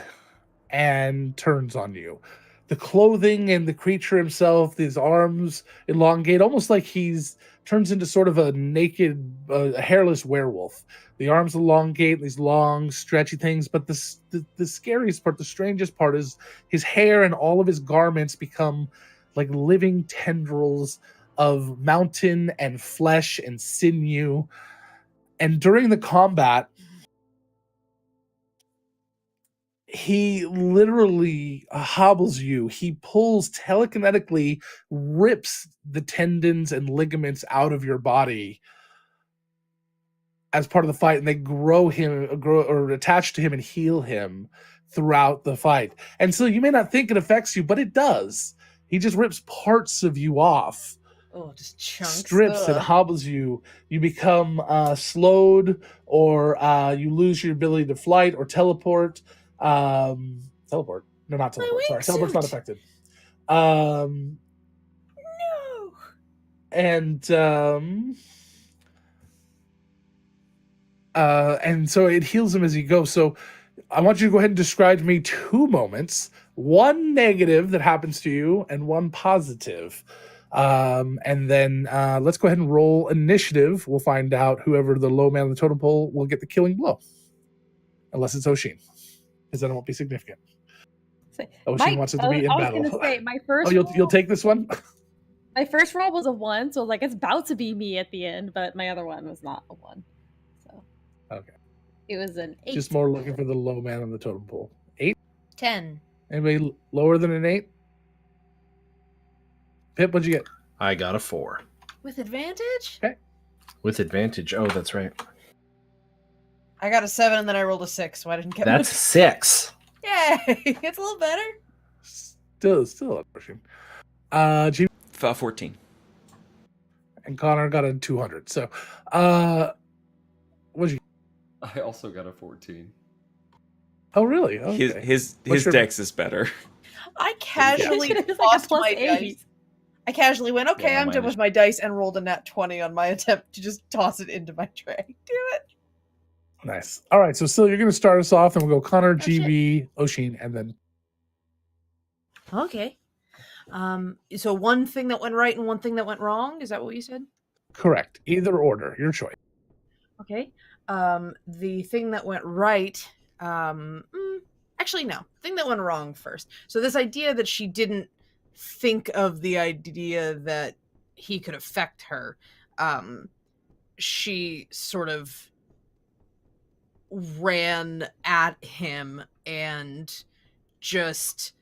and turns on you. The clothing and the creature himself, these arms elongate, almost like he's turns into sort of a naked, hairless werewolf. The arms elongate, these long, stretchy things. But the scariest part, the strangest part, is his hair and all of his garments become like living tendrils of mountain and flesh and sinew. And during the combat, he literally hobbles you. He pulls telekinetically, rips the tendons and ligaments out of your body as part of the fight, and they grow or attach to him and heal him throughout the fight. And so you may not think it affects you, but it does. He just rips parts of you off. Oh, just chunks. Strips and hobbles you. You become slowed, or you lose your ability to flight or teleport. Teleport? No, not teleport. Sorry, teleport's not affected. No. And so it heals him as you go. So I want you to go ahead and describe to me 2 moments, one negative that happens to you and one positive. And then let's go ahead and roll initiative. We'll find out whoever the low man on the totem pole will get the killing blow. Unless it's Oshin. Because then it won't be significant. Oshin wants it to be in battle. I was gonna say, my first you'll take this one? My first roll was a 1, so like it's about to be me at the end, but my other one was not a 1. So okay. It was an 8. Just more looking for the low man on the totem pole. 8? 10. Anybody lower than an 8? Pip, what'd you get? I got a 4. With advantage? Okay. With advantage. Oh, that's right. I got a 7 and then I rolled a 6, so I didn't get That's much. 6. Yay! It's a little better. Still a pushing. 14. And Connor got a 200. So, what'd you? I also got a 14. Oh, really? Okay. His What's your- dex is better. I casually It's like a tossed plus my 8. dice. I casually went, okay, Yeah, I'm mine done is- with my dice, and rolled a nat 20 on my attempt to just toss it into my tray. Do it. Nice. All right. So, still, you're going to start us off, and we'll go Connor, shit. GB, Oshin, and then. Okay. So one thing that went right and one thing that went wrong. Is that what you said? Correct. Either order, your choice. Okay. The thing that went right. Actually, no. Thing that went wrong first. So this idea that she didn't think of the idea that he could affect her. She sort of ran at him and just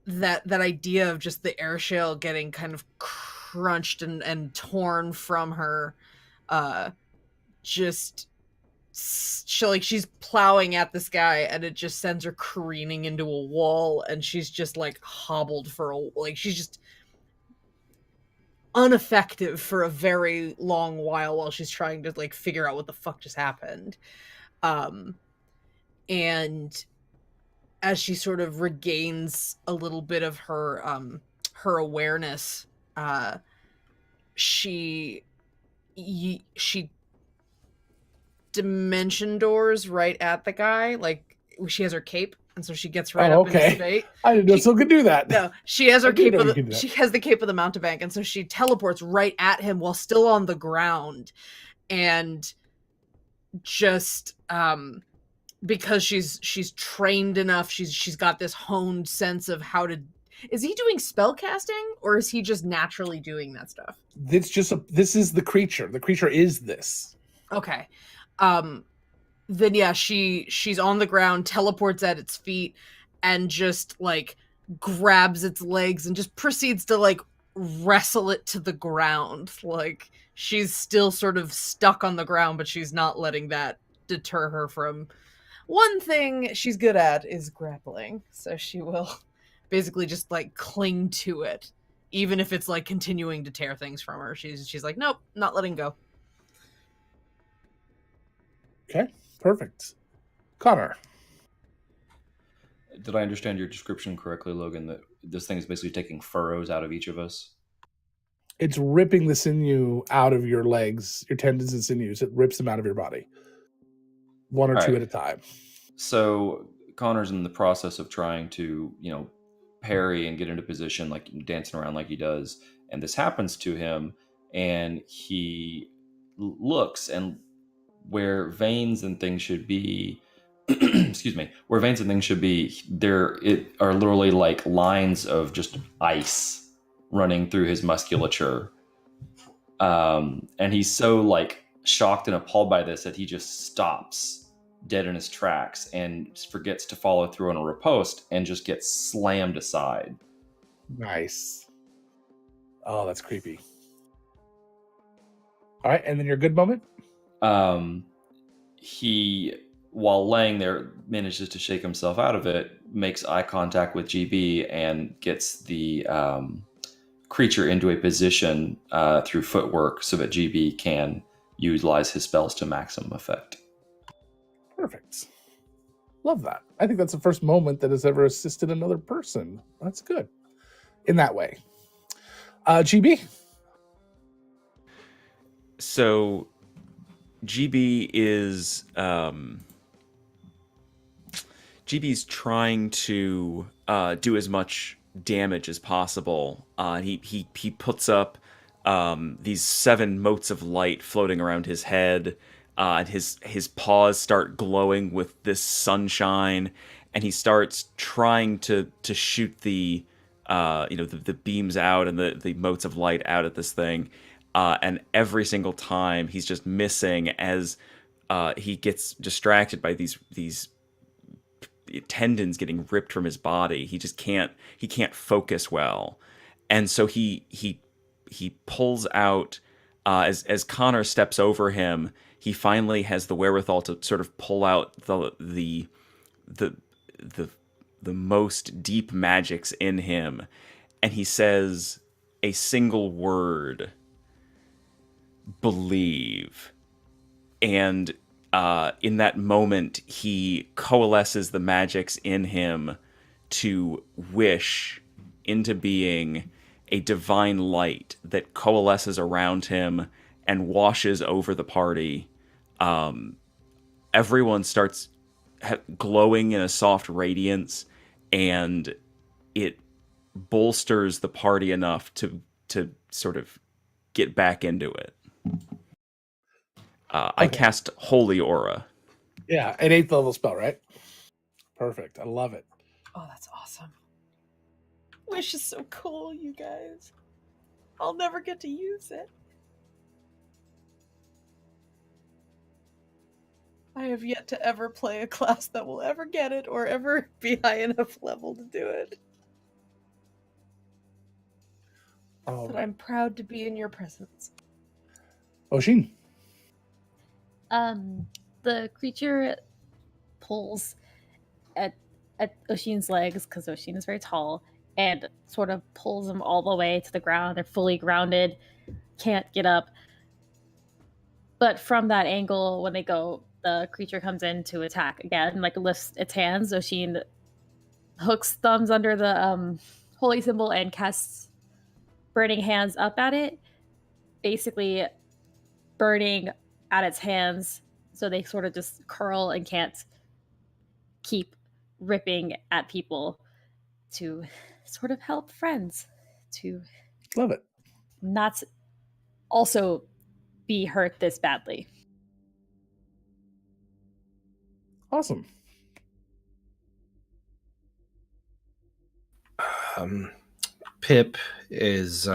that idea of just the air shell getting kind of crunched and torn from her, she's plowing at this guy and it just sends her careening into a wall, and she's just like hobbled she's just ineffective for a very long while she's trying to like figure out what the fuck just happened. And as she sort of regains a little bit of her her awareness, she dimension doors right at the guy. Like she has her cape, and so she gets right up in his face. I didn't know someone could do that. No, she has her I didn't cape know of you could do that. she has the cape of the mountebank, and so she teleports right at him while still on the ground, and just because she's trained enough, she's got this honed sense of how to. Is he doing spell casting, or is he just naturally doing that stuff? This is the creature. The creature is this. Okay. Then yeah, she's on the ground, teleports at its feet, and just like grabs its legs and just proceeds to like wrestle it to the ground. Like she's still sort of stuck on the ground, but she's not letting that deter her from one thing she's good at is grappling. So she will basically just like cling to it, even if it's like continuing to tear things from her. She's like, nope, not letting go. Okay, perfect. Connor. Did I understand your description correctly, Logan, that this thing is basically taking furrows out of each of us? It's ripping the sinew out of your legs, your tendons and sinews. It rips them out of your body. One or All two right. at a time. So Connor's in the process of trying to, parry and get into position, like dancing around like he does. And this happens to him, and he looks, and where veins and things should be, excuse me, where veins and things should be, there are literally like lines of just ice running through his musculature. And he's so like shocked and appalled by this that he just stops dead in his tracks and forgets to follow through on a riposte and just gets slammed aside. Nice. Oh, that's creepy. All right, and then your good moment? He, while laying there, manages to shake himself out of it, makes eye contact with GB, and gets the creature into a position through footwork so that GB can utilize his spells to maximum effect. Perfect. Love that. I think that's the first moment that has ever assisted another person. That's good. In that way. GB? So GB is GB's trying to do as much damage as possible. He puts up these 7 motes of light floating around his head, and his paws start glowing with this sunshine, and he starts trying to shoot the beams out and the motes of light out at this thing. And every single time he's just missing as he gets distracted by these tendons getting ripped from his body. He can't focus well. And so he pulls out as Connor steps over him, he finally has the wherewithal to sort of pull out the most deep magics in him, and he says a single word: believe. And in that moment, he coalesces the magics in him to wish into being a divine light that coalesces around him and washes over the party. Everyone starts glowing in a soft radiance, and it bolsters the party enough to sort of get back into it. I cast Holy Aura. Yeah, an 8th level spell, right? Perfect. I love it. Oh, that's awesome. Wish is so cool, you guys. I'll never get to use it. I have yet to ever play a class that will ever get it or ever be high enough level to do it. But I'm proud to be in your presence. Oshin? The creature pulls at Oshin's legs, because Oshin is very tall, and sort of pulls them all the way to the ground. They're fully grounded, can't get up. But from that angle, when they go, the creature comes in to attack again, like lifts its hands. Oshin hooks thumbs under the holy symbol and casts burning hands up at it, basically burning at its hands, so they sort of just curl and can't keep ripping at people, to sort of help friends to love it, not also be hurt this badly. Awesome. Pip is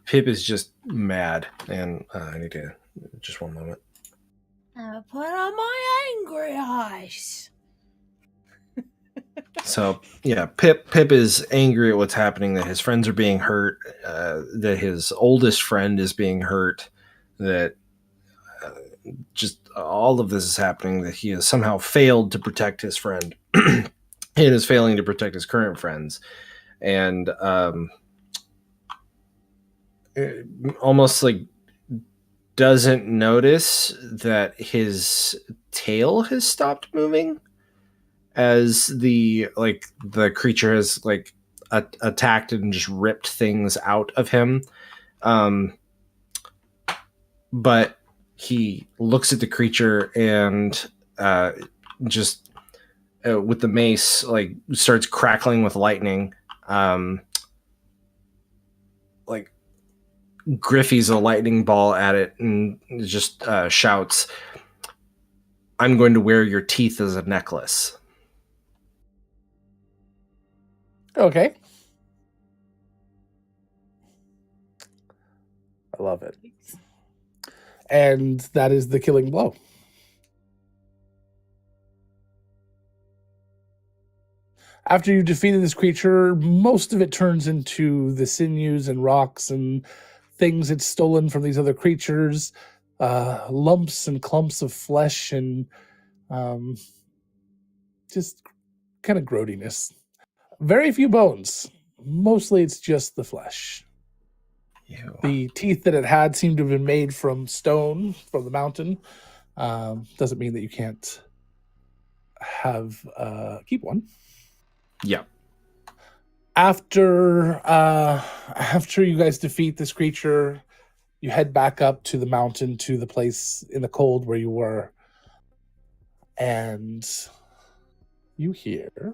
Pip is just mad, and I need to just one moment. Put on my angry eyes. So yeah, Pip is angry at what's happening, that his friends are being hurt, that his oldest friend is being hurt, that just all of this is happening, that he has somehow failed to protect his friend and is failing to protect his current friends. And almost like doesn't notice that his tail has stopped moving as the creature has attacked and just ripped things out of him. But he looks at the creature and just with the mace, like, starts crackling with lightning. Like, griffies a lightning ball at it and just shouts, "I'm going to wear your teeth as a necklace." Okay. I love it. And that is the killing blow. After you defeated this creature, most of it turns into the sinews and rocks and things it's stolen from these other creatures, lumps and clumps of flesh and just kind of grody-ness. Very few bones. Mostly it's just the flesh. Ew. The teeth that it had seem to have been made from stone from the mountain. Doesn't mean that you can't have keep one. Yeah. After you guys defeat this creature, you head back up to the mountain to the place in the cold where you were, and you hear,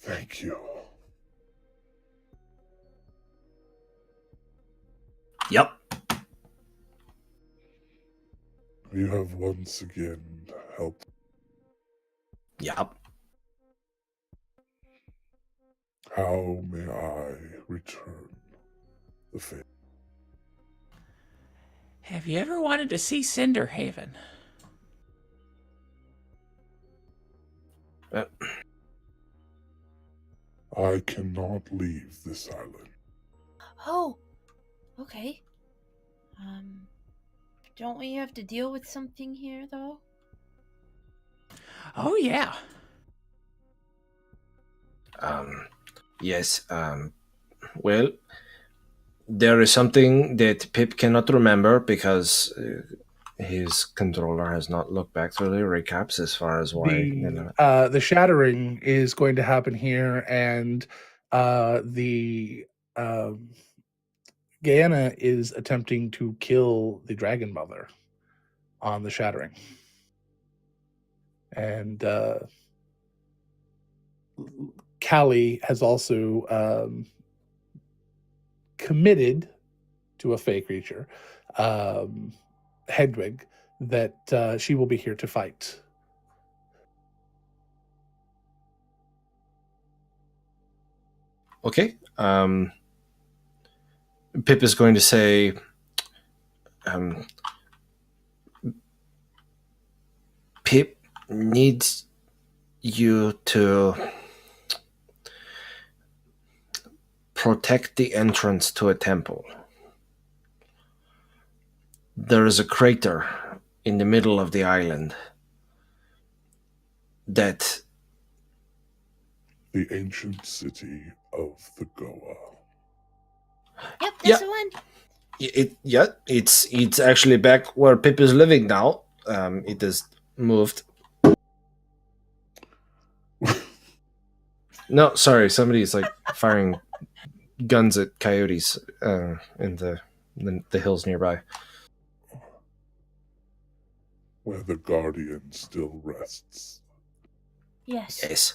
Thank you. Yep. You have once again helped. Yep. How may I return the favor? Have you ever wanted to see Cinderhaven? I cannot leave this island. Oh, okay. Don't we have to deal with something here, though? Oh, yeah. Yes. Well, there is something that Pip cannot remember because his controller has not looked back through the recaps as far as why. the shattering is going to happen here, and the Guyana is attempting to kill the Dragon Mother on the shattering. And Callie has also committed to a fey creature, Hedwig, that she will be here to fight. Okay. Pip is going to say, Pip needs you to protect the entrance to a temple. There is a crater in the middle of the island that The ancient city of the Goa. Yep, that's Yeah. the one. it's actually back where Pip is living now. It has moved. No, sorry, somebody is like firing guns at coyotes in the hills nearby. Where the Guardian still rests. Yes. Yes.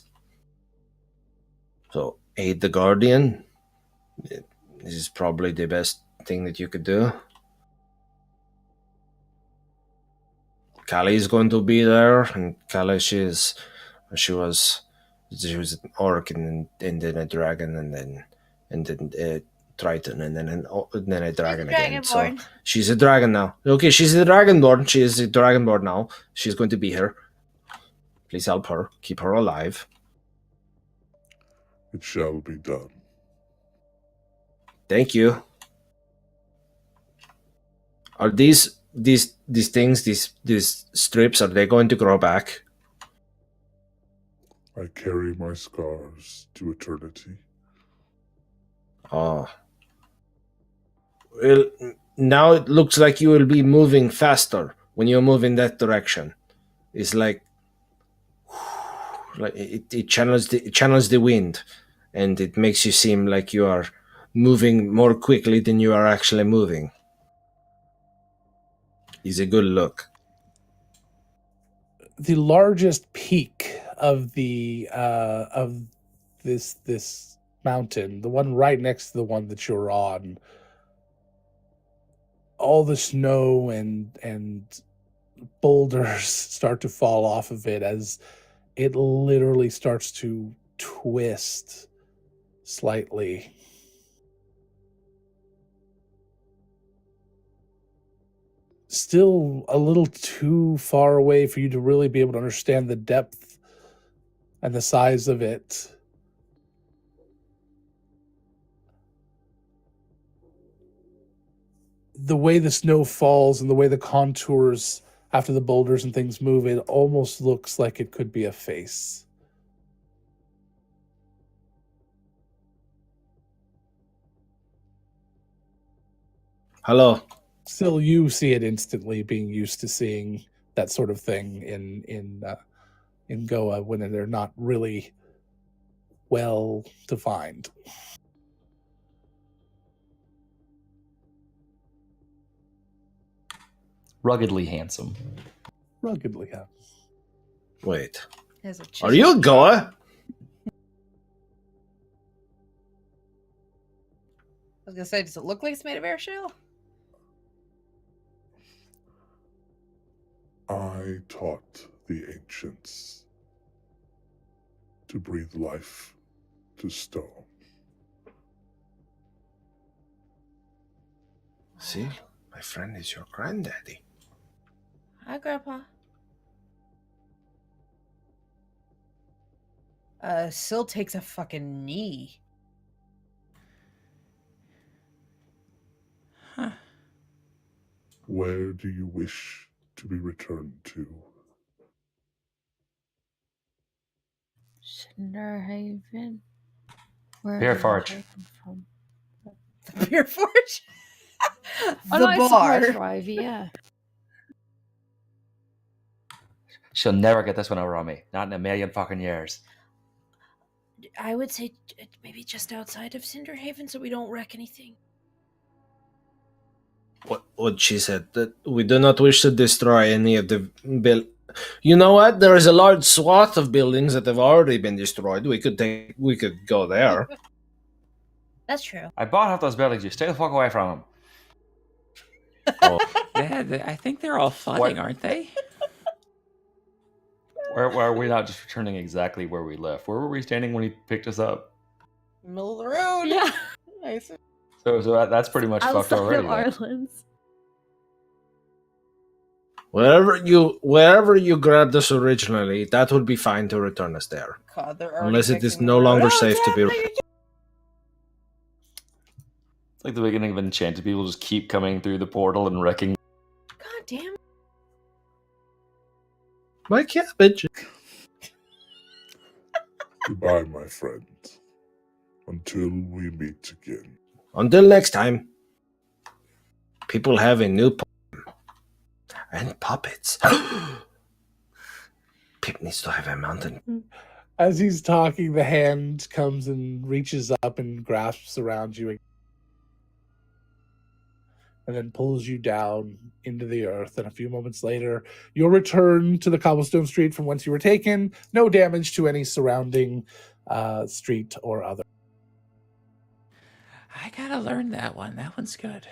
So aid the Guardian. This is probably the best thing that you could do. Callie is going to be there, and Callie, she was an orc and then a dragon and then a triton and then a dragon again. So Dragonborn. she's a dragon now. Okay, she's a dragonborn. She is a dragonborn now. She's going to be here. Please help her. Keep her alive. It shall be done. Thank you. Are these things, these strips, are they going to grow back? I carry my scars to eternity. Oh. Well, now it looks like you will be moving faster when you move in that direction. It's like it channels the wind, and it makes you seem like you are moving more quickly than you are actually moving. Is a good look. The largest peak of this mountain, the one right next to the one that you're on, all the snow and boulders start to fall off of it as it literally starts to twist slightly. Still a little too far away for you to really be able to understand the depth and the size of it. The way the snow falls and the way the contours after the boulders and things move, it almost looks like it could be a face. Hello. Still, you see it instantly, being used to seeing that sort of thing in Goa when they're not really well defined. Ruggedly handsome. Ruggedly handsome. Wait. Has a Are you a chisel. Goa? I was gonna say, does it look like it's made of air shell? I taught the ancients to breathe life to stone. See, my friend is your granddaddy. Hi, Grandpa. Syl takes a fucking knee. Huh. Where do you wish to be returned to? Cinderhaven. Where Beer did Forge. I come from? The beer forge? Oh, The no, it's the bar. Forge for Ivy, yeah. She'll never get this one over on me. Not in a million fucking years. I would say maybe just outside of Cinderhaven so we don't wreck anything. What she said, that we do not wish to destroy any of the You know what? There is a large swath of buildings that have already been destroyed. We could go there. That's true. I bought half those buildings. You stay the fuck away from them. Oh, I think they're all flooding, aren't they? Where are we not just returning exactly where we left? Where were we standing when he picked us up? Middle of the road. Yeah. Nice. So that's pretty much fucked Outside already. of then. Arlen's. wherever you grabbed us originally, that would be fine to return us there. God, they're already Unless it is fixing no the road. longer Oh, safe to Dad, be. no, you're It's like the beginning of Enchanted. People just keep coming through the portal and wrecking. God damn. My cabbage. Goodbye, my friend. Until we meet again. Until next time. People have a new poem. And puppets. Pip needs to have a mountain. As he's talking, the hand comes and reaches up and grasps around you and then pulls you down into the earth. And a few moments later, you'll return to the cobblestone street from whence you were taken. No damage to any surrounding street or other. I gotta learn that one. That one's good.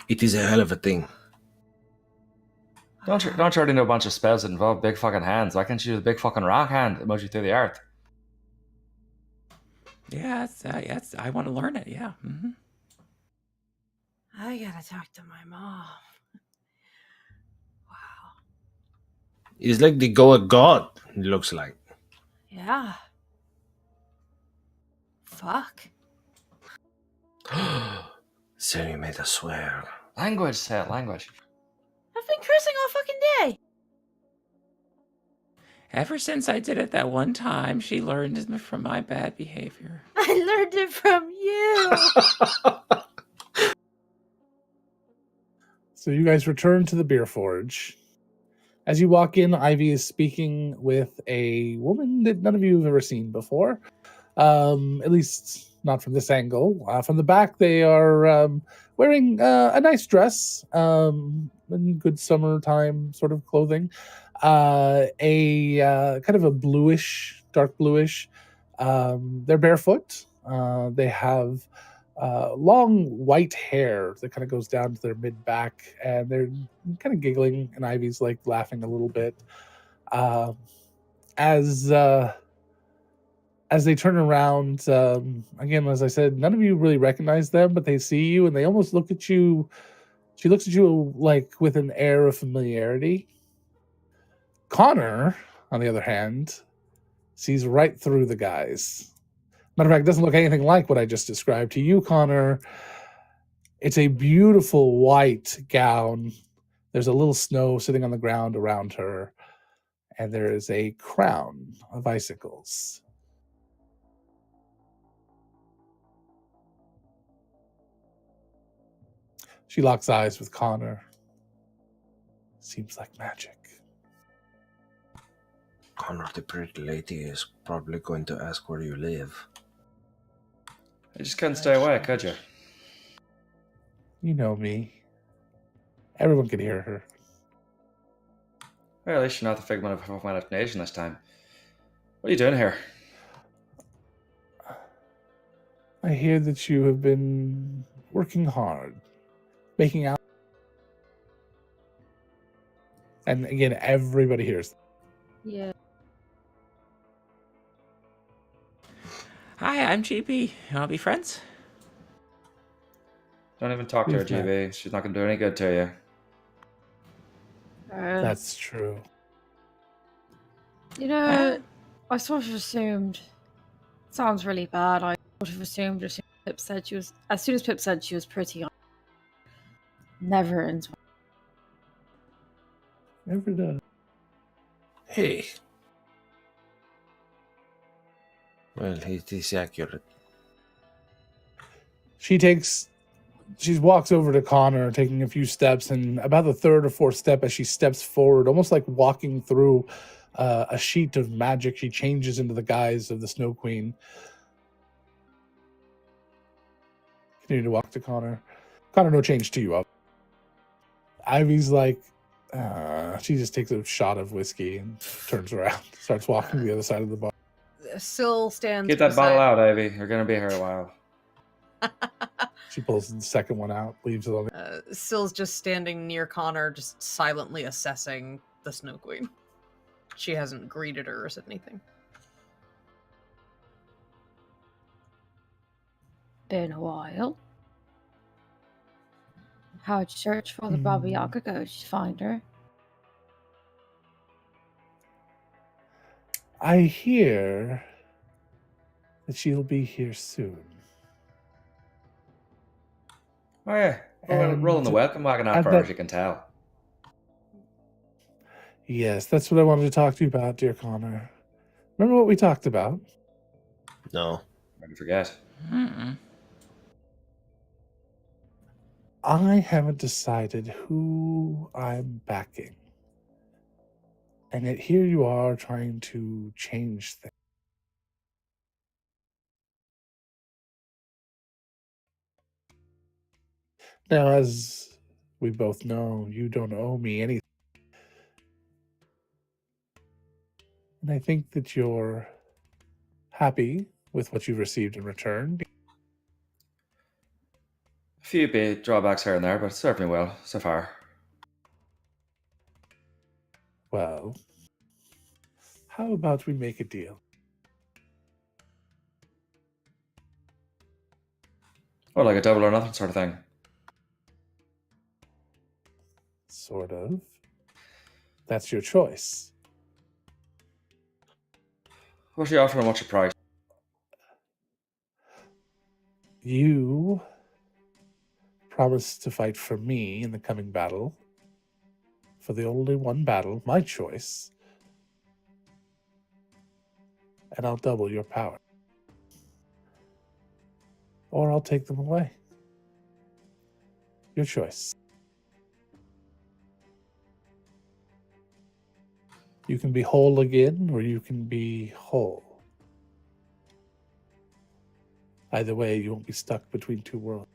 It is a hell of a thing. Don't you already know a bunch of spells that involve big fucking hands? Why can't you use a big fucking rock hand that moves you through the earth? Yeah, I want to learn it. Yeah. Mm-hmm. I gotta talk to my mom. Wow. It's like the Goa god, it looks like. Yeah. Fuck. So you made us swear. Language, say it, language. I've been cursing all fucking day. Ever since I did it that one time, she learned from my bad behavior. I learned it from you. So you guys return to the beer forge. As you walk in, Ivy is speaking with a woman that none of you have ever seen before. At least not from this angle. From the back, they are wearing a nice dress, in good summertime sort of clothing. A kind of a bluish, dark bluish. They're barefoot. They have long white hair that kind of goes down to their mid back, and they're kind of giggling, and Ivy's like laughing a little bit. Um, as they turn around, again, as I said, none of you really recognize them, but they see you and they almost look at you. She looks at you like with an air of familiarity. Connor, on the other hand, sees right through the guys. Matter of fact, it doesn't look anything like what I just described to you, Connor. It's a beautiful white gown. There's a little snow sitting on the ground around her, and there is a crown of icicles. She locks eyes with Connor. Seems like magic. Connor, the pretty lady, is probably going to ask where you live. You just couldn't stay away, could you? You know me. Everyone can hear her. Well, at least you're not the figment of my imagination this time. What are you doing here? I hear that you have been working hard, making out. And again, everybody hears. Yeah. Hi, I'm GB. You want to be friends? Don't even talk to her, Who's that? GB. She's not going to do any good to you. That's true. You know, I sort of assumed. Sounds really bad. I sort of assumed as soon as Pip said she was pretty. Never ends. Never does. Hey. Well, it is accurate. She walks over to Connor, taking a few steps, and about the third or fourth step, as she steps forward, almost like walking through a sheet of magic, she changes into the guise of the Snow Queen. Continue to walk to Connor. Connor, no change to you up. Ivy's like, she just takes a shot of whiskey and turns around, starts walking to the other side of the bar. Syl stands. Get that beside- bottle out, Ivy. You're going to be here a while. She pulls the second one out, leaves it on. Syl's just standing near Connor, just silently assessing the Snow Queen. She hasn't greeted her or said anything. Been a while. How'd you search for the Baba Yaga go? Did you find her? I hear that she'll be here soon. Oh, yeah. Rolling the welcome wagon up at her, that- as you can tell. Yes, that's what I wanted to talk to you about, dear Connor. Remember what we talked about? No. Never forget. Mm-mm. I haven't decided who I'm backing. And yet here you are trying to change things. Now, as we both know, you don't owe me anything. And I think that you're happy with what you've received in return. A few bit drawbacks here and there, but it's served me well so far. Well, how about we make a deal? Or like a double or nothing sort of thing. Sort of. That's your choice. What's you offering? What's your price? You promise to fight for me in the coming battle. For the only one battle, my choice. And I'll double your power. Or I'll take them away. Your choice. You can be whole again, or you can be whole. Either way, you won't be stuck between two worlds.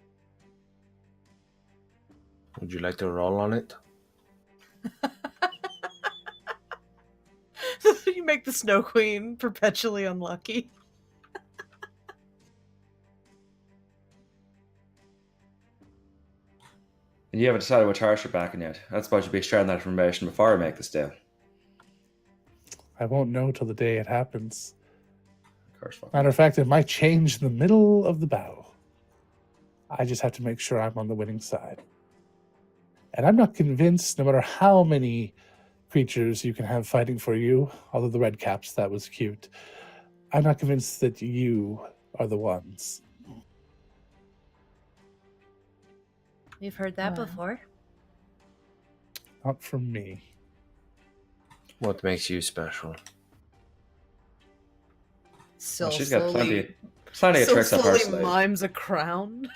Would you like to roll on it? You make the Snow Queen perpetually unlucky. And you haven't decided what horse you're backing yet. I suppose you'd be sharing that information before I make this deal. I won't know till the day it happens. Of course. Fuck. Matter of fact, it might change in the middle of the battle. I just have to make sure I'm on the winning side. And I'm not convinced, no matter how many creatures you can have fighting for you, although the red caps, that was cute, I'm not convinced that you are the ones. We've heard that Wow. before. Not from me. What makes you special? Syl She's got slowly, plenty of Syl tricks up her slowly sleeve. mimes a crown.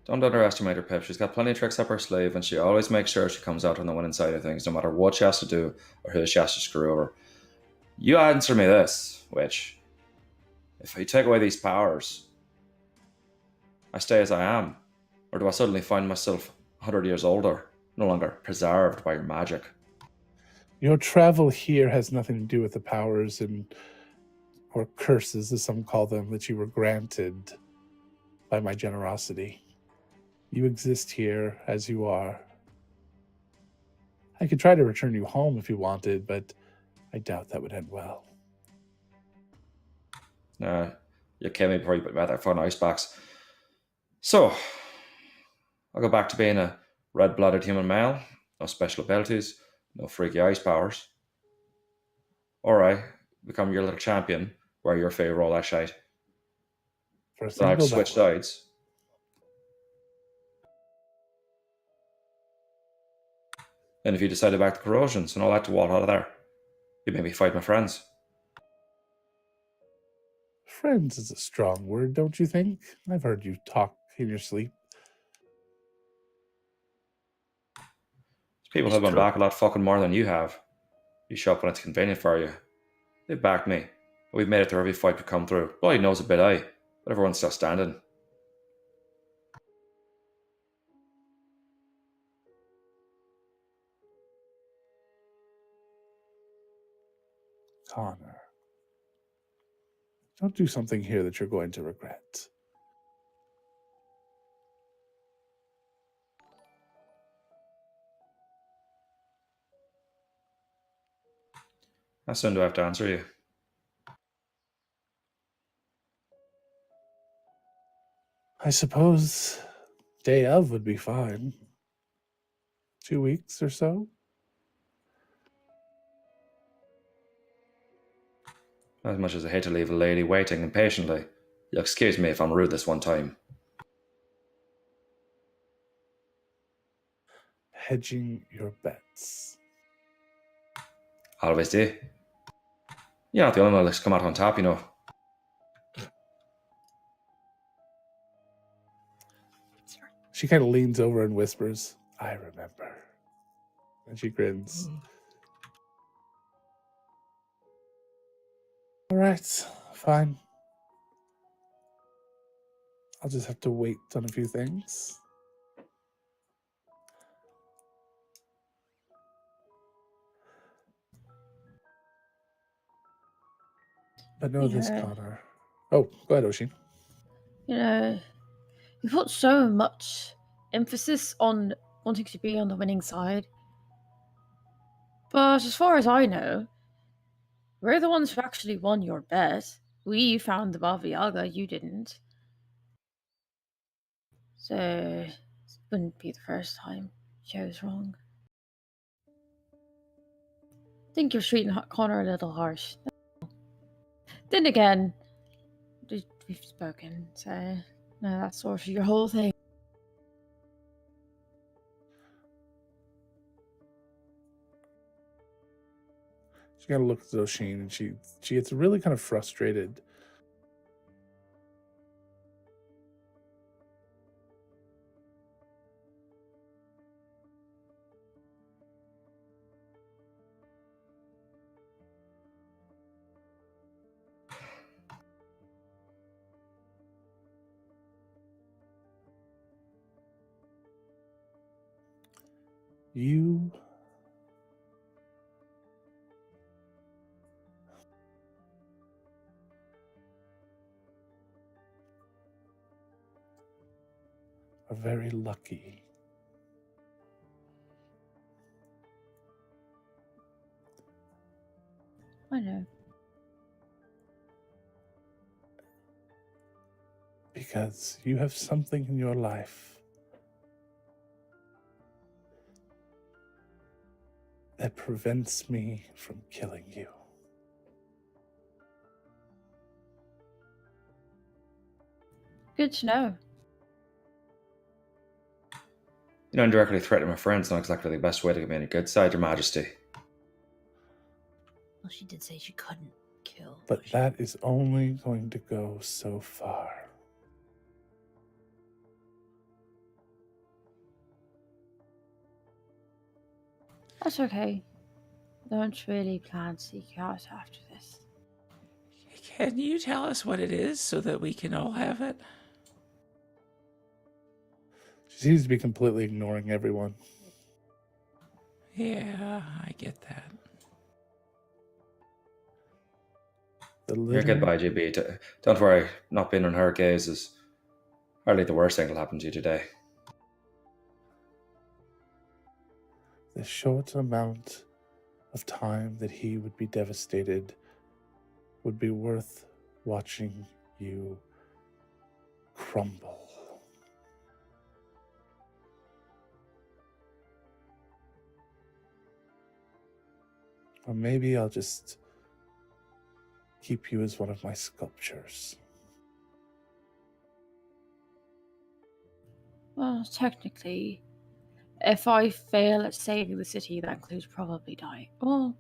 Don't underestimate her, Pip. She's got plenty of tricks up her sleeve, and she always makes sure she comes out on the winning side of things, no matter what she has to do or who she has to screw over. You answer me this, Witch. If I take away these powers, I stay as I am, or do I suddenly find myself 100 years older, no longer preserved by your magic? Your travel here has nothing to do with the powers or curses, as some call them, that you were granted by my generosity. You exist here as you are. I could try to return you home if you wanted, but I doubt that would end well. You killed me before you put me out there for ice box. So, I'll go back to being a red-blooded human male, no special abilities, no freaky ice powers. Or I become your little champion, wear your favourite roll that shite. For a Then I have to single switch battle. sides. And if you decide to back the corrosions and all that to walk out of there, you make me fight my friends. Friends is a strong word, don't you think? I've heard you talk in your sleep. People It's have been true. back a lot fucking more than you have. You show up when it's convenient for you. They've backed me. We've made it through every fight we've come through. Bloody knows a bit, aye. But everyone's still standing. Connor, don't do something here that you're going to regret. How soon do I have to answer you? I suppose day of would be fine. 2 weeks or so? As much as I hate to leave a lady waiting impatiently, you'll excuse me if I'm rude this one time. Hedging your bets. Always do. You're not the only one that's come out on top, you know. She kind of leans over and whispers, I remember. And she grins. All right, fine. I'll just have to wait on a few things. But know this, Yeah. Connor. Oh, go ahead, Oshin. You know, we put so much emphasis on wanting to be on the winning side. But as far as I know, we're the ones who actually won your bet. We found the Baba Yaga, you didn't. So, it wouldn't be the first time Joe was wrong. I think you're treating Connor a little harsh. Then again, we've spoken, so no, that's sort of your whole thing. She kind of looks at Oshin and she gets really kind of frustrated. You are very lucky. I know. Because you have something in your life that prevents me from killing you. Good to know. You know, indirectly threatening my friends not exactly the best way to get me on your good side, Your Majesty. Well, she did say she couldn't kill. But that is only going to go so far. That's okay. Don't really plan to seek you out after this. Can you tell us what it is so that we can all have it? She seems to be completely ignoring everyone. Yeah, I get that. You're goodbye, GB. Don't worry, not being on her gaze is hardly the worst thing that'll happen to you today. The short amount of time that he would be devastated would be worth watching you crumble. Or maybe I'll just keep you as one of my sculptures. Well, technically, if I fail at saving the city, that includes probably dying. Well,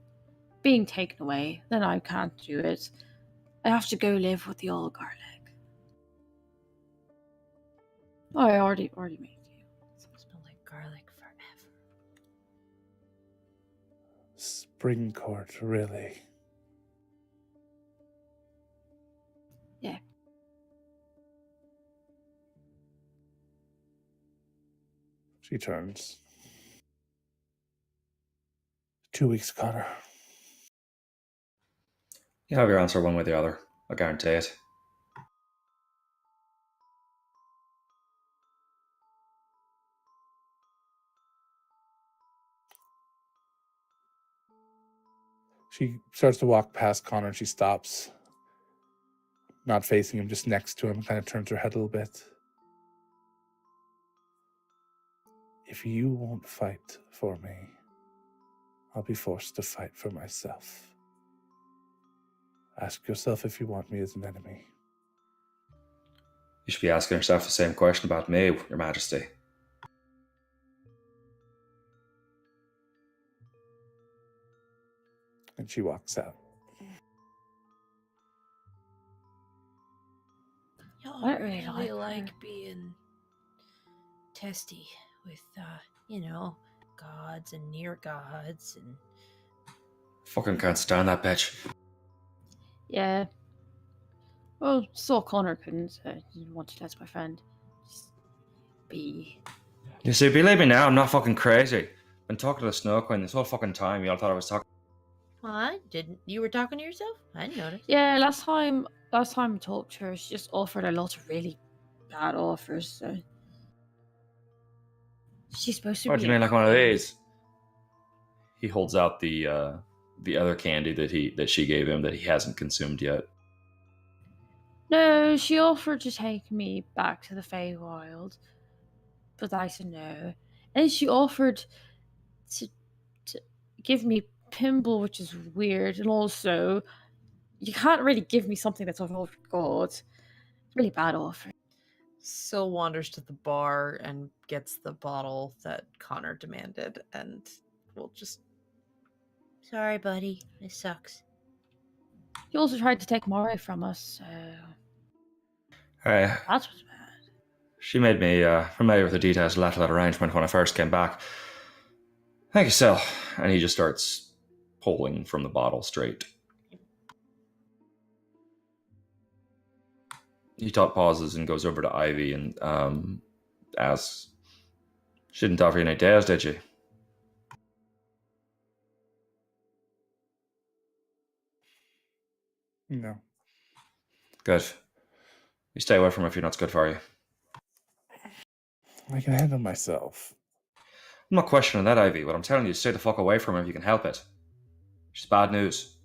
being taken away, then I can't do it. I have to go live with the old garlic. Oh, I already made you. It's gonna smell like garlic forever. Spring Court, really. Yeah. She turns. 2 weeks, Connor. You have your answer one way or the other. I guarantee it. She starts to walk past Connor and she stops. Not facing him, just next to him, kind of turns her head a little bit. If you won't fight for me, I'll be forced to fight for myself. Ask yourself if you want me as an enemy. You should be asking yourself the same question about me, Your Majesty. And she walks out. Y'all I don't really really like like her. being testy with, you know, gods and near gods and. Fucking can't stand that bitch. Yeah. Well, saw Connor couldn't, so I didn't want to test my friend. Just be. You see, believe me now, I'm not fucking crazy. Been talking to the Snow Queen this whole fucking time. You all thought I was talking. Well, I didn't. You were talking to yourself? I didn't notice. Yeah, last time I talked to her, she just offered a lot of really bad offers, so. She's supposed to What be. do you mean, like one of these? He holds out the other candy that she gave him that he hasn't consumed yet. No, she offered to take me back to the Feywild, but I said no. And she offered to give me Pimble, which is weird, and also you can't really give me something that's of God. It's a really bad offer. Syl wanders to the bar and gets the bottle that Connor demanded, and we'll just. Sorry, buddy. This sucks. He also tried to take Mari from us, so That's what's bad. She made me familiar with the details of that arrangement when I first came back. Thank you, Syl. And he just starts pulling from the bottle straight. He pauses and goes over to Ivy and asks, "She didn't offer you any dares, did she?" No. Good. You stay away from her if you know it's good for you. I can handle myself. I'm not questioning that, Ivy, but I'm telling you, stay the fuck away from her if you can help it. She's bad news.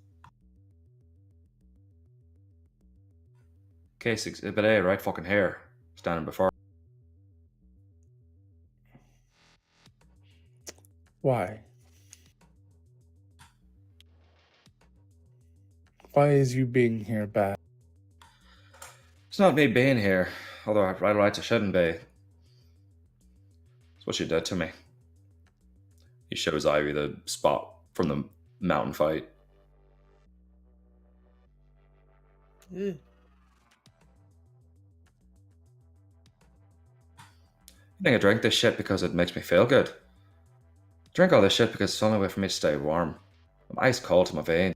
Case Exhibit A, right fucking here, standing before. Why? Why is you being here bad? It's not me being here, although I've right rights I shouldn't be. It's what she did to me. He shows Ivy the spot from the mountain fight. Mm. I think I drink this shit because it makes me feel good. I drink all this shit because it's the only way for me to stay warm. I'm ice cold to my veins.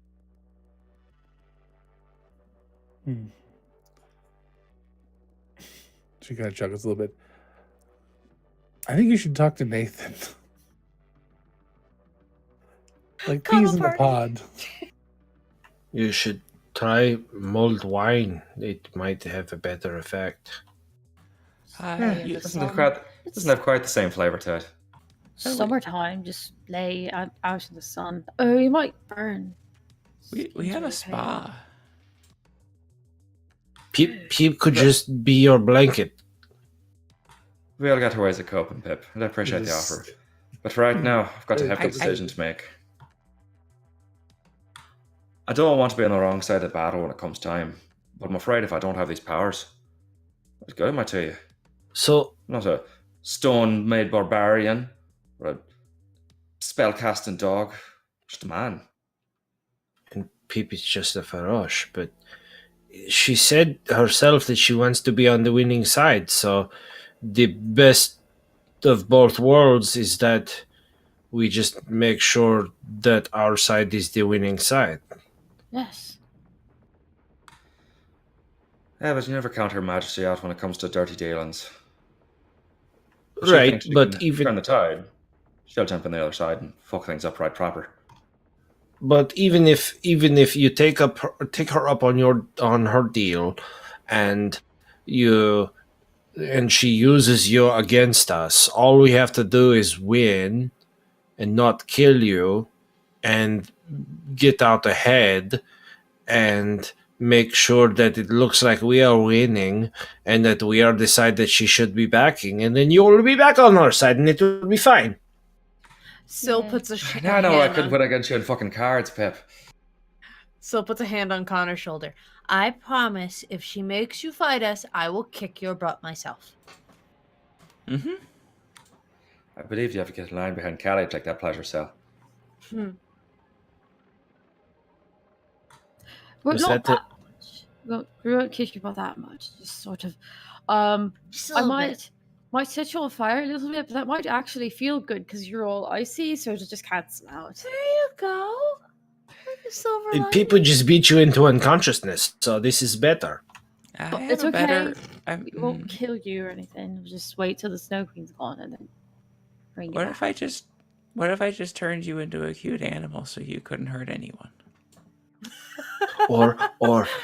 She kind of chuckles a little bit. I think you should talk to Nathan. Like peas in the pod. You should try mulled wine. It might have a better effect. It doesn't have quite the same flavour to it. Summertime, just lay out in the sun. Oh, you might burn. We have a spa. Pip could just be your blanket. We all got our ways of coping, Pip, and I appreciate the offer. But for right now, I've got to have a decision to make. I don't want to be on the wrong side of the battle when it comes time, but I'm afraid if I don't have these powers, what good am I to you? So, I'm not a stone-made barbarian, or a spell-casting dog, just a man. And Pip is just a Farosh, but she said herself that she wants to be on the winning side, so the best of both worlds is that we just make sure that our side is the winning side. Yes. Yeah, but you never count Her Majesty out when it comes to dirty dealings. Right, but even turn the tide, she'll jump on the other side and fuck things up right proper. But even if you take her up on her deal, and she uses you against us, all we have to do is win, and not kill you, and get out ahead, and make sure that it looks like we are winning, and that we are the side that she should be backing, and then you will be back on our side, and it will be fine. Syl puts a No, I couldn't put against you in fucking cards, Pip. Syl puts a hand on Connor's shoulder. I promise, if she makes you fight us, I will kick your butt myself. Mm-hmm. I believe you have to get a line behind Callie to take that pleasure, Syl. But Is not that that much. We won't kick you about that much. Just sort of. I might set you on fire a little bit, but that might actually feel good because you're all icy, so it'll just cancel out. There you go. Silver lining. People just beat you into unconsciousness, so this is better. It's okay. It won't kill you or anything. We'll just wait till the Snow Queen's gone and then bring you What back. if I just turned you into a cute animal so you couldn't hurt anyone? Or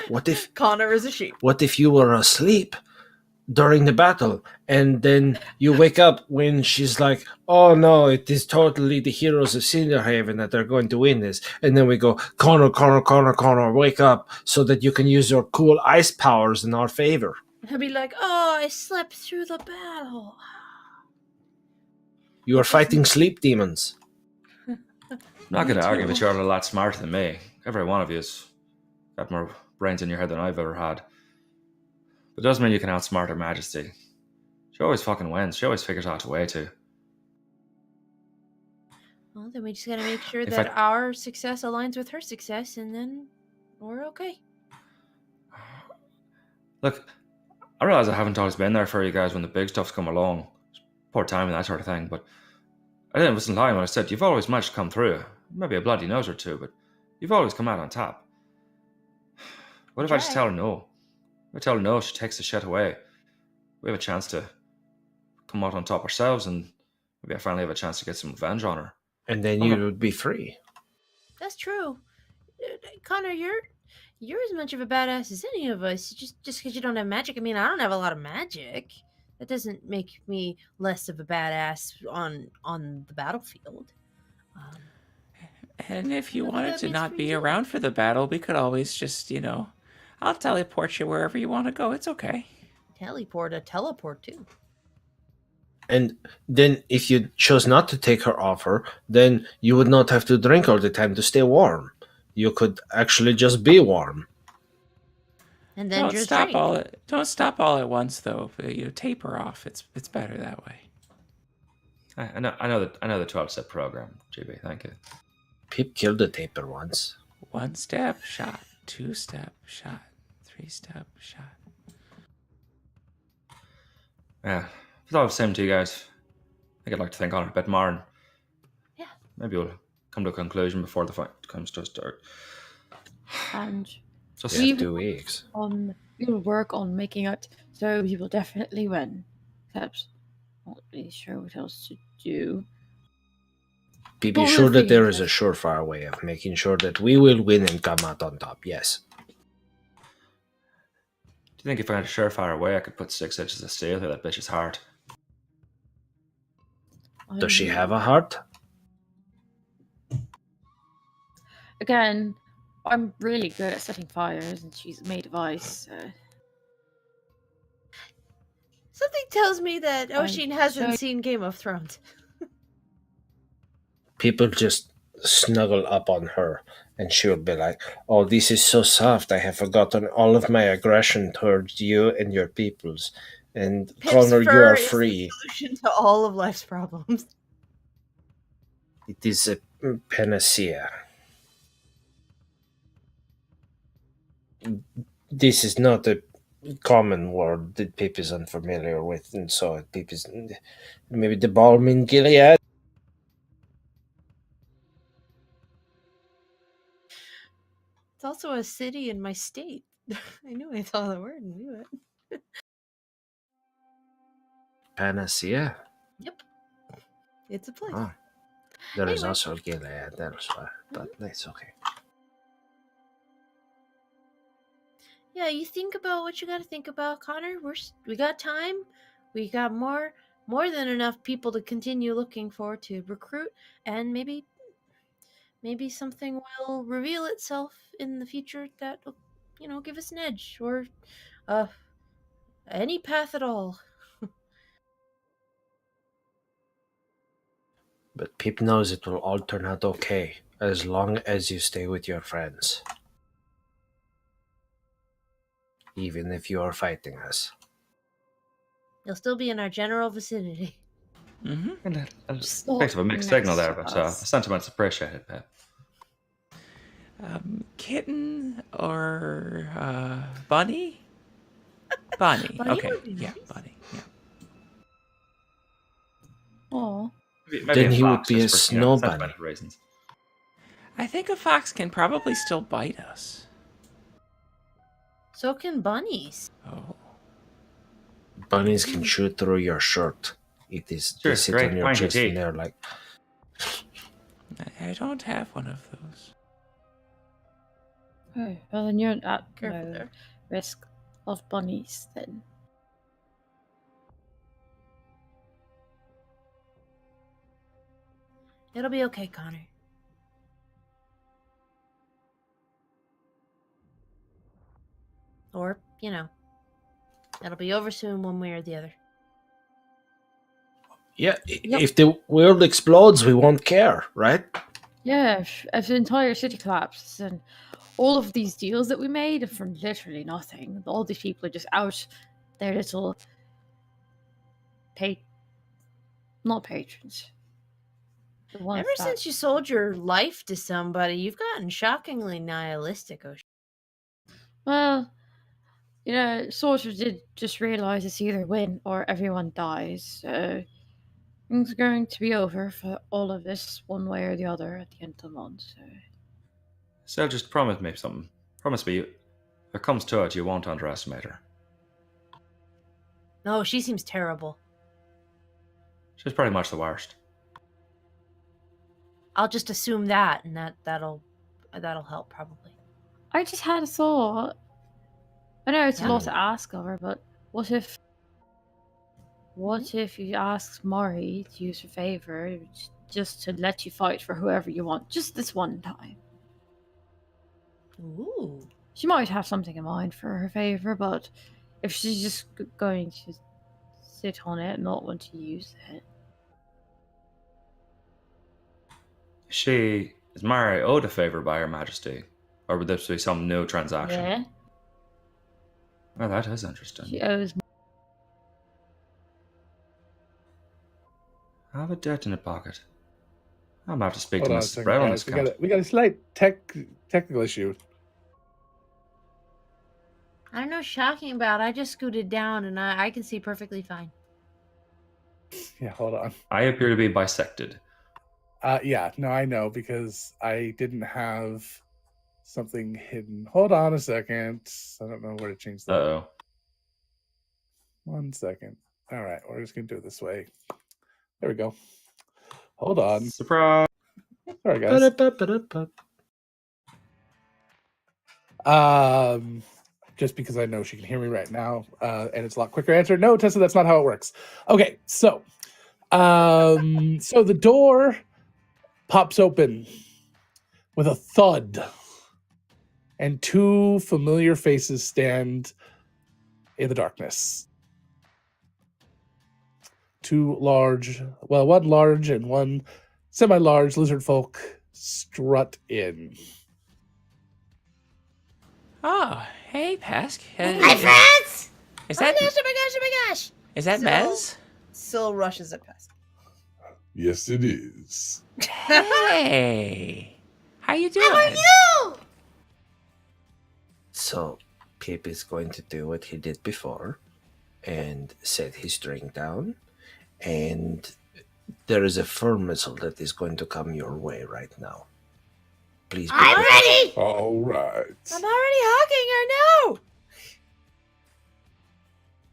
what if Connor is a sheep? What if you were asleep during the battle, and then you wake up when she's like, "Oh no, it is totally the heroes of Cinderhaven that are going to win this," and then we go, Connor, wake up so that you can use your cool ice powers in our favor. He'll be like, "Oh, I slept through the battle." You are fighting sleep demons. I'm not going to argue, but you're a lot smarter than me. Every one of you's got more brains in your head than I've ever had. But it doesn't mean you can outsmart Her Majesty. She always fucking wins. She always figures out a way to. Well, then we just gotta make sure that our success aligns with her success, and then we're okay. Look, I realize I haven't always been there for you guys when the big stuff's come along. Poor time and that sort of thing, but I wasn't lying when I said you've always managed to come through. Maybe a bloody nose or two, but you've always come out on top. What if I just tell her no? If I tell her no, she takes the shit away. We have a chance to come out on top ourselves, and maybe I finally have a chance to get some revenge on her. And then you would be free. That's true. Connor, You're as much of a badass as any of us. Just because you don't have magic. I mean, I don't have a lot of magic. That doesn't make me less of a badass on the battlefield. And if you Whatever wanted that to means not for be you. around for the battle, we could always just, I'll teleport you wherever you want to go. It's okay. Teleport too. And then, if you chose not to take her offer, then you would not have to drink all the time to stay warm. You could actually just be warm. And then Don't just stop drink. don't stop all at once though. Taper off. It's better that way. I know the 12-step program, GB. Thank you. Pip killed a taper once. 1-step shot, 2-step shot, 3-step shot. Yeah, it's all the same to you guys. I think I'd like to think on it a bit more, and Yeah. maybe we'll come to a conclusion before the fight comes to a start. And Just Yeah, we 2 weeks. we will work on making it so we will definitely win. Except, not really sure what else to do. Be But we'll sure that there figure is a surefire way of making sure that we will win and come out on top. Yes. Do you think if I had a surefire way, I could put 6 inches of steel through that bitch's heart? Does she have a heart? Again, I'm really good at setting fires, and she's made of ice. So. Something tells me that I'm Oshin hasn't sure- seen Game of Thrones. People just snuggle up on her, and she will be like, "Oh, this is so soft. I have forgotten all of my aggression towards you and your peoples. And Pip's Connor, you fur are is the free." solution to all of life's problems. It is a panacea. This is not a common word that Pip is unfamiliar with, and so Pip is maybe the balm in Gilead. It's also a city in my state. I knew I saw the word and knew it. Panacea? Yep. It's a place. Oh. There is Anyway. also Gilead elsewhere, but that's okay. Yeah, you think about what you got to think about, Connor. We got time. We got more than enough people to continue looking for to recruit, and maybe something will reveal itself in the future that will, give us an edge or any path at all. But Pip knows it will all turn out okay, as long as you stay with your friends. Even if you are fighting us. You'll still be in our general vicinity. Mm-hmm. Just Thanks for a mixed next signal there, to but us. the sentiment's appreciated, Pip. Kitten or bunny? Bunny. Bunny Okay. would be Yeah, nice. bunny. Yeah. Aw. Maybe Then a he would fox, be a just for, snow bunny. sentimental reasons. I think a fox can probably still bite us. So can bunnies. Oh. Bunnies can shoot through your shirt. It is Sure, they sit great, on your pointy chest teeth. and they're like, I don't have one of those. Oh, well, then you're at Careful no there. risk of bunnies then. It'll be okay, Connor. Or, it'll be over soon one way or the other. yeah, Yep. if the world explodes, we won't care, right? Yeah, if the entire city collapses and all of these deals that we made for literally nothing, all these people are just out their little not patrons. The ones Ever that- since you sold your life to somebody, you've gotten shockingly nihilistic, Ocean. Well, Sorcerer did just realize it's either win or everyone dies, so things are going to be over for all of this one way or the other at the end of the month, so. So just promise me something. Promise me, if it comes to it, you won't underestimate her. No, she seems terrible. She's pretty much the worst. I'll just assume that, and that'll help probably. I just had a thought. I know it's a lot Yeah. to ask of her, but what if you asked Mari to use her favor just to let you fight for whoever you want, just this one time? Ooh. She might have something in mind for her favor, but if she's just going to sit on it and not want to use it. Is Mari owed a favor by Her Majesty? Or would this be some new transaction? Yeah, Oh, that is interesting. she owes. I have a debt in the pocket. I might have to speak Hold to on a Mrs. second, Brett on guys. this account. We got a slight technical issue. I don't know what you're talking about. I just scooted down and I can see perfectly fine. Yeah, hold on. I appear to be bisected. Yeah, no, I know because I didn't have something hidden. Hold on a second. I don't know where to change that. Uh-oh. 1 second. All right, we're just gonna do it this way. There we go. Hold on. Surprise! Sorry, guys. Just because I know she can hear me right now, and it's a lot quicker answer. No, Tessa, that's not how it works. Okay, so the door pops open with a thud, and two familiar faces stand in the darkness. One large and one semi-large lizard folk strut in. Oh, hey, Pesk. Hi, friends! Is Oh my that gosh, oh my gosh, oh my gosh! is that So- Mez? Syl rushes at Pesk. Yes, it is. Hey, how you doing? How are you? So, Pip is going to do what he did before and set his drink down. And there is a fur missile that is going to come your way right now. Please be I'm prepared. ready! All right. I'm already hugging her, no!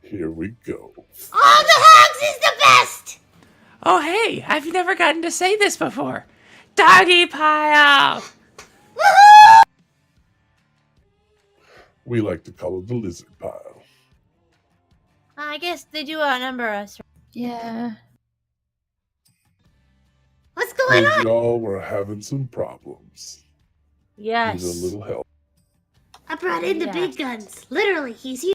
Here we go. All the hugs is the best! Oh, hey, I've never gotten to say this before. Doggy pile. Woohoo! We like to call it the lizard pile. I guess they do outnumber us. Yeah. What's going Told on? y'all we're having some problems. Yes. Need a little help. I brought in the Yeah. big guns. Literally, he's here.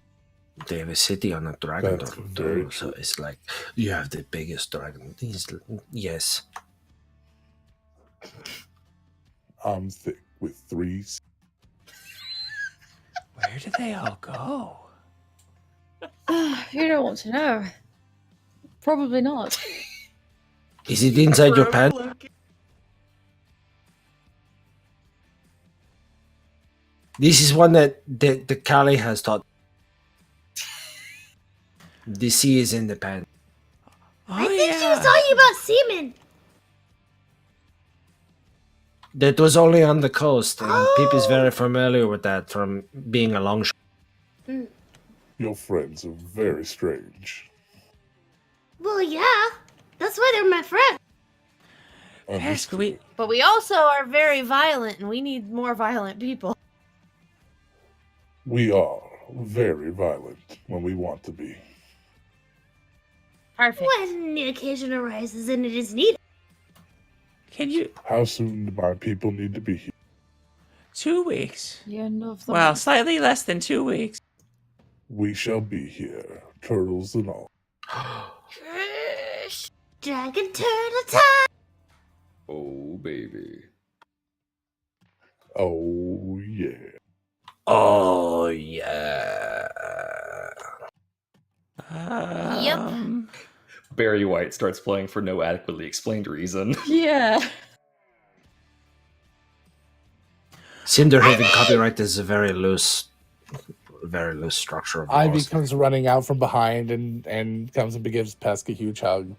They have a city on a dragon That's turtle very too, so it's like you have the biggest dragon. Yes. I'm thick with 3. Where did they all go? You don't want to know. Probably not. Is it inside your pants? This is one that the Kali has taught. The sea is in the pants. Oh, I think she was talking about semen. That was only on the coast, and Pip is very familiar with that from being a longshoreman. Your friends are very strange. Well, yeah. That's why they're my friends. Pesk, we But we also are very violent, and we need more violent people. We are very violent when we want to be. Perfect. When the occasion arises and it is needed. can you How soon do my people need to be here? 2 weeks? The end of the Well, slightly less than 2 weeks. We shall be here, turtles and all. Dragon turtle time. Oh, baby. Oh, yeah. Oh yeah. Barry White starts playing for no adequately explained reason. Yeah. Cinder having copyright is a very loose structure of Ivy laws. comes running out from behind and comes and gives Pesk a huge hug.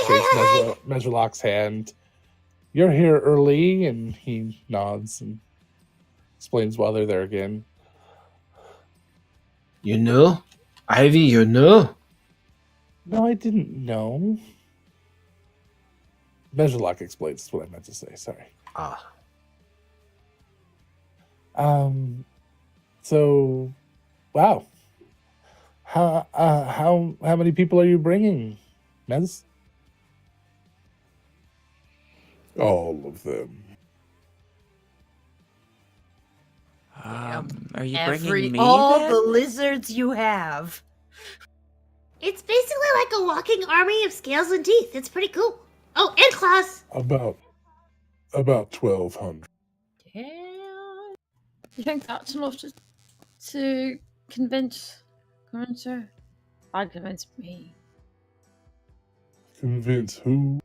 Shakes Measurelock's hand. You're here early, and he nods and explains why they're there again. You know, Ivy. You know. No, I didn't know. Measurelock explains what I meant to say. Sorry. Ah. So, wow. How many people are you bringing, Mez? All of them. Are you bringing me all then? the lizards you have. It's basically like a walking army of scales and teeth. It's pretty cool. Oh, and claws. About 1,200. Damn. You think that's enough to convince her? I'd convince me. Convince who?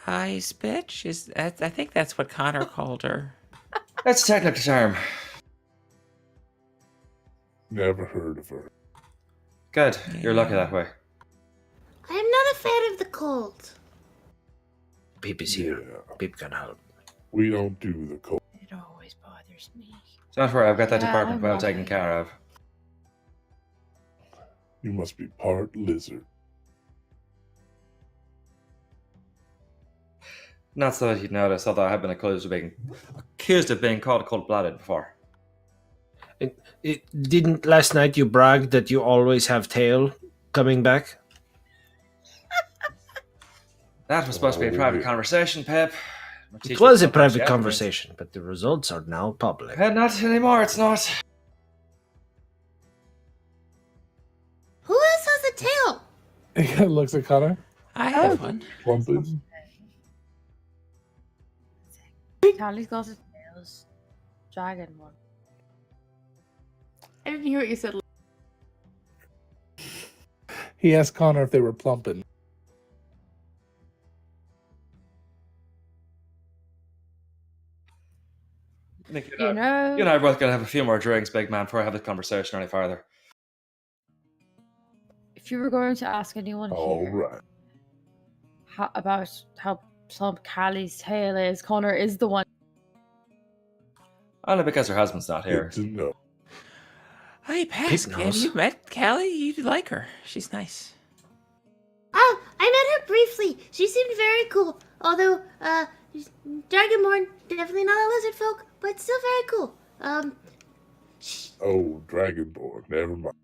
Ice bitch? I think that's what Connor called her. That's a technical term. Never heard of her. Good. You're lucky that way. I am not a fan of the cold. Peep is here. Peep can help. We don't do the cold. It always bothers me. Don't worry, I've got that Yeah, department I'm well okay. taken care of. You must be part lizard. Not so that you'd notice, although I have been accused of being called cold-blooded before. Didn't last night you brag that you always have tail coming back? That was supposed to be a private conversation, Pep. It was a private conversation, but the results are now public. Not anymore, it's not. Who else has a tail? He looks at Connor. I have one. Plumping. Charlie's got his tails. Dragon one. I didn't hear what you said. He asked Connor if they were plumping. Nick, You know, you and I are both going to have a few more drinks, big man, before I have this conversation any further. if you were going to ask anyone All here right. about how plump Callie's tail is, Connor is the one. Only because her husband's not here. Good to know. Hey, Pask, have knows. you met Callie? You'd like her. She's nice. Oh, I met her briefly. She seemed very cool. Although, Dragonborn, definitely not a lizard folk, but still very cool. Oh, Dragonborn. Never mind.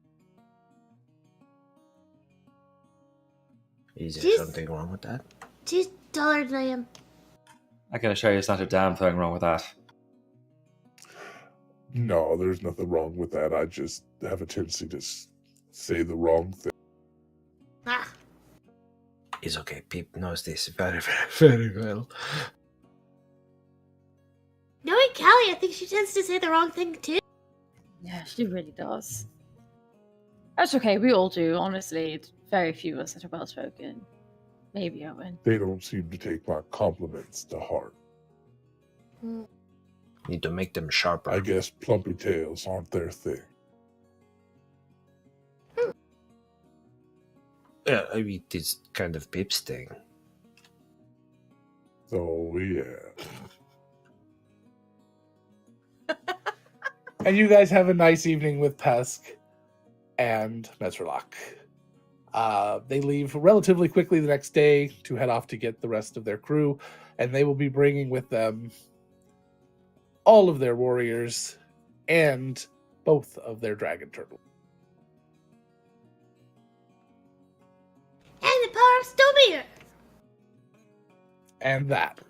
Is there She's- something wrong with that? She's taller than I am. I can assure you it's not a damn thing wrong with that. No, there's nothing wrong with that. I just have a tendency to say the wrong thing. Ah, It's okay. Peep knows this very, very, very well. knowing Callie, I think she tends to say the wrong thing too. Yeah, she really does. That's okay, we all do, honestly. It's very few of us that are well spoken. Maybe Owen. They don't seem to take my compliments to heart. Need to make them sharper. I guess plumpy tails aren't their thing. Yeah, I mean, it's kind of Peep's thing. So, yeah. And you guys have a nice evening with Pesk and Mesralok. They leave relatively quickly the next day to head off to get the rest of their crew, and they will be bringing with them all of their warriors and both of their dragon turtles. And the power of Stomir. And that.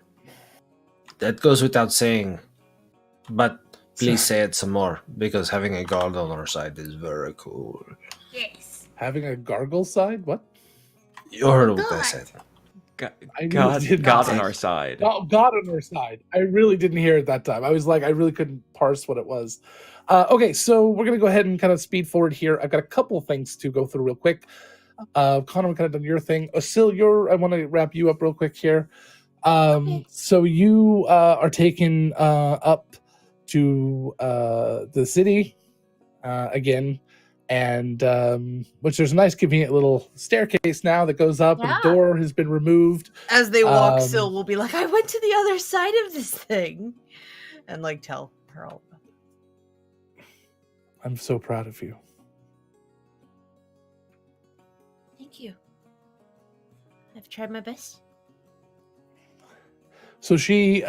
That goes without saying, but please say it some more, because having a guard on our side is very cool. Yes. Having a gargle side? What? You heard what I God. said. I really God, did God not. on our side. Oh, God on our side. I really didn't hear it that time. I was like, I really couldn't parse what it was. Okay, so we're going to go ahead and kind of speed forward here. I've got a couple things to go through real quick. Connor, we kind of done your thing. Osil, I want to wrap you up real quick here. Okay. So you are taken up to the city again. And which there's a nice convenient little staircase now that goes up, and Yeah. a door has been removed. As they walk, Um, Syl will be like, I went to the other side of this thing. And like tell her all about it. I'm so proud of you. Thank you. I've tried my best. So she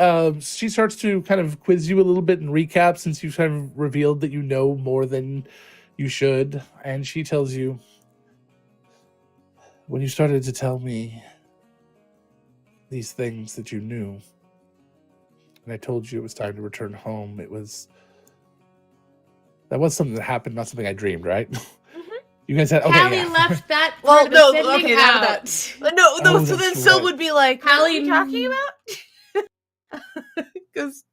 starts to kind of quiz you a little bit and recap, since you've kind of revealed that you know more than you should. And she tells you, when you started to tell me these things that you knew, and I told you it was time to return home, that was something that happened, not something I dreamed, right? You guys had, okay, Callie yeah. left that Well, part no, of the okay, thing now out. that no, Oh, so then that's Syl right. would be like, "What are you Hallie- talking about?" Because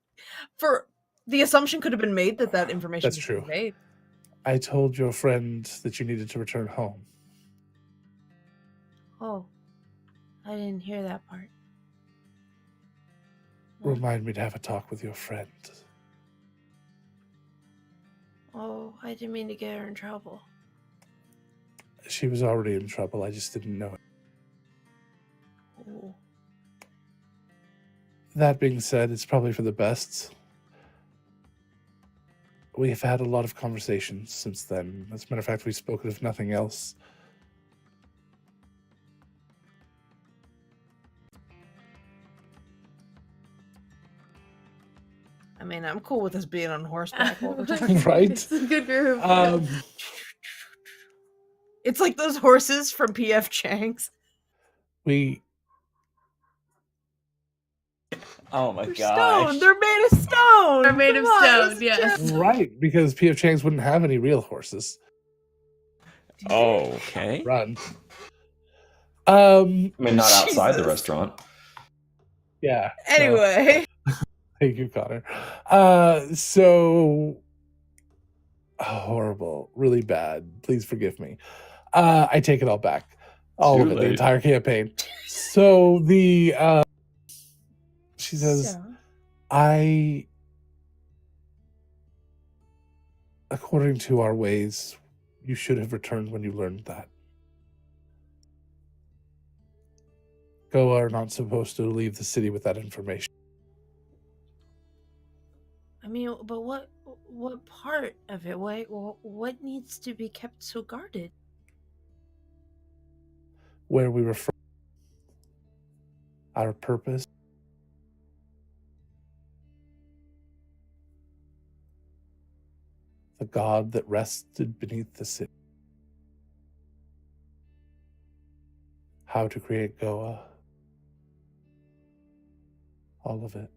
for the assumption could have been made that information That's was true. conveyed. I told your friend that you needed to return home. Oh, I didn't hear that part. Remind me to have a talk with your friend. Oh, I didn't mean to get her in trouble. She was already in trouble. I just didn't know it. Oh. That being said, it's probably for the best. We've had a lot of conversations since then. As a matter of fact, we've spoken of nothing else. I mean, I'm cool with us being on horseback while we're talking. Right? It's a good group. It's like those horses from P.F. Chang's. We Oh my They're gosh. stone. They're made of stone. They're made Come of on, stone, that's yes. just- right, because P.F. Chang's wouldn't have any real horses. Okay. Run. I mean, not outside the Jesus. restaurant. Yeah. so- Anyway, Thank you, Connor. So horrible, really bad. Please forgive me. I take it all back. All Too of it, the late. entire campaign. So she says, according to our ways, you should have returned when you learned that. Goa are not supposed to leave the city with that information. I mean, but what part of it? What needs to be kept so guarded? Where we were from, our purpose, the god that rested beneath the city, how to create Goa, all of it.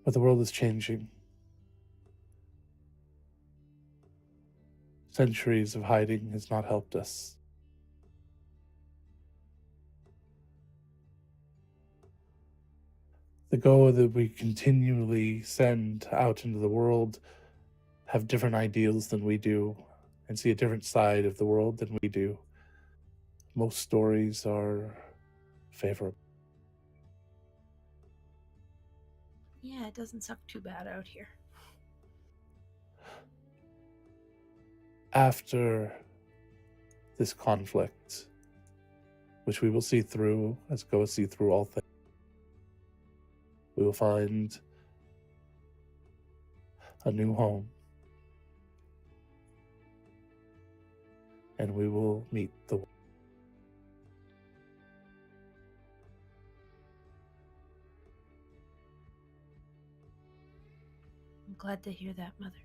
But the world is changing. Centuries of hiding has not helped us. The Goa that we continually send out into the world have different ideals than we do and see a different side of the world than we do. Most stories are favorable. Yeah, it doesn't suck too bad out here. After this conflict, which we will see through as Goa see through all things, we will find a new home. And we will meet the I'm glad to hear that, Mother.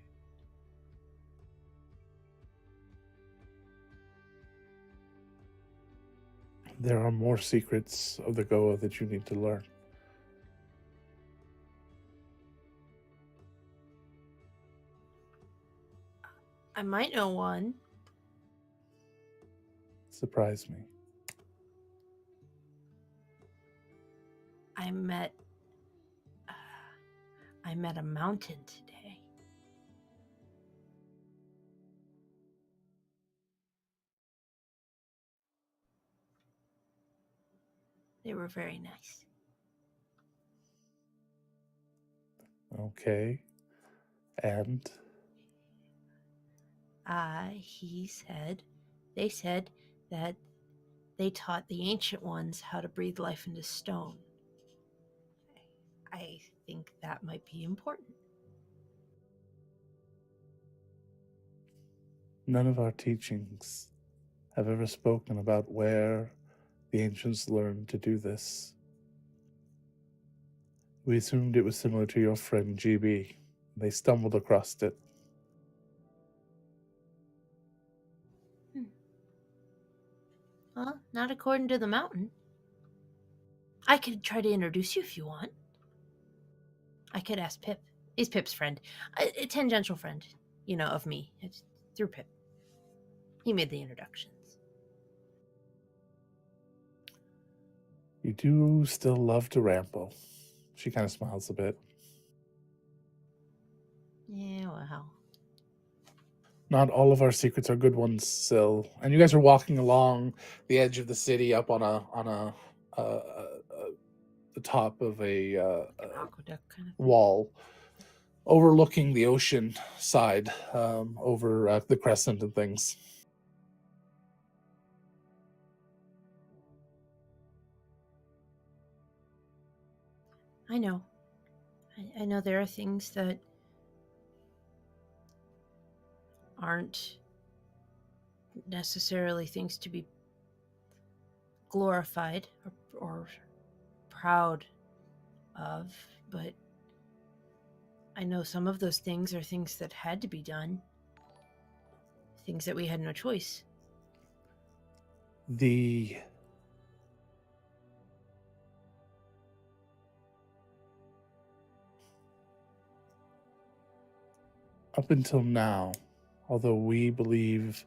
There are more secrets of the Goa that you need to learn. I might know one. Surprise me. I met a mountain today. They were very nice. Okay. And They said that they taught the ancient ones how to breathe life into stone. I think that might be important. none of our teachings have ever spoken about where the ancients learned to do this. We assumed it was similar to your friend GB. They stumbled across it. Well, not according to the mountain. I could try to introduce you if you want. I could ask Pip. He's Pip's friend. A tangential friend, of me. It's through Pip. He made the introductions. You do still love to ramble. She kind of smiles a bit. Yeah, well. Not all of our secrets are good ones, Syl. And you guys are walking along the edge of the city, up on the top of a Aqueduct kind of thing. wall, overlooking the ocean side, over the crescent and things. I know. I know there are things that aren't necessarily things to be glorified or proud of, but I know some of those things are things that had to be done, things that we had no choice. Up until now, although we believe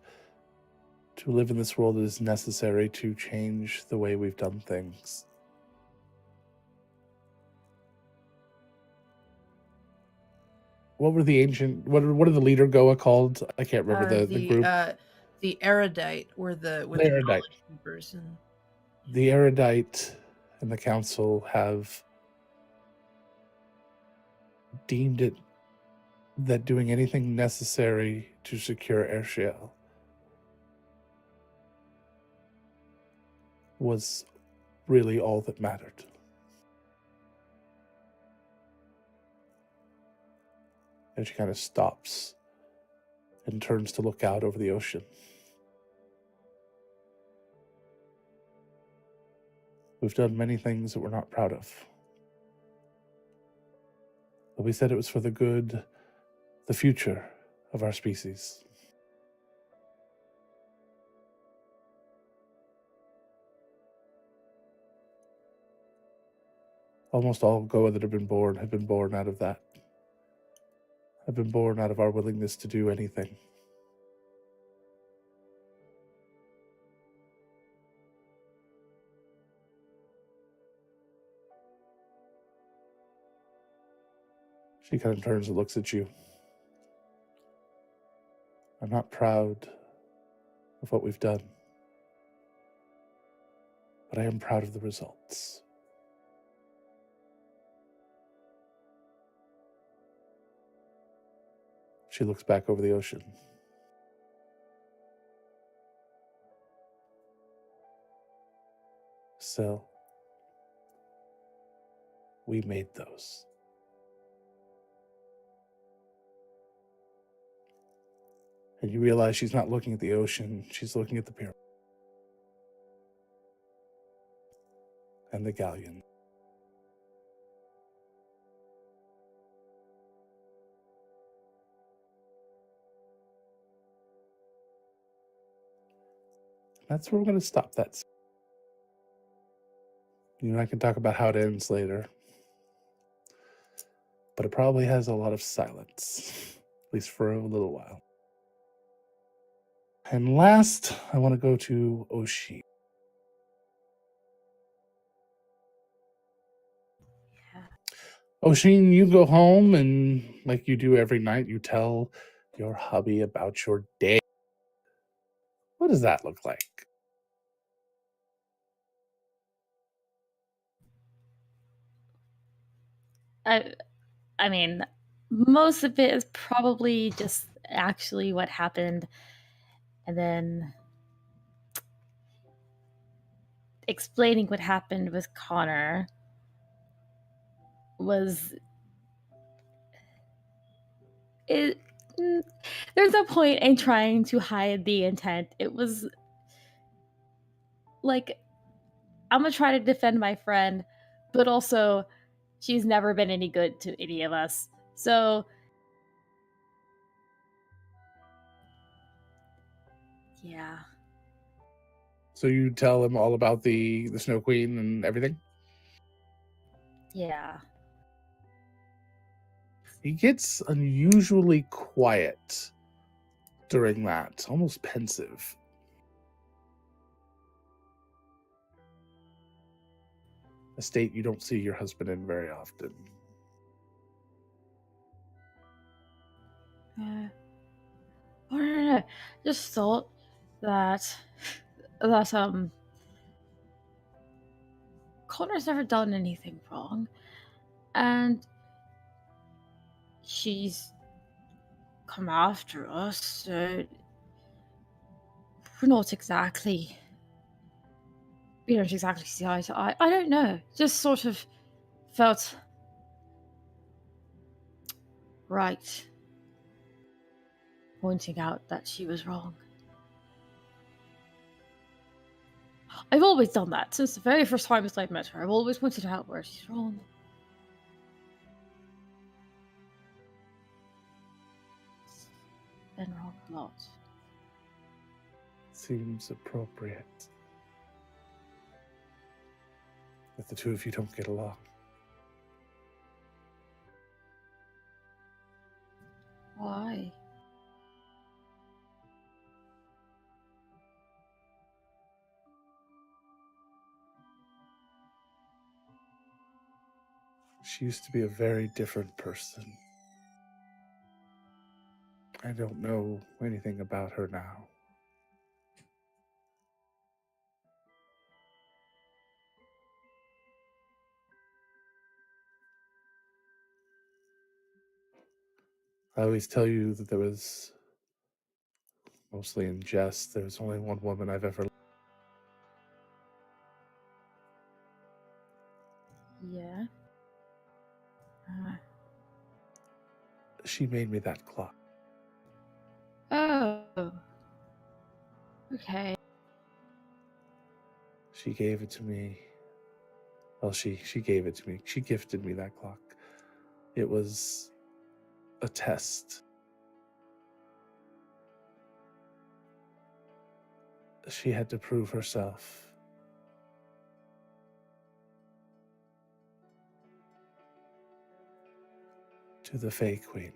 to live in this world it is necessary to change the way we've done things. What were the ancient? What are the leader Goa called? I can't remember the group. The erudite were the Erudite. knowledge keepers, and The erudite and the council have deemed it that doing anything necessary to secure Airshale was really all that mattered. And she kind of stops and turns to look out over the ocean. We've done many things that we're not proud of. But we said it was for the good, the future of our species. Almost all Goa that have been born out of that. Have been born out of our willingness to do anything. She kind of turns and looks at you. I'm not proud of what we've done, but I am proud of the results. She looks back over the ocean. So, we made those. And you realize she's not looking at the ocean, she's looking at the pyramid. And the galleon. That's where we're going to stop that. You and I can talk about how it ends later. But it probably has a lot of silence, at least for a little while. And last, I want to go to Oshi. Oshin, you go home and, like you do every night, you tell your hubby about your day. What does that look like? I mean, most of it is probably just actually what happened, and then explaining what happened with Connor was it. There's no point in trying to hide the intent. It was like I'm gonna try to defend my friend, but also she's never been any good to any of us. So yeah. So you tell him all about the Snow Queen and everything? Yeah. He gets unusually quiet during that, almost pensive. A state you don't see your husband in very often. I don't know. Just thought that Connor's never done anything wrong, and she's come after us. So we're not exactly. We don't exactly see eye to eye. I don't know. Just sort of felt right pointing out that she was wrong. I've always done that since the very first time I've met her. I've always pointed out where she's wrong. Been wrong a lot. Seems appropriate that the two of you don't get along. Why? She used to be a very different person. I don't know anything about her now. I always tell you that there was, mostly in jest, there was only one woman I've ever. Yeah. She made me that clock. Oh. Okay. She gave it to me. Well, she gave it to me. She gifted me that clock. It was a test. She had to prove herself. To the Fae Queen.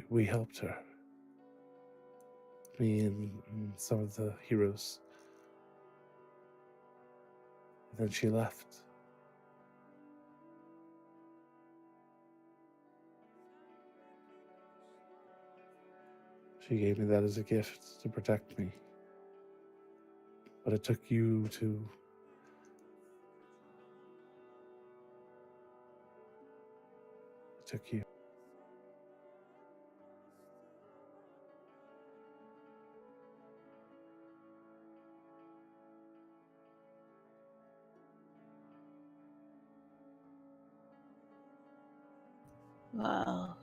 We helped her. Me and some of the heroes. And then she left. She gave me that as a gift to protect me. But it took you to... It took you. Well,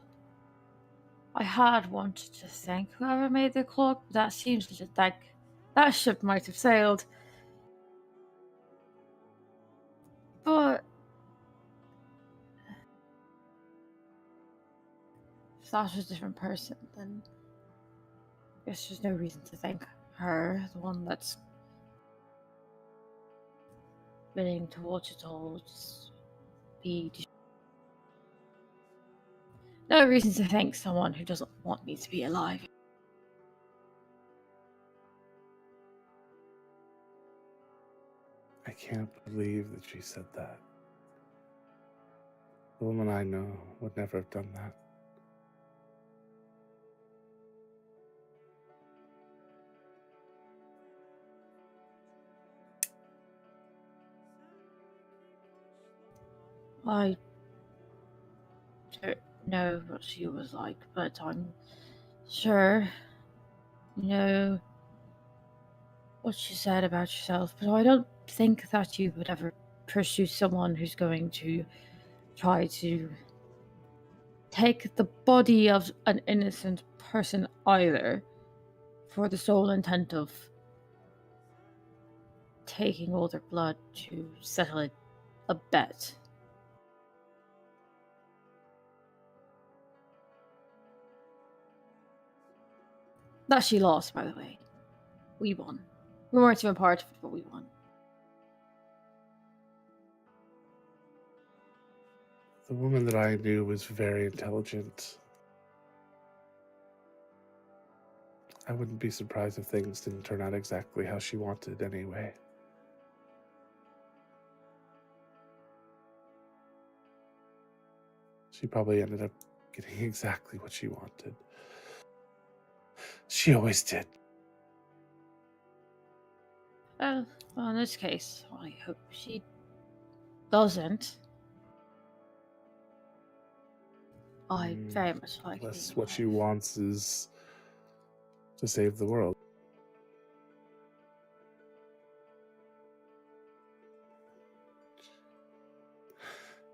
I had wanted to thank whoever made the clock, but that seems like that ship might have sailed. But if that was a different person, then I guess there's no reason to thank her, the one that's willing to watch it all just be. No reason to thank someone who doesn't want me to be alive. I can't believe that she said that. The woman I know would never have done that. I don't know what she was like, but I'm sure you know what you said about yourself, but I don't think that you would ever pursue someone who's going to try to take the body of an innocent person either for the sole intent of taking all their blood to settle a bet. That she lost, by the way. We won. We weren't even part of it, but we won. The woman that I knew was very intelligent. I wouldn't be surprised if things didn't turn out exactly how she wanted anyway. She probably ended up getting exactly what she wanted. She always did. Well, in this case, I hope she doesn't. I very much like Unless being what she wants is to save the world.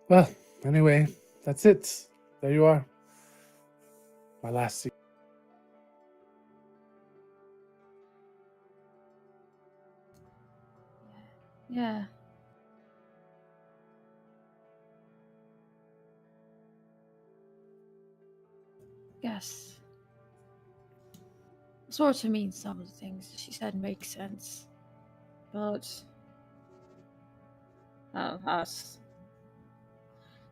Well, anyway, that's it. There you are. My last scene. Yeah. Yes. Sort of means some of the things she said make sense. But us.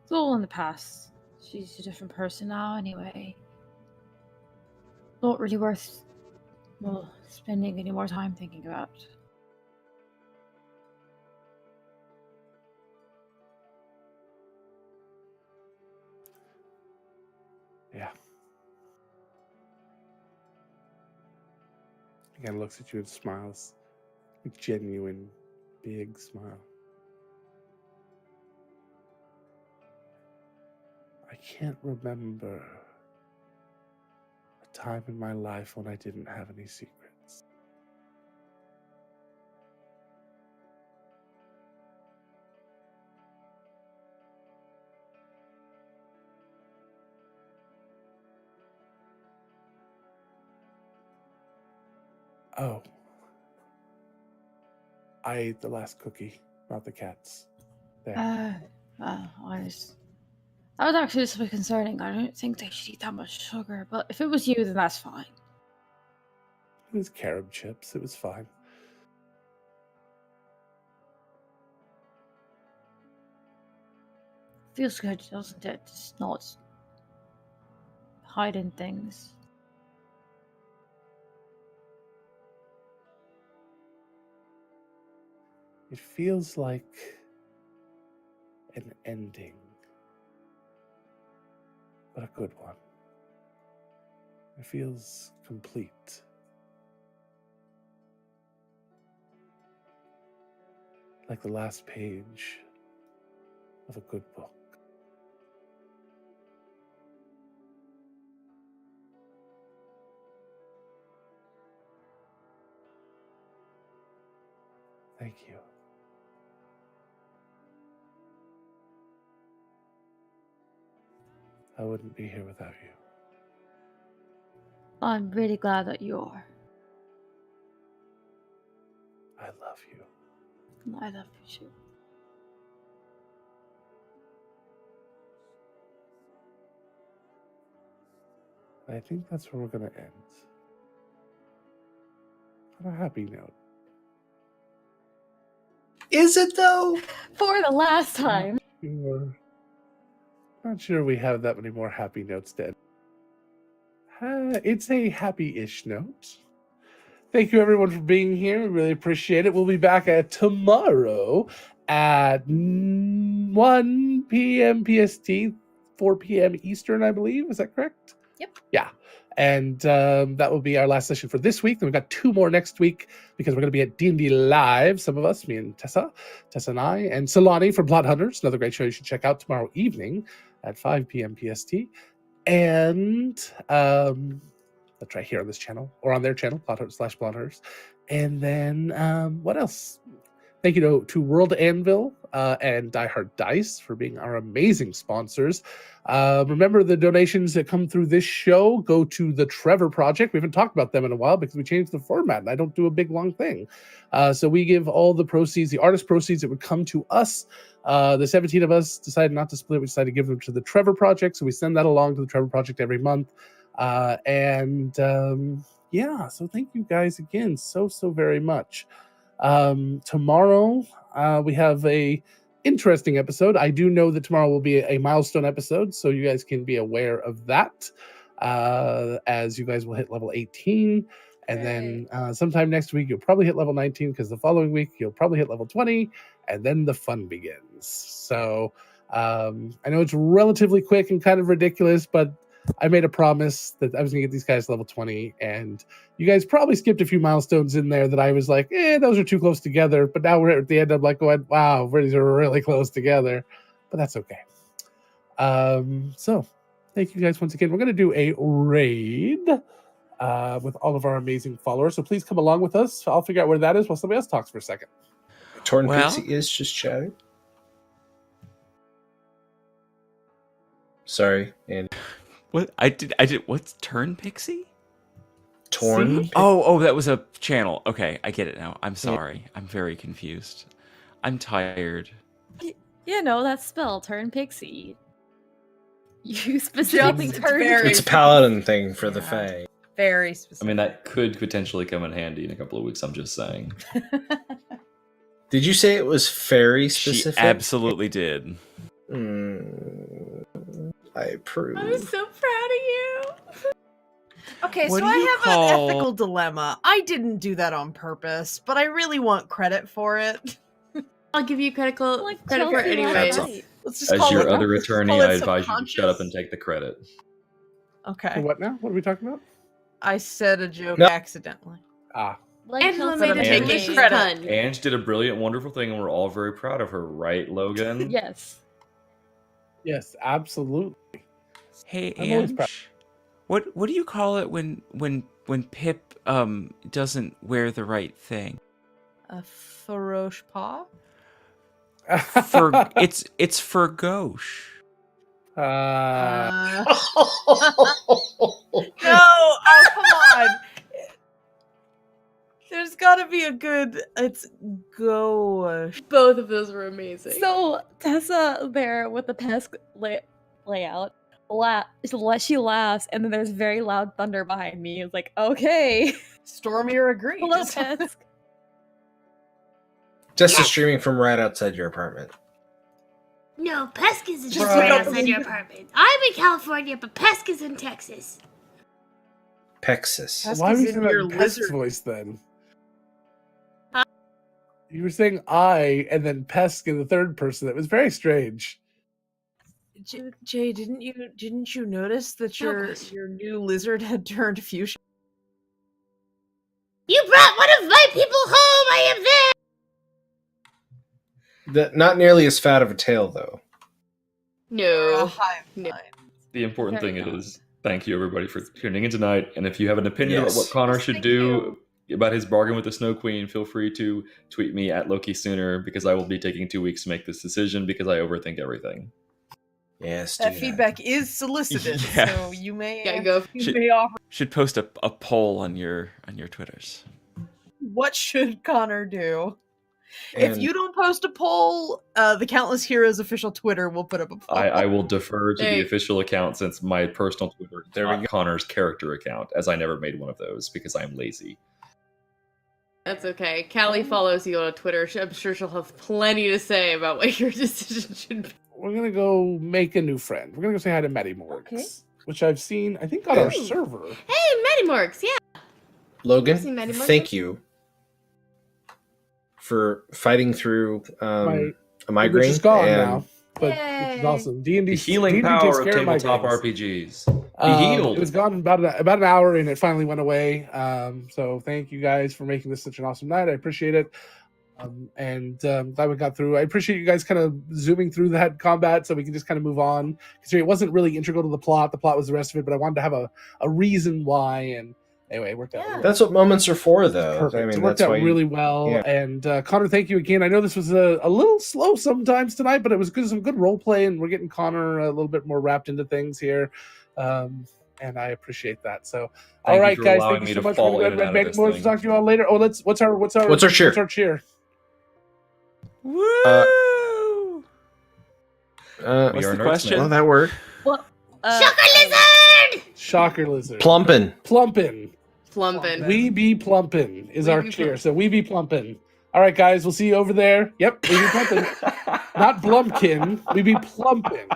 It's all in the past. She's a different person now anyway. Not really worth spending any more time thinking about. Yeah. Again, looks at you and smiles. A genuine, big smile. I can't remember a time in my life when I didn't have any secrets. Oh. I ate the last cookie, not the cat's. There. That was actually just a bit concerning. I don't think they should eat that much sugar, but if it was you, then that's fine. It was carob chips. It was fine. Feels good, doesn't it? Just not hiding things. It feels like an ending, but a good one. It feels complete. Like the last page of a good book. Thank you. I wouldn't be here without you. I'm really glad that you are. I love you. And I love you too. I think that's where we're going to end. On a happy note. Is it though? For the last time. Not sure we have that many more happy notes to end. It's a happy-ish note. Thank you everyone for being here. We really appreciate it. We'll be back tomorrow at 1 p.m. PST, 4 p.m. Eastern, I believe. Is that correct? Yep. Yeah. And that will be our last session for this week. Then we've got 2 more next week because we're going to be at D&D Live. Some of us, me and Tessa and I, and Solani from Blood Hunters, another great show you should check out tomorrow evening at 5 p.m. PST. And that's right here on this channel or on their channel, Blood Hunters. And then what else? Thank you to World Anvil and Die Hard Dice for being our amazing sponsors. Remember, the donations that come through this show go to the Trevor Project. We haven't talked about them in a while because we changed the format and I don't do a big long thing. So we give all the proceeds, the artist proceeds that would come to us. The 17 of us decided not to split. We decided to give them to the Trevor Project. So we send that along to the Trevor Project every month. Yeah, so thank you guys again so very much. Tomorrow we have a interesting episode. I do know that tomorrow will be a milestone episode, so you guys can be aware of that, as you guys will hit level 18, and then sometime next week you'll probably hit level 19, because the following week you'll probably hit level 20, and then the fun begins. So I know it's relatively quick and kind of ridiculous, but I made a promise that I was going to get these guys to level 20, and you guys probably skipped a few milestones in there that I was like, those are too close together. But now we're at the end, I'm like going, wow, these are really close together. But that's okay. So thank you guys once again. We're going to do a raid with all of our amazing followers. So please come along with us. I'll figure out where that is while somebody else talks for a second. Torn Well- Pixie is just chatting. Sorry, and What I did what's Turn Pixie? Torn. See? Oh, that was a channel. Okay, I get it now. I'm sorry. I'm very confused. I'm tired. You know that spell, turn pixie. You specifically It's turned. very- It's a paladin thing for the Yeah. Fae. Very I specific. mean, that could potentially come in handy in a couple of weeks. I'm just saying. Did you say it was fairy She specific? absolutely did. I approve. I'm so proud of you. Okay, What so do I you have call- an ethical dilemma. I didn't do that on purpose, but I really want credit for it. I'll give you credit for it Chelsea anyways. That's Leslie. Let's just As call your it. other attorney, call it I advise you to shut up subconscious. and take the credit. Okay, For what now? What are we talking about? I said a joke No. accidentally. Ah, Like Angela Chelsea made a And- Leslie. delicious Credit. pun. Ange did a brilliant, wonderful thing, and we're all very proud of her, right, Logan? Yes. yes, absolutely. Hey, I'm always proud. Ange. What do you call it when Pip doesn't wear the right thing? A Faroche paw? For it's for gauche. No! Oh, come on! There's got to be a good. It's gauche. Both of those were amazing. So Tessa there with the Pesk layout, she laughs, and then there's very loud thunder behind me. It's like, okay, Stormier agrees. hello Pesk. Just streaming from right outside your apartment. No, Pesk is just Right. right outside your apartment. I'm in California, but Pesk is in Texas. Pexis. Pesk Why is were you in saying that your in Pest's lizard. voice then? You were saying I and then Pesk in the third person. That was very strange. Jay, didn't you notice that your gosh. your new lizard had turned fuchsia? You brought one of my people home. I am there. Not nearly as fat of a tail, though. No. No. The important Very thing not. is, thank you everybody for tuning in tonight. And if you have an opinion Yes. about what Connor Yes, should thank do about his bargain with the Snow Queen, feel free to tweet me at Loki Sooner, because I will be taking 2 weeks to make this decision because I overthink everything. Yes, That do feedback is solicited, Yeah. so you may Gotta go. you Should- may offer. Should post a poll on your Twitters. What should Connor do? If And you don't post a poll, the Countless Heroes official Twitter will put up a poll. I will defer to the Hey. official account, since my personal Twitter is There we not go. Connor's character account, as I never made one of those because I'm lazy. That's okay. Callie follows you on Twitter. I'm sure she'll have plenty to say about what your decision should be. We're gonna go make a new friend. We're gonna go say hi to Matty Morgs, Okay. which I've seen, I think, on our Ooh. server. Hey, Medimorks, yeah. Logan, I've seen Matty Morgan. thank you for fighting through My- a migraine. which is gone and now, but which is Yay. awesome. D&D The healing D&D power takes of care my tabletop migraines. RPGs. It was gone about an hour, and it finally went away. So thank you guys for making this such an awesome night. I appreciate it. Glad we got through. I appreciate you guys kind of zooming through that combat so we can just kind of move on. Because it wasn't really integral to the plot. The plot was the rest of it, but I wanted to have a reason why. And Anyway, it worked out. Yeah. really That's what moments are for, though. Perfect. I mean, it worked that's out why really well. yeah. And Connor, thank you again. I know this was a little slow sometimes tonight, but it was good, some good role play, and we're getting Connor a little bit more wrapped into things here. And I appreciate that. So, Thank all you right, for guys, allowing thank me you so to much. fall We're in going to and go out to of this more to thing. talk to you all later. Oh, what's our What's our cheer? What's our cheer? Woo! We What's are the nerds, question? Well, that worked. Well, Shocker lizard! Shocker lizard. Plumpin'. Plumpin'. Plumpin'. We be plumpin' is We our be cheer. plumpin'. So we be plumpin'. All right, guys, we'll see you over there. Yep, we be plumpin'. Not Blumpkin. We be plumpin'.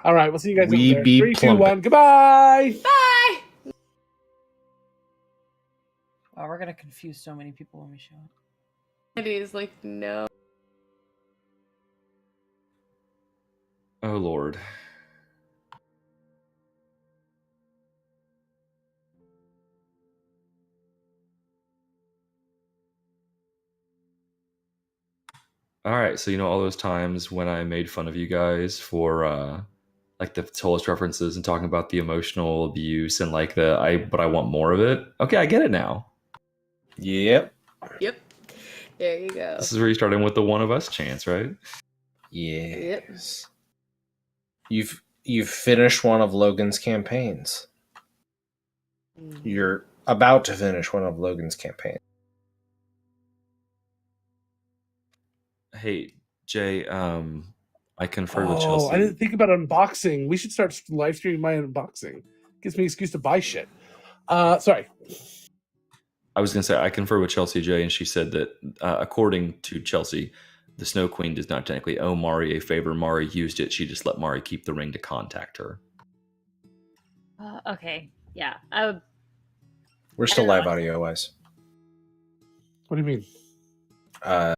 All right, we'll see you guys We over there. be 3, 2, plumpin'. 1. Goodbye. Bye! Wow, we're gonna confuse so many people when we show up. It is like, no. Oh Lord. All right, so all those times when I made fun of you guys for like the Solus references and talking about the emotional abuse and like but I want more of it. Okay, I get it now. Yep. Yep. There you go. This is where you started with the one of us chance, right? Yes. You've finished one of Logan's campaigns. You're about to finish one of Logan's campaigns. Hey, Jay, I conferred with Oh, Chelsea. I didn't think about unboxing. We should start live streaming my unboxing. Gives me an excuse to buy shit. Sorry. I was going to say, I conferred with Chelsea J, and she said that according to Chelsea, the Snow Queen does not technically owe Mari a favor. Mari used it. She just let Mari keep the ring to contact her. okay. Yeah. I would. We're still live audio wise. What do you mean?